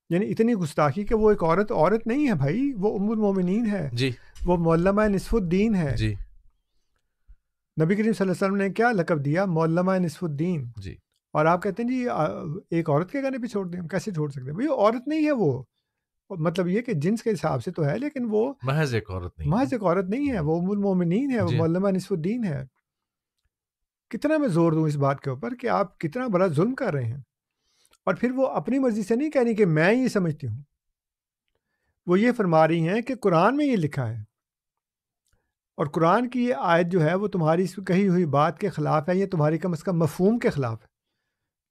Speaker 4: یعنی اتنی گستاخی کہ وہ ایک عورت نہیں ہے بھائی، وہ ام المومنین ہے
Speaker 3: جی.
Speaker 4: وہ معلمہ نصف الدین ہے.
Speaker 3: جی.
Speaker 4: نبی کریم صلی اللہ علیہ وسلم نے کیا لقب دیا؟ معلمہ نصف الدین.
Speaker 3: جی.
Speaker 4: اور آپ کہتے ہیں جی ایک عورت کے کہنے پہ چھوڑ دیں؟ ہم کیسے چھوڑ سکتے ہیں بھائی؟ عورت نہیں ہے وہ، مطلب یہ کہ جنس کے حساب سے تو ہے لیکن وہ
Speaker 3: محض ایک عورت نہیں
Speaker 4: ہے، وہ ام المومنین ہے، وہ معلمہ نصف الدین ہے. کتنا میں زور دوں اس بات کے اوپر کہ آپ کتنا بڑا ظلم کر رہے ہیں. اور پھر وہ اپنی مرضی سے نہیں کہہ رہی کہ میں یہ سمجھتی ہوں، وہ یہ فرما رہی ہیں کہ قرآن میں یہ لکھا ہے، اور قرآن کی یہ آیت جو ہے وہ تمہاری کہی ہوئی بات کے خلاف ہے، یہ تمہاری کم از کم مفہوم کے خلاف ہے.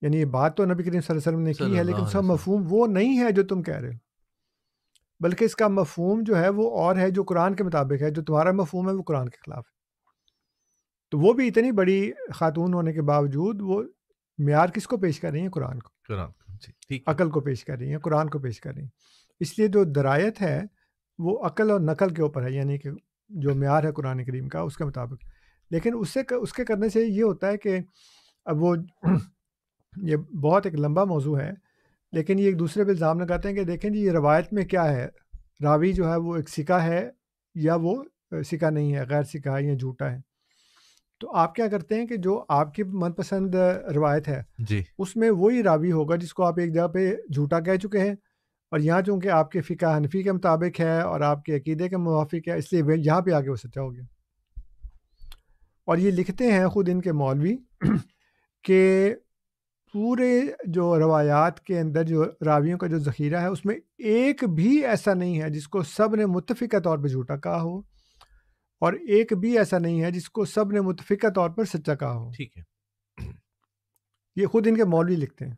Speaker 4: یعنی یہ بات تو نبی کریم صلی اللہ علیہ وسلم نے کی ہے، لیکن اس کا مفہوم وہ نہیں ہے جو تم کہہ رہے ہو، بلکہ اس کا مفہوم جو ہے وہ اور ہے جو قرآن کے مطابق ہے. جو تمہارا مفہوم ہے وہ قرآن کے خلاف ہے. تو وہ بھی اتنی بڑی خاتون ہونے کے باوجود وہ معیار کس کو پیش کر رہی ہیں؟ قرآن کو. عقل کو پیش کر رہی ہیں، قرآن کو پیش کر رہی ہیں. اس لیے جو درایت ہے وہ عقل اور نقل کے اوپر ہے، یعنی کہ جو معیار ہے قرآن کریم کا اس کے مطابق. لیکن اس کے کرنے سے یہ ہوتا ہے کہ اب وہ یہ بہت ایک لمبا موضوع ہے، لیکن یہ ایک دوسرے پہ الزام لگاتے ہیں کہ دیکھیں جی یہ روایت میں کیا ہے، راوی جو ہے وہ ایک سکہ ہے یا وہ سکہ نہیں ہے، غیر سکہ ہے یا جھوٹا ہے. تو آپ کیا کرتے ہیں کہ جو آپ کی من پسند روایت ہے
Speaker 3: جی
Speaker 4: اس میں وہی راوی ہوگا جس کو آپ ایک جگہ پہ جھوٹا کہہ چکے ہیں، اور یہاں چونکہ آپ کے فقہ حنفی کے مطابق ہے اور آپ کے عقیدے کے موافق ہے، اس لیے یہاں پہ آگے وہ سچا ہو گیا. اور یہ لکھتے ہیں خود ان کے مولوی کہ پورے جو روایات کے اندر جو راویوں کا جو ذخیرہ ہے اس میں ایک بھی ایسا نہیں ہے جس کو سب نے متفقہ طور پہ جھوٹا کہا ہو، اور ایک بھی ایسا نہیں ہے جس کو سب نے متفقہ طور پر سچا کہا ہو.
Speaker 3: ٹھیک ہے.
Speaker 4: یہ خود ان کے مولوی لکھتے ہیں.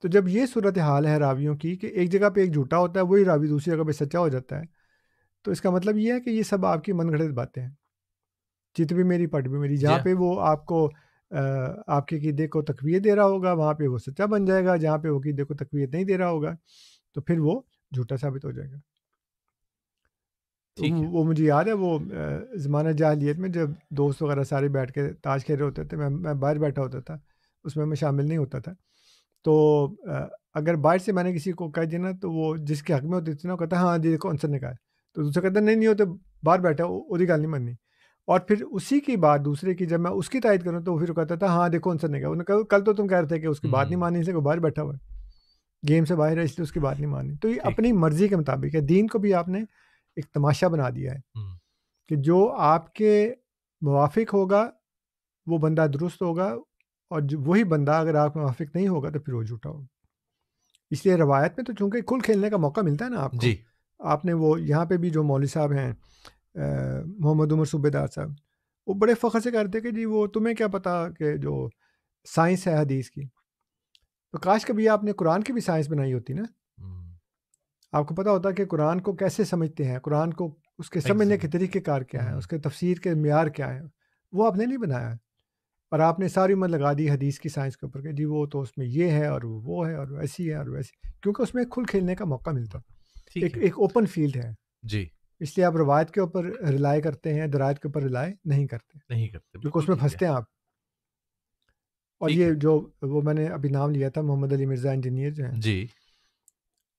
Speaker 4: تو جب یہ صورتحال ہے راویوں کی کہ ایک جگہ پہ ایک جھوٹا ہوتا ہے، وہی راوی دوسری جگہ پہ سچا ہو جاتا ہے، تو اس کا مطلب یہ ہے کہ یہ سب آپ کی من گھڑت باتیں ہیں، چت بھی میری پٹ بھی میری. جہاں پہ وہ آپ کو آپ کے عقیدے کو تقویت دے رہا ہوگا وہاں پہ وہ سچا بن جائے گا، جہاں پہ وہ عقیدے کو تقویت نہیں دے رہا ہوگا تو پھر وہ جھوٹا ثابت ہو جائے گا. وہ مجھے یاد ہے وہ زمانہ جاہلیت میں جب دوست وغیرہ سارے بیٹھ کے تاش کھیل رہے ہوتے تھے، میں باہر بیٹھا ہوتا تھا، اس میں شامل نہیں ہوتا تھا. تو اگر باہر سے میں نے کسی کو کہہ دیا نا تو وہ جس کے حق میں ہوتی تھی نا وہ کہتا ہے ہاں جی کون سا نے کہا ہے، تو دوسرا کہتا نہیں ہوتے باہر بیٹھا وہی گل نہیں مننی. اور پھر اسی کی بات دوسرے کی جب میں اس کی تائید کروں تو پھر وہ کہتا تھا ہاں دیکھو کون سا نے کہا. انہوں نے کہا کل تو تم کہہ رہے تھے کہ اس کی بات نہیں مانی، اس لیے باہر بیٹھا ہوا ہے، گیم سے باہر ہے اس لیے اس کی بات نہیں مانی. تو یہ اپنی مرضی کے مطابق ہے. دین کو بھی آپ نے ایک تماشا بنا دیا ہے کہ جو آپ کے موافق ہوگا وہ بندہ درست ہوگا، اور وہی بندہ اگر آپ موافق نہیں ہوگا تو پھر وہ جھوٹا ہوگا. اس لیے روایت میں تو چونکہ کھل کھیلنے کا موقع ملتا ہے نا آپ کو.
Speaker 3: جی.
Speaker 4: آپ نے وہ یہاں پہ بھی جو مولوی صاحب ہیں محمد عمر صوبے دار صاحب، وہ بڑے فخر سے کرتے کہ جی وہ تمہیں کیا پتا کہ جو سائنس ہے حدیث کی، تو کاش کبھی آپ نے قرآن کی بھی سائنس بنائی ہوتی نا، آپ کو پتہ ہوتا کہ قرآن کو کیسے سمجھتے ہیں، قرآن کو اس کے سمجھنے کے طریقہ کار کیا ہے، اس کے تفسیر کے معیار کیا ہے. وہ آپ نے نہیں بنایا، اور آپ نے ساری عمر لگا دی حدیث کی سائنس کے اوپر کہ جی وہ تو اس میں یہ ہے اور وہ ہے اور ویسی ہے اور ویسی، کیونکہ اس میں کھل کھیلنے کا موقع ملتا، ایک اوپن فیلڈ ہے.
Speaker 3: جی.
Speaker 4: اس لیے آپ روایت کے اوپر ریلائی کرتے ہیں، درایت کے اوپر ریلائی نہیں کرتے کیونکہ اس میں پھنستے ہیں آپ. اور یہ جو وہ میں نے ابھی نام لیا تھا محمد علی مرزا انجینئر جو ہیں
Speaker 3: جی،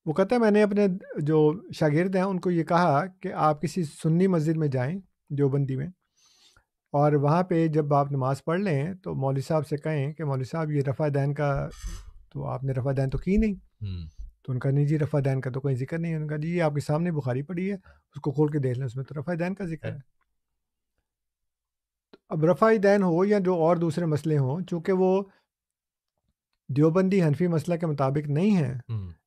Speaker 4: وہ کہتا ہے میں نے اپنے جو شاگرد ہیں ان کو یہ کہا کہ آپ کسی سنی مسجد میں جائیں دیوبندی میں، اور وہاں پہ جب آپ نماز پڑھ لیں تو مولوی صاحب سے کہیں کہ مولوی صاحب یہ رفع دین کا تو آپ نے رفع دین تو کی نہیں. تو ان کا نہیں جی رفع دین کا تو کوئی ذکر نہیں ہے. ان کا جی یہ آپ کے سامنے بخاری پڑھی ہے, اس کو کھول کے دیکھ لیں, اس میں تو رفع دین کا ذکر ہے. اب رفع دین ہو یا جو اور دوسرے مسئلے ہوں, چونکہ وہ دیوبندی حنفی مسئلہ کے مطابق نہیں ہیں,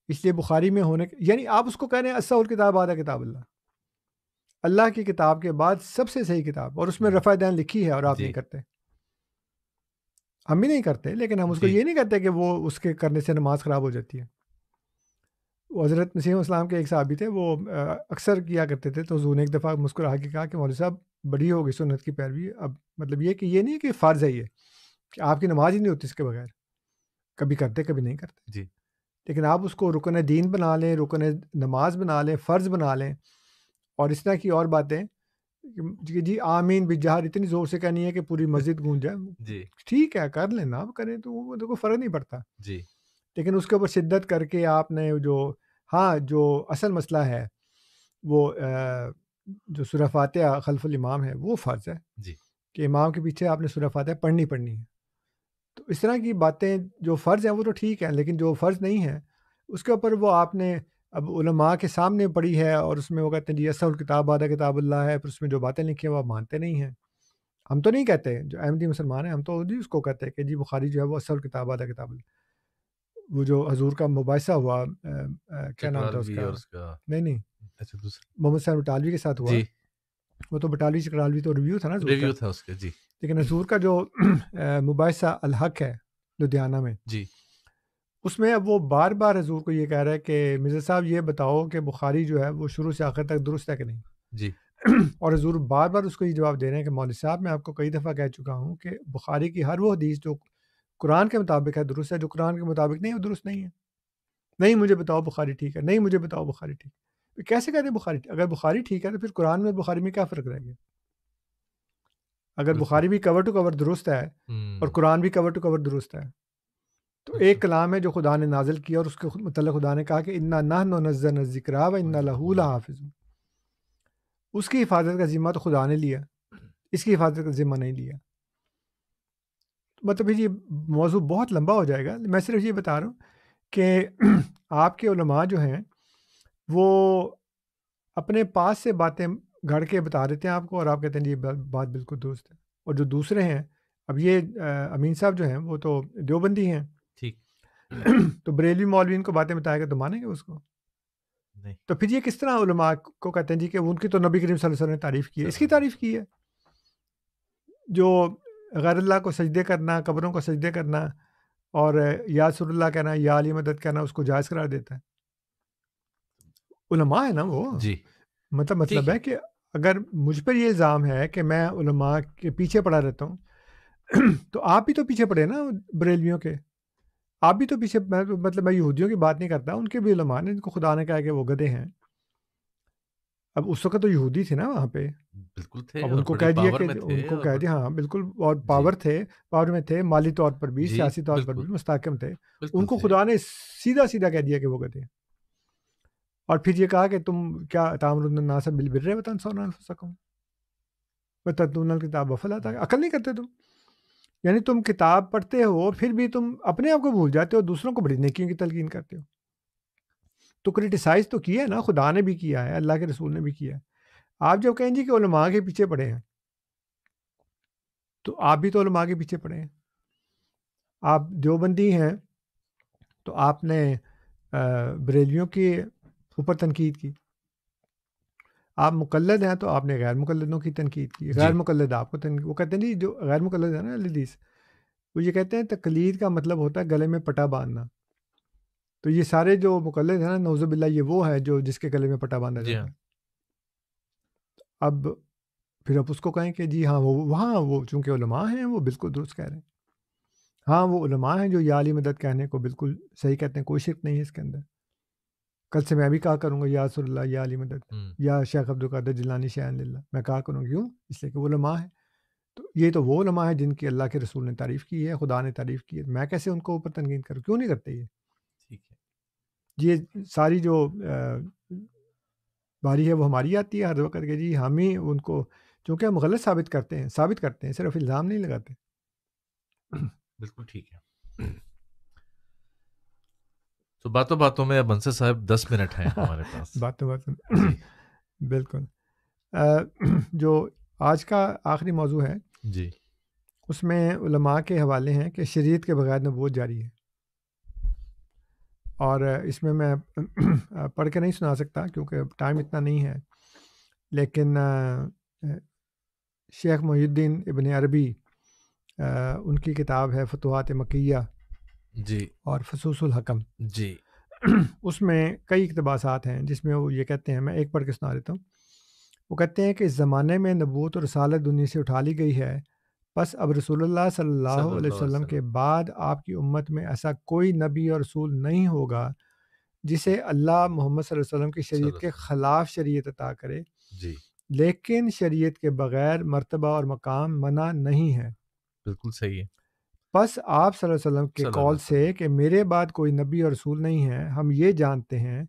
Speaker 4: اس لیے بخاری میں ہونے یعنی آپ اس کو کہہ رہے ہیں اصح الکتاب بعد کتاب اللہ, اللہ کی کتاب کے بعد سب سے صحیح کتاب, اور اس میں رفع دین لکھی ہے اور آپ نہیں کرتے. ہم بھی نہیں کرتے, لیکن ہم اس کو یہ نہیں کہتے کہ وہ اس کے کرنے سے نماز خراب ہو جاتی ہے. حضرت مسیح السلام کے ایک صحابی تھے, وہ اکثر کیا کرتے تھے, تو حضور نے ایک دفعہ مسکرا کے کہا کہ مولوی صاحب بڑی ہو گئی سنت کی پیروی, اب مطلب یہ کہ یہ نہیں کہ فرض ہے یہ کہ آپ کی نماز ہی نہیں ہوتی اس کے بغیر, کبھی کرتے کبھی نہیں کرتے
Speaker 3: جی,
Speaker 4: لیکن آپ اس کو رکن دین بنا لیں, رکن نماز بنا لیں, فرض بنا لیں, اور اس طرح کی اور باتیں کہ جی آمین بجہر اتنی زور سے کہنی ہے کہ پوری مسجد گونج جائے.
Speaker 3: جی
Speaker 4: ٹھیک ہے کر لیں, نہ کریں تو وہ کوئی فرق نہیں پڑتا.
Speaker 3: جی,
Speaker 4: لیکن اس کے اوپر شدت کر کے آپ نے جو اصل مسئلہ ہے وہ جو سورہ فاتحہ خلف الامام ہے وہ فرض ہے
Speaker 3: جی,
Speaker 4: کہ امام کے پیچھے آپ نے سورہ فاتحہ پڑھنی ہے. تو اس طرح کی باتیں جو فرض ہیں وہ تو ٹھیک ہیں, لیکن جو فرض نہیں ہیں اس کے اوپر وہ آپ نے اب علماء کے سامنے پڑھی ہے, اور اس میں وہ کہتے ہیں جی اصح الکتاب بعد کتاب اللہ ہے, پھر اس میں جو باتیں لکھی ہیں وہ آپ مانتے نہیں ہیں. ہم تو نہیں کہتے, جو احمدی مسلمان ہیں ہم تو جی اس کو کہتے ہیں کہ جی بخاری جو ہے وہ اصح الکتاب بعد کتاب اللہ. وہ جو حضور کا مباحثہ ہوا کیا نام تھا اس کا, نہیں محمد صاحب بٹالوی کے ساتھ ہوا, وہ تو بٹالوی چکرالوی تو ریویو تھا نا,
Speaker 3: ریویو تھا اس کا جی.
Speaker 4: لیکن حضور کا جو مباحثہ الحق ہے لدھیانہ میں
Speaker 3: جی,
Speaker 4: اس میں اب وہ بار بار حضور کو یہ کہہ رہا ہے کہ مرزا صاحب یہ بتاؤ کہ بخاری جو ہے وہ شروع سے آخر تک درست ہے کہ نہیں
Speaker 3: جی.
Speaker 4: اور حضور بار بار اس کو یہ جواب دے رہے ہیں کہ مولوی صاحب میں آپ کو کئی دفعہ کہہ چکا ہوں کہ بخاری کی ہر وہ حدیث جو قرآن کے مطابق ہے درست ہے, جو قرآن کے مطابق نہیں ہے وہ درست نہیں ہے. نہیں مجھے بتاؤ بخاری ٹھیک ہے, نہیں مجھے بتاؤ بخاری ٹھیک ہے. کیسے کہتے ہیں بخاری ٹھیک؟ اگر بخاری ٹھیک ہے تو پھر قرآن میں بخاری میں کیا فرق رہ گیا؟ اگر بخاری بھی کور ٹو کور درست ہے اور قرآن بھی کور ٹو کور درست ہے, تو ایک کلام ہے جو خدا نے نازل کیا اور اس کے متعلق خدا نے کہا کہ انا نحن نزلنا الذکر و انا لہ لحافظون, اس کی حفاظت کا ذمہ تو خدا نے لیا, اس کی حفاظت کا ذمہ نہیں لیا. مطلب یہ موضوع بہت لمبا ہو جائے گا, میں صرف یہ بتا رہا ہوں کہ آپ کے علماء جو ہیں وہ اپنے پاس سے باتیں گھڑ کے بتا دیتے ہیں آپ کو, اور آپ کہتے ہیں یہ بات بالکل درست ہے. اور جو دوسرے ہیں, اب یہ امین صاحب جو ہیں وہ تو دیوبندی ہیں,
Speaker 3: ٹھیک,
Speaker 4: تو بریلوی مولوی ان کو باتیں بتائے گا تو مانیں گے اس کو
Speaker 3: نہیں.
Speaker 4: تو پھر یہ کس طرح علماء کو کہتے ہیں جی کہ ان کی تو نبی کریم صلی اللہ علیہ وسلم نے تعریف کی ہے, اس کی تعریف کی ہے. جو غیر اللہ کو سجدے کرنا, قبروں کو سجدے کرنا اور یا رسول اللہ کہنا, یا علی مدد کہنا, اس کو جائز قرار دیتا ہے. علماء ہے نا وہ
Speaker 3: جی,
Speaker 4: مطلب ہے کہ اگر مجھ پر یہ الزام ہے کہ میں علماء کے پیچھے پڑا رہتا ہوں تو آپ بھی تو پیچھے پڑے نا بریلویوں کے, آپ بھی تو پیچھے, مطلب میں یہودیوں کی بات نہیں کرتا, ان کے بھی علماء نے, ان کو خدا نے کہا کہ وہ گدھے ہیں. اب اس وقت تو یہودی تھے نا وہاں پہ,
Speaker 3: بالکل تھے,
Speaker 4: اب ان کو کہہ دیا کہ ان کو کہہ دیا ہاں بالکل, اور پاور تھے, پاور میں تھے, مالی طور پر بھی, سیاسی طور پر بھی مستحکم تھے. ان کو خدا نے سیدھا سیدھا کہہ دیا کہ وہ گدھے, اور پھر یہ کہا کہ تم کیا تامرون الناس بالبر وتنسون انفسکم وتتلون الکتاب افلا تعقلون, عقل نہیں کرتے تم. یعنی تم کتاب پڑھتے ہو پھر بھی تم اپنے آپ کو بھول جاتے ہو, دوسروں کو بڑی نیکیوں کی تلقین کرتے ہو. تو کرٹیسائز تو کیا ہے نا, خدا نے بھی کیا ہے, اللہ کے رسول نے بھی کیا ہے. آپ جب کہیں جی کہ علماء کے پیچھے پڑے ہیں, تو آپ بھی تو علماء کے پیچھے پڑے ہیں. آپ دیوبندی ہیں تو آپ نے بریلویوں کے اوپر تنقید کی, آپ مقلد ہیں تو آپ نے غیر مقلدوں کی تنقید کی. غیر مقلد آپ کو وہ کہتے ہیں جی جو غیر مقلد ہے نا حدیث, وہ یہ کہتے ہیں تقلید کا مطلب ہوتا ہے گلے میں پٹا باندھنا. تو یہ سارے جو مقلد ہیں نا نعوذ باللہ, یہ وہ ہے جو جس کے گلے میں پٹا باندھا جاتا ہے. اب پھر آپ اس کو کہیں کہ جی ہاں وہ چونکہ علماء ہیں وہ بالکل درست کہہ رہے ہیں. ہاں وہ علماء ہیں جو یا علی مدد کہنے کو بالکل صحیح کہتے ہیں, کوئی شک نہیں ہے اس کے اندر. کل سے میں بھی کہا کروں گا یا رسول اللہ, یا علی مدد, یا شیخ عبدالقادر جیلانی شیخ اللہ, میں کہا کروں گا. کیوں؟ اس لیے کہ وہ علماء ہیں. تو یہ تو وہ علماء ہیں جن کی اللہ کے رسول نے تعریف کی ہے, خدا نے تعریف کی ہے. میں کیسے ان کو اوپر تنقید کروں؟ کیوں نہیں کرتے یہ؟
Speaker 3: ٹھیک ہے,
Speaker 4: یہ ساری جو باری ہے وہ ہماری آتی ہے ہر وقت کہ جی ہم ہی ان کو, چونکہ ہم غلط ثابت کرتے ہیں صرف الزام نہیں لگاتے.
Speaker 3: بالکل ٹھیک ہے. تو باتوں باتوں میں اب انصر صاحب 10 منٹ ہیں ہمارے پاس.
Speaker 4: باتوں بالکل. جو آج کا آخری موضوع ہے
Speaker 3: جی
Speaker 4: اس میں علماء کے حوالے ہیں کہ شریعت کے بغیر نبوت جاری ہے. اور اس میں پڑھ کے نہیں سنا سکتا کیونکہ ٹائم اتنا نہیں ہے، لیکن شیخ محی الدین ابن عربی ان کی کتاب ہے فتوحات مکیہ
Speaker 3: جی
Speaker 4: اور فصوص الحکم.
Speaker 3: جی
Speaker 4: اس میں کئی اقتباسات ہیں جس میں وہ یہ کہتے ہیں، میں ایک پڑھ کے سنا دیتا ہوں. وہ کہتے ہیں کہ اس زمانے میں نبوت اور رسالت دنیا سے اٹھا لی گئی ہے، بس اب رسول اللہ صلی اللہ علیہ وسلم کے بعد آپ کی امت میں ایسا کوئی نبی اور رسول نہیں ہوگا جسے اللہ محمد صلی اللہ علیہ وسلم کی شریعت کے خلاف شریعت عطا کرے.
Speaker 3: جی
Speaker 4: لیکن شریعت کے بغیر مرتبہ اور مقام منع نہیں ہے.
Speaker 3: بالکل صحیح ہے.
Speaker 4: بس آپ صلی اللہ علیہ وسلم کے قول سے کہ میرے بعد کوئی نبی اور رسول نہیں ہے، ہم یہ جانتے ہیں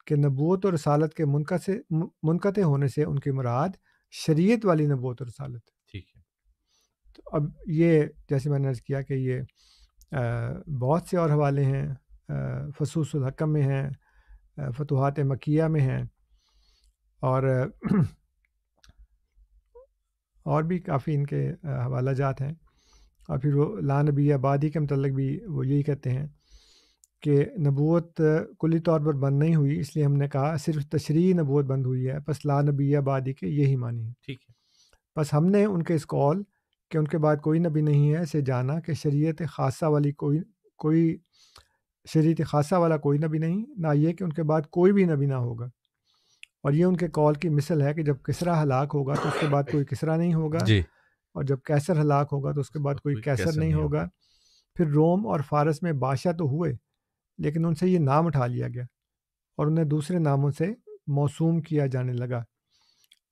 Speaker 4: کہ نبوت اور رسالت کے منقطع ہونے سے ان کی مراد شریعت والی نبوت اور رسالت.
Speaker 3: ٹھیک ہے.
Speaker 4: تو اب یہ جیسے میں نے عرض کیا کہ یہ بہت سے اور حوالے ہیں، فصوص الحکم میں ہیں، فتوحات مکیہ میں ہیں، اور بھی کافی ان کے حوالہ جات ہیں. اور پھر وہ لا نبی آبادی کے متعلق بھی وہ یہی کہتے ہیں کہ نبوت کلی طور پر بند نہیں ہوئی، اس لیے ہم نے کہا صرف تشریح نبوت بند ہوئی ہے، بس لا نبی آبادی کے یہی معنی ہے.
Speaker 3: ٹھیک ہے.
Speaker 4: بس ہم نے ان کے اس قول کہ ان کے بعد کوئی نبی نہیں ہے سے جانا کہ شریعت خاصہ والا کوئی نبی نہیں، نہ یہ کہ ان کے بعد کوئی بھی نبی نہ ہوگا. اور یہ ان کے قول کی مثل ہے کہ جب کسریٰ ہلاک ہوگا تو اس کے بعد کوئی کسریٰ نہیں ہوگا،
Speaker 3: جی
Speaker 4: اور جب قیصر ہلاک ہوگا تو اس کے بعد کوئی قیصر نہیں ہوگا. پھر روم اور فارس میں بادشاہ تو ہوئے لیکن ان سے یہ نام اٹھا لیا گیا اور انہیں دوسرے ناموں سے موسوم کیا جانے لگا.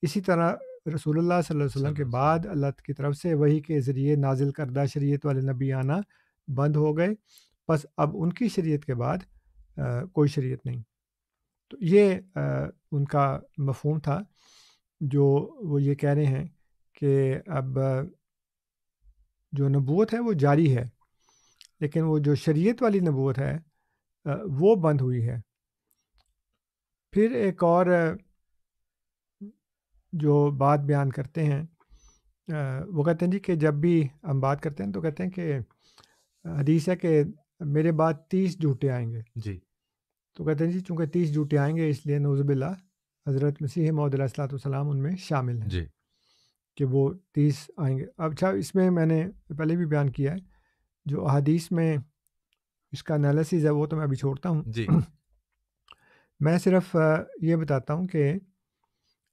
Speaker 4: اسی طرح رسول اللہ صلی اللہ علیہ وسلم کے بعد اللہ کی طرف سے وحی کے ذریعے نازل کردہ شریعت والے نبی آنا بند ہو گئے، بس اب ان کی شریعت کے بعد کوئی شریعت نہیں. تو یہ ان کا مفہوم تھا جو وہ یہ کہہ رہے ہیں کہ اب جو نبوت ہے وہ جاری ہے، لیکن وہ جو شریعت والی نبوت ہے وہ بند ہوئی ہے. پھر ایک اور جو بات بیان کرتے ہیں وہ کہتے ہیں جی کہ جب بھی ہم بات کرتے ہیں تو کہتے ہیں کہ حدیث ہے کہ میرے بعد 30 جھوٹے آئیں گے.
Speaker 3: جی
Speaker 4: تو کہتے ہیں جی چونکہ 30 جھوٹے آئیں گے اس لیے نعوذ باللہ حضرت مسیح موعود علیہ الصلوۃ والسلام ان میں شامل ہیں
Speaker 3: جی
Speaker 4: کہ وہ 30 آئیں گے. اب اچھا اس میں میں نے پہلے بھی بیان کیا ہے جو احادیث میں اس کا انالیسز ہے وہ تو میں ابھی چھوڑتا ہوں.
Speaker 3: جی
Speaker 4: میں صرف یہ بتاتا ہوں کہ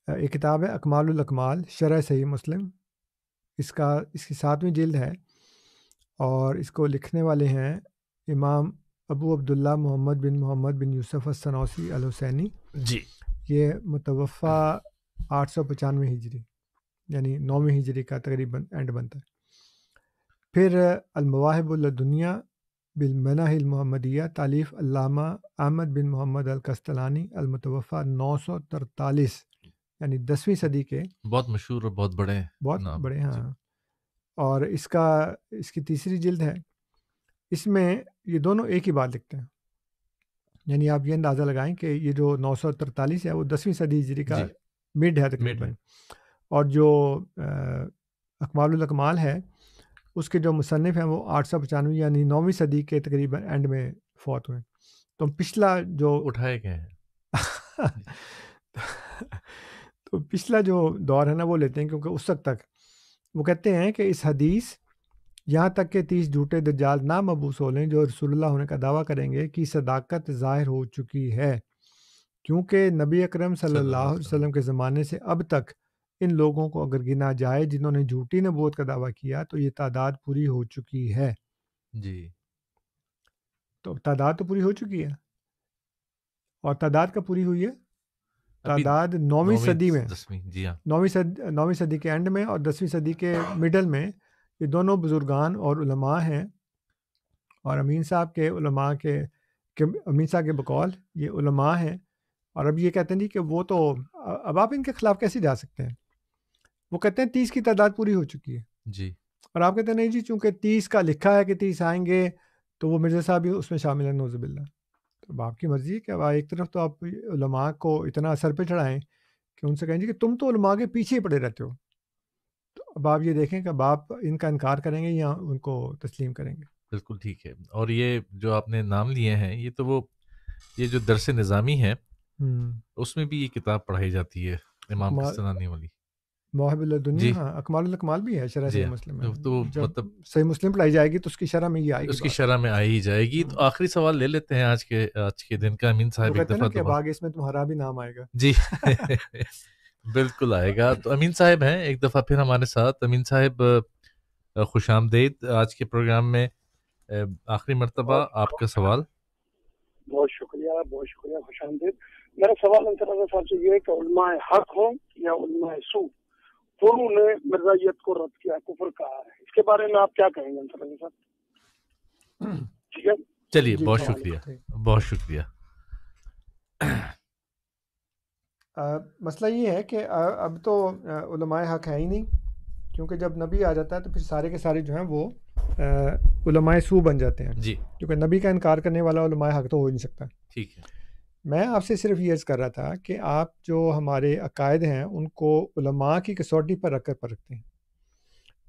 Speaker 4: ایک کتاب ہے اکمال الاکمال شرح صحیح مسلم، اس کی 7ویں جلد ہے اور اس کو لکھنے والے ہیں امام ابو عبداللہ محمد بن یوسف السنوسی الحسینی.
Speaker 3: جی
Speaker 4: یہ متوفہ 895 ہجری یعنی 9ویں ہجری کا تقریباً اینڈ بنتا ہے. پھر المواہب الدنیا بالمناح المحمدیہ تالیف علامہ احمد بن محمد القسطلانی المتوفہ 943 یعنی 10ویں صدی کے،
Speaker 3: بہت مشہور اور بہت بڑے
Speaker 4: ہاں. اور اس کی 3ری جلد ہے. اس میں یہ دونوں ایک ہی بات لکھتے ہیں، یعنی آپ یہ اندازہ لگائیں کہ یہ جو 943 ہے وہ 10ویں صدی ہجری کا مڈ ہے تقریباً، اور جو اکمال الاکمال ہے اس کے جو مصنف ہیں وہ 895 یعنی 9ویں صدی کے تقریباً اینڈ میں فوت ہوئے. تو پچھلا جو
Speaker 3: اٹھائے گئے ہیں
Speaker 4: تو پچھلا جو دور ہے نا وہ لیتے ہیں، کیونکہ اس وقت تک وہ کہتے ہیں کہ اس حدیث یہاں تک کہ 30 جھوٹے دجال نہ مبعوث ہو لیں جو رسول اللہ ہونے کا دعویٰ کریں گے کی صداقت ظاہر ہو چکی ہے، کیونکہ نبی اکرم صلی اللہ علیہ وسلم کے زمانے سے اب تک ان لوگوں کو اگر گنا جائے جنہوں نے جھوٹی نبوت کا دعویٰ کیا تو یہ تعداد پوری ہو چکی ہے.
Speaker 3: جی
Speaker 4: تو تعداد تو پوری ہو چکی ہے، اور تعداد کا پوری ہوئی ہے تعداد 9ویں صدی میں، 9ویں صدی کے اینڈ میں اور 10ویں صدی کے مڈل میں. یہ دونوں بزرگان اور علماء ہیں، اور امین صاحب کے علماء کے امین صاحب کے بقول یہ علماء ہیں. اور اب یہ کہتے ہیں جی کہ وہ تو اب آپ ان کے خلاف کیسے جا سکتے ہیں؟ وہ کہتے ہیں 30 کی تعداد پوری ہو چکی ہے،
Speaker 3: جی
Speaker 4: اور آپ کہتے ہیں نہیں جی چونکہ 30 کا لکھا ہے کہ 30 آئیں گے تو وہ مرزا صاحب بھی اس میں شامل ہیں، نعوذ باللہ۔ تو اب آپ کی مرضی ہے کہ اب ایک طرف تو آپ علماء کو اتنا اثر پہ چڑھائیں کہ ان سے کہیں جی کہ تم تو علماء کے پیچھے پڑے رہتے ہو، تو اب آپ یہ دیکھیں کہ اب آپ ان کا انکار کریں گے یا ان کو تسلیم کریں گے۔
Speaker 3: بالکل ٹھیک ہے۔ اور یہ جو آپ نے نام لیے ہیں یہ تو وہ یہ جو درس نظامی ہے اس میں بھی یہ کتاب پڑھائی جاتی ہے، امام قسطلانی والی
Speaker 4: مواہب الدنیا،
Speaker 3: جی
Speaker 4: ہاں اکمال الکمال بھی ہے شرح
Speaker 3: جی
Speaker 4: صحیح
Speaker 3: ہاں،
Speaker 4: مسلم میں،
Speaker 3: تو
Speaker 4: جب
Speaker 3: مطلب
Speaker 4: صحیح مسلم پڑھائی جائے گی تو اس کی شرح میں یہ آئے گی
Speaker 3: اس کی
Speaker 4: بات۔
Speaker 3: شرح میں آئی ہی جائے گی۔ تو آخری سوال لے لیتے ہیں آج کے دن کا۔ امین
Speaker 4: وہ
Speaker 3: صاحب ایک
Speaker 4: کہتے ہیں نا
Speaker 3: دفعہ
Speaker 4: کہ اب
Speaker 3: دوبارہ
Speaker 4: آگے اس میں تمہارا بھی نام آئے گا۔
Speaker 3: جی بالکل آئے گا۔ تو امین صاحب ہیں ایک دفعہ پھر ہمارے ساتھ۔ امین صاحب خوش آمدید آج کے پروگرام میں۔ آخری مرتبہ آپ کا سوال۔
Speaker 5: بہت شکریہ، بہت شکریہ، خوش آمدید۔ میرا سوال انصر رضا صاحب سے یہ ہے کہ علماء حق ہوں یا علماء سو، دونوں نے مرزائیت کو رد کیا، کفر کہا ہے، اس کے بارے میں آپ کیا کہیں گے انصر رضا صاحب؟ ٹھیک ہے،
Speaker 3: چلیے
Speaker 4: جی
Speaker 3: بہت
Speaker 4: السلام
Speaker 3: شکریہ،
Speaker 4: علیکم۔
Speaker 3: بہت شکریہ۔
Speaker 4: مسئلہ یہ ہے کہ اب تو علماء حق ہے ہی نہیں، کیونکہ جب نبی آ جاتا ہے تو پھر سارے کے سارے جو ہیں وہ علماء سو بن جاتے ہیں،
Speaker 3: جی
Speaker 4: کیونکہ نبی کا انکار کرنے والا علماء حق تو ہو ہی نہیں سکتا۔
Speaker 3: ٹھیک ہے۔
Speaker 4: میں آپ سے صرف یہ عرض کر رہا تھا کہ آپ جو ہمارے عقائد ہیں ان کو علماء کی کسوٹی پر رکھ کر پرکھتے ہیں،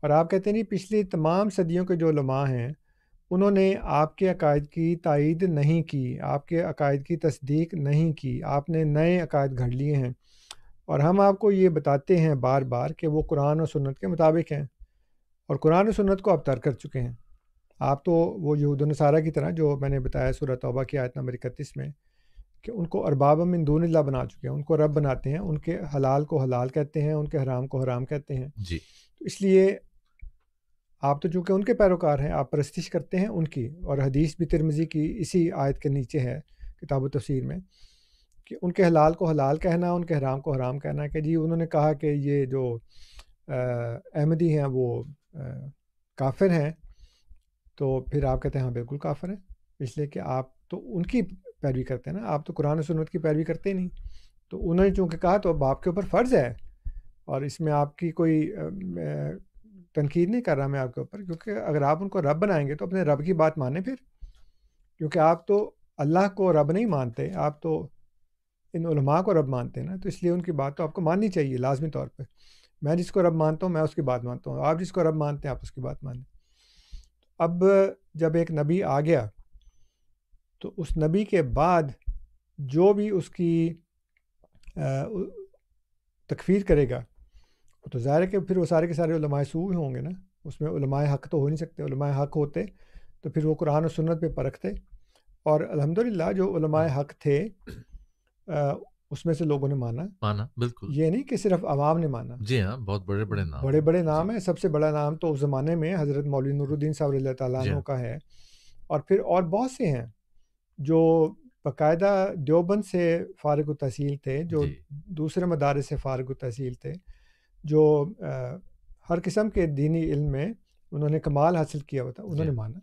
Speaker 4: اور آپ کہتے ہیں جی پچھلی تمام صدیوں کے جو علماء ہیں انہوں نے آپ کے عقائد کی تائید نہیں کی، آپ کے عقائد کی تصدیق نہیں کی، آپ نے نئے عقائد گھڑ لیے ہیں، اور ہم آپ کو یہ بتاتے ہیں بار بار کہ وہ قرآن و سنت کے مطابق ہیں، اور قرآن و سنت کو آپ ترک کر چکے ہیں۔ آپ تو وہ یہود و نصارہ کی طرح جو میں نے بتایا سورہ توبہ کی آیت نمبر 31 میں کہ ان کو ارباب من دون اللہ بنا چکے ہیں، ان کو رب بناتے ہیں، ان کے حلال کو حلال کہتے ہیں، ان کے حرام کو حرام کہتے ہیں۔
Speaker 3: جی
Speaker 4: تو اس لیے آپ تو چونکہ ان کے پیروکار ہیں، آپ پرستش کرتے ہیں ان کی، اور حدیث بھی ترمذی کی اسی آیت کے نیچے ہے کتاب و تفسیر میں کہ ان کے حلال کو حلال کہنا، ان کے حرام کو حرام کہنا، کہ جی انہوں نے کہا کہ یہ جو احمدی ہیں وہ کافر ہیں، تو پھر آپ کہتے ہیں ہاں بالکل کافر ہیں، اس لیے کہ آپ تو ان کی پیروی کرتے ہیں نا، آپ تو قرآن و سنت کی پیروی کرتے نہیں۔ تو انہوں نے چونکہ کہا تو اب آپ کے اوپر فرض ہے، اور اس میں آپ کی کوئی تنقید نہیں کر رہا میں آپ کے اوپر، کیونکہ اگر آپ ان کو رب بنائیں گے تو اپنے رب کی بات مانیں پھر، کیونکہ آپ تو اللہ کو رب نہیں مانتے، آپ تو ان علماء کو رب مانتے ہیں نا، تو اس لیے ان کی بات تو آپ کو ماننی چاہیے لازمی طور پہ۔ میں جس کو رب مانتا ہوں میں اس کی بات مانتا ہوں، آپ جس کو رب مانتے ہیں آپ اس کی بات مانیں۔ اب جب ایک نبی آ گیا تو اس نبی کے بعد جو بھی اس کی تکفیر کرے گا وہ تو ظاہر ہے کہ پھر وہ سارے کے سارے علماء سو ہی ہوں گے نا، اس میں علماء حق تو ہو نہیں سکتے۔ علماء حق ہوتے تو پھر وہ قرآن و سنت پہ پرکھتے، اور الحمدللہ جو علماء حق تھے اس میں سے لوگوں نے مانا،
Speaker 3: بالکل،
Speaker 4: یہ نہیں کہ صرف عوام نے مانا۔
Speaker 3: جی ہاں، بہت بڑے بڑے نام،
Speaker 4: بڑے بڑے نام ہیں۔ سب سے بڑا نام تو اس زمانے میں حضرت مولوی نور الدین صاحب رضی اللہ تعالیٰ عنہ کا ہے، اور پھر اور بہت سے ہیں جو باقاعدہ دیوبند سے فارغ التحصیل تھے، جو دوسرے مدارس سے فارغ التحصیل تھے، جو ہر قسم کے دینی علم میں انہوں نے کمال حاصل کیا ہوا تھا، انہوں نے مانا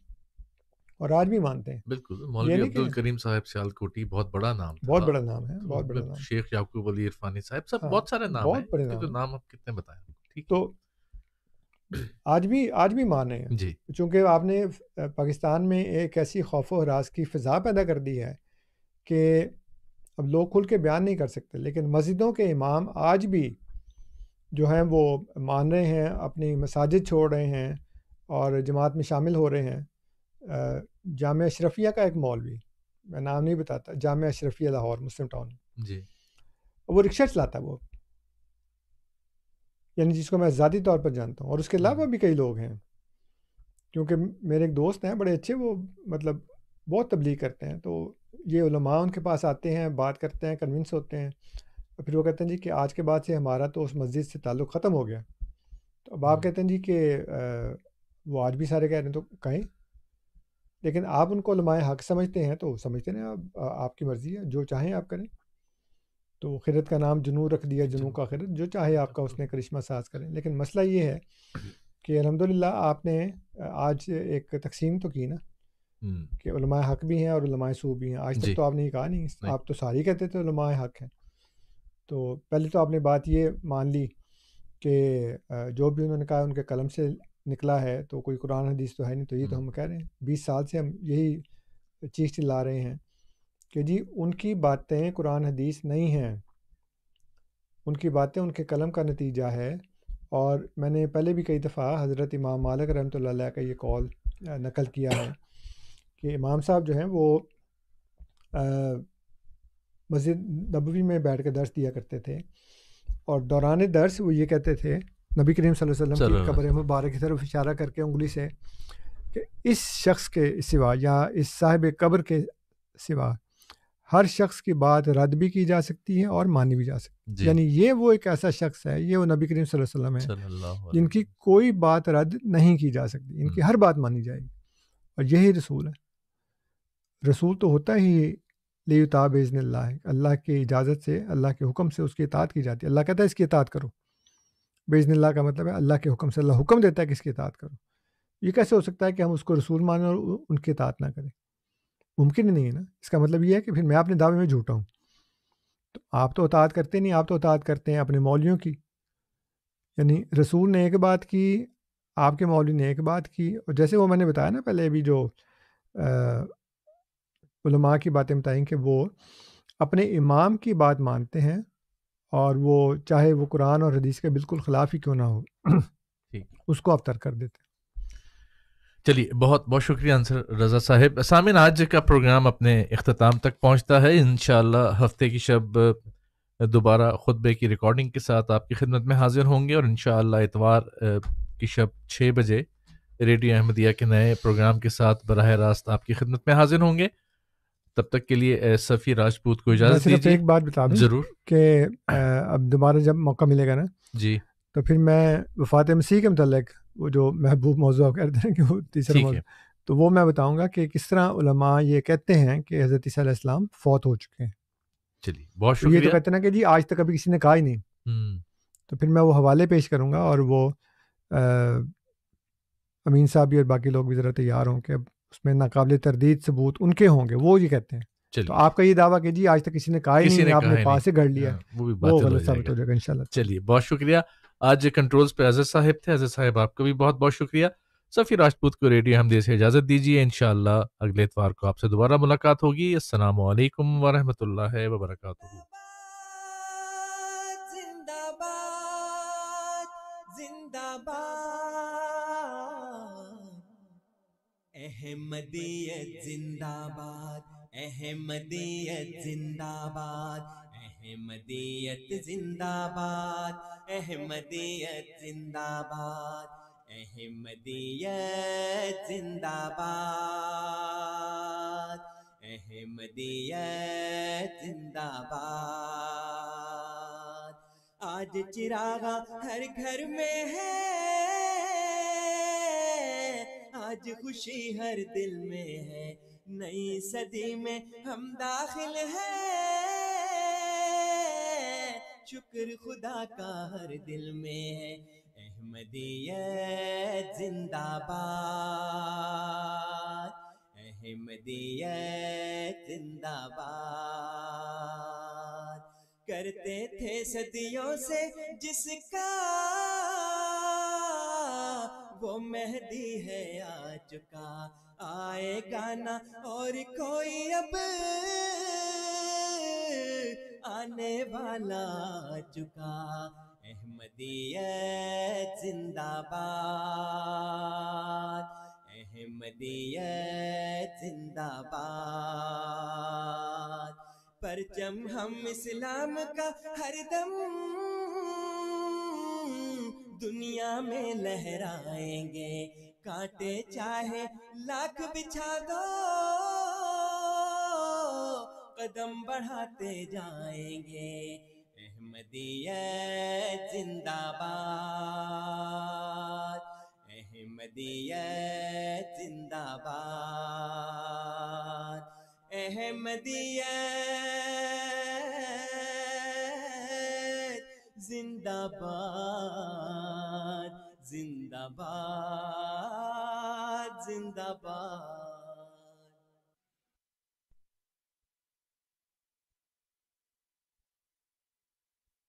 Speaker 4: اور آج بھی مانتے ہیں۔
Speaker 3: بالکل۔ مولوی عبدالکریم صاحب سیالکوٹی بہت بڑا نام تھا،
Speaker 4: بہت بڑا نام ہے، بہت بڑا نام۔
Speaker 3: شیخ یعقوب علی عرفانی صاحب، سب بہت سارے نام ہیں،
Speaker 4: بہت بڑے نام،
Speaker 3: تو نام اب کتنے بتائیں۔ ٹھیک،
Speaker 4: تو آج بھی مانے ہیں،
Speaker 3: جی،
Speaker 4: چونکہ آپ نے پاکستان میں ایک ایسی خوف و ہراس کی فضا پیدا کر دی ہے کہ اب لوگ کھل کے بیان نہیں کر سکتے، لیکن مسجدوں کے امام آج بھی جو ہیں وہ مان رہے ہیں، اپنی مساجد چھوڑ رہے ہیں اور جماعت میں شامل ہو رہے ہیں۔ جامعہ اشرفیہ کا ایک مولوی، میں نام نہیں بتاتا، جامعہ اشرفیہ لاہور مسلم ٹاؤن،
Speaker 3: جی،
Speaker 4: وہ رکشہ چلاتا ہے، وہ یعنی جس کو میں ذاتی طور پر جانتا ہوں، اور اس کے علاوہ بھی کئی لوگ ہیں، کیونکہ میرے ایک دوست ہیں بڑے اچھے، وہ مطلب بہت تبلیغ کرتے ہیں، تو یہ علماء ان کے پاس آتے ہیں، بات کرتے ہیں، کنونس ہوتے ہیں، اور پھر وہ کہتے ہیں جی کہ آج کے بعد سے ہمارا تو اس مسجد سے تعلق ختم ہو گیا۔ تو اب آپ کہتے ہیں جی کہ وہ آج بھی سارے کہہ رہے ہیں، تو کہیں، لیکن آپ ان کو علماء حق سمجھتے ہیں تو سمجھتے ہیں، آپ کی مرضی ہے، جو چاہیں آپ کریں۔ تو خرد کا نام جنو رکھ دیا، جنو کا خرد، جو چاہے آپ کا اس نے کرشمہ ساز کریں، لیکن مسئلہ یہ ہے کہ الحمدللہ آپ نے آج ایک تقسیم تو کی نا، کہ علماء حق بھی ہیں اور علماء سو بھی ہیں۔ آج تک تو آپ نے یہ کہا نہیں، آپ تو ساری کہتے تھے علماء حق ہیں۔ تو پہلے تو آپ نے بات یہ مان لی کہ جو بھی انہوں نے کہا ان کے قلم سے نکلا ہے تو کوئی قرآن حدیث تو ہے نہیں. تو یہ تو ہم کہہ رہے ہیں 20 سال سے ہم یہی چیز چلا رہے ہیں کہ جی ان کی باتیں قرآن حدیث نہیں ہیں, ان کی باتیں ان کے قلم کا نتیجہ ہے. اور میں نے پہلے بھی کئی دفعہ حضرت امام مالک رحمۃ اللہ علیہ کا یہ قول نقل کیا ہے کہ امام صاحب جو ہیں وہ مسجد نبوی میں بیٹھ کے درس دیا کرتے تھے, اور دوران درس وہ یہ کہتے تھے نبی کریم صلی اللہ علیہ وسلم کی قبر مبارک کی طرف اشارہ کر کے انگلی سے کہ اس شخص کے سوا یا اس صاحب قبر کے سوا ہر شخص کی بات رد بھی کی جا سکتی ہے اور مانی بھی جا سکتی ہے. یعنی یہ وہ ایک ایسا شخص ہے, یہ وہ نبی کریم صلی اللہ علیہ وسلم ہے جن کی کوئی بات رد نہیں کی جا سکتی, ان کی ہر بات مانی جائے گی. اور یہی رسول ہے. رسول تو ہوتا ہی لیطاع باذن اللہ ہے, اللہ کی اجازت سے, اللہ کے حکم سے اس کی اطاعت کی جاتی ہے. اللہ کہتا ہے اس کی اطاعت کرو. باذن اللہ کا مطلب ہے اللہ کے حکم سے, اللہ حکم دیتا ہے کہ اس کی اطاعت کرو. یہ کیسے ہو سکتا ہے کہ ہم اس کو رسول مانیں اور ان کی اطاعت نہ کریں؟ ممکن ہی نہیں ہے نا. اس کا مطلب یہ ہے کہ پھر میں اپنے دعوے میں جھوٹا ہوں. تو آپ تو اطاعت کرتے نہیں, آپ تو اطاعت کرتے ہیں اپنے مولویوں کی. یعنی رسول نے ایک بات کی, آپ کے مولوی نے ایک بات کی, اور جیسے وہ میں نے بتایا نا پہلے بھی جو علماء کی باتیں بتائیں کہ وہ اپنے امام کی بات مانتے ہیں, اور وہ چاہے وہ قرآن اور حدیث کے بالکل خلاف ہی کیوں نہ ہو اس کو آپ ترک کر دیتے ہیں.
Speaker 3: چلیے بہت بہت شکریہ انصر رضا صاحب. سامعین آج کا پروگرام اپنے اختتام تک پہنچتا ہے. انشاءاللہ ہفتے کی شب دوبارہ خطبے کی ریکارڈنگ کے ساتھ آپ کی خدمت میں حاضر ہوں گے, اور انشاءاللہ اتوار کی شب 6 بجے ریڈیو احمدیہ کے نئے پروگرام کے ساتھ براہ راست آپ کی خدمت میں حاضر ہوں گے. تب تک کے لیے سفیر راجپوت کو اجازت دیجیے.
Speaker 4: ایک بات بتا دوں
Speaker 3: ضرور
Speaker 4: کہ اب دوبارہ جب موقع ملے گا نا
Speaker 3: جی
Speaker 4: تو پھر میں وفات مسیح کے متعلق وہ جو محبوب موضوع کہتے ہیں کہ وہ تیسرا موضوع, تو وہ میں بتاؤں گا کہ کس طرح علماء یہ کہتے ہیں کہ حضرت عیسیٰ علیہ السلام فوت ہو چکے ہیں.
Speaker 3: چلیے بہت شکریہ.
Speaker 4: یہ تو کہتے ہیں نا کہ جی آج تک کبھی کسی نے کہا ہی نہیں. تو پھر میں وہ حوالے پیش کروں گا, اور وہ امین صاحب بھی اور باقی لوگ بھی ذرا تیار ہوں کہ اس میں ناقابل تردید ثبوت ان کے ہوں گے, وہ یہ کہتے ہیں. تو آپ کا یہ دعویٰ کہ جی آج تک کسی نے کہا ہی نہیں, آپ نے پاس سے گھڑ لیا, وہ غلط ثابت ہو جائے گا انشاءاللہ.
Speaker 3: چلیے بہت شکریہ. آج کنٹرولز پہ اظہر صاحب تھے. اظہر صاحب آپ کا بھی بہت بہت شکریہ. سفیر راجپوت کو ریڈیو احمدیہ سے اجازت دیجیے. انشاءاللہ اگلے اتوار کو آپ سے دوبارہ ملاقات ہوگی. السلام علیکم ورحمۃ اللہ وبرکاتہ.
Speaker 1: زندہ باد زندہ باد احمدیت زندہ باد, احمدیت زندہ باد, احمدیت زندہ باد, احمدیت زندہ باد, احمدیت زندہ باد, احمدیت زندہ باد. آج چراغاں ہر گھر میں ہے, آج خوشی ہر دل میں ہے, نئی صدی میں ہم داخل ہیں, شکر خدا کا ہر دل میں ہے. احمدیت زندہ باد, احمدیت زندہ باد. کرتے تھے صدیوں سے جس کا وہ مہدی ہے آ چکا, آئے گا نہ اور کوئی اب آنے والا آ چکا. احمدیت زندہ باد, احمدیت زندہ باد. پرچم ہم اسلام کا ہر دم دنیا میں لہرائیں گے, کانٹے چاہے لاکھ بچھا دو قدم بڑھاتے جائیں گے. احمدیت زندہ باد, احمدیت زندہ باد, احمدیت زندہ باد, زندہ باد, زندہ باد.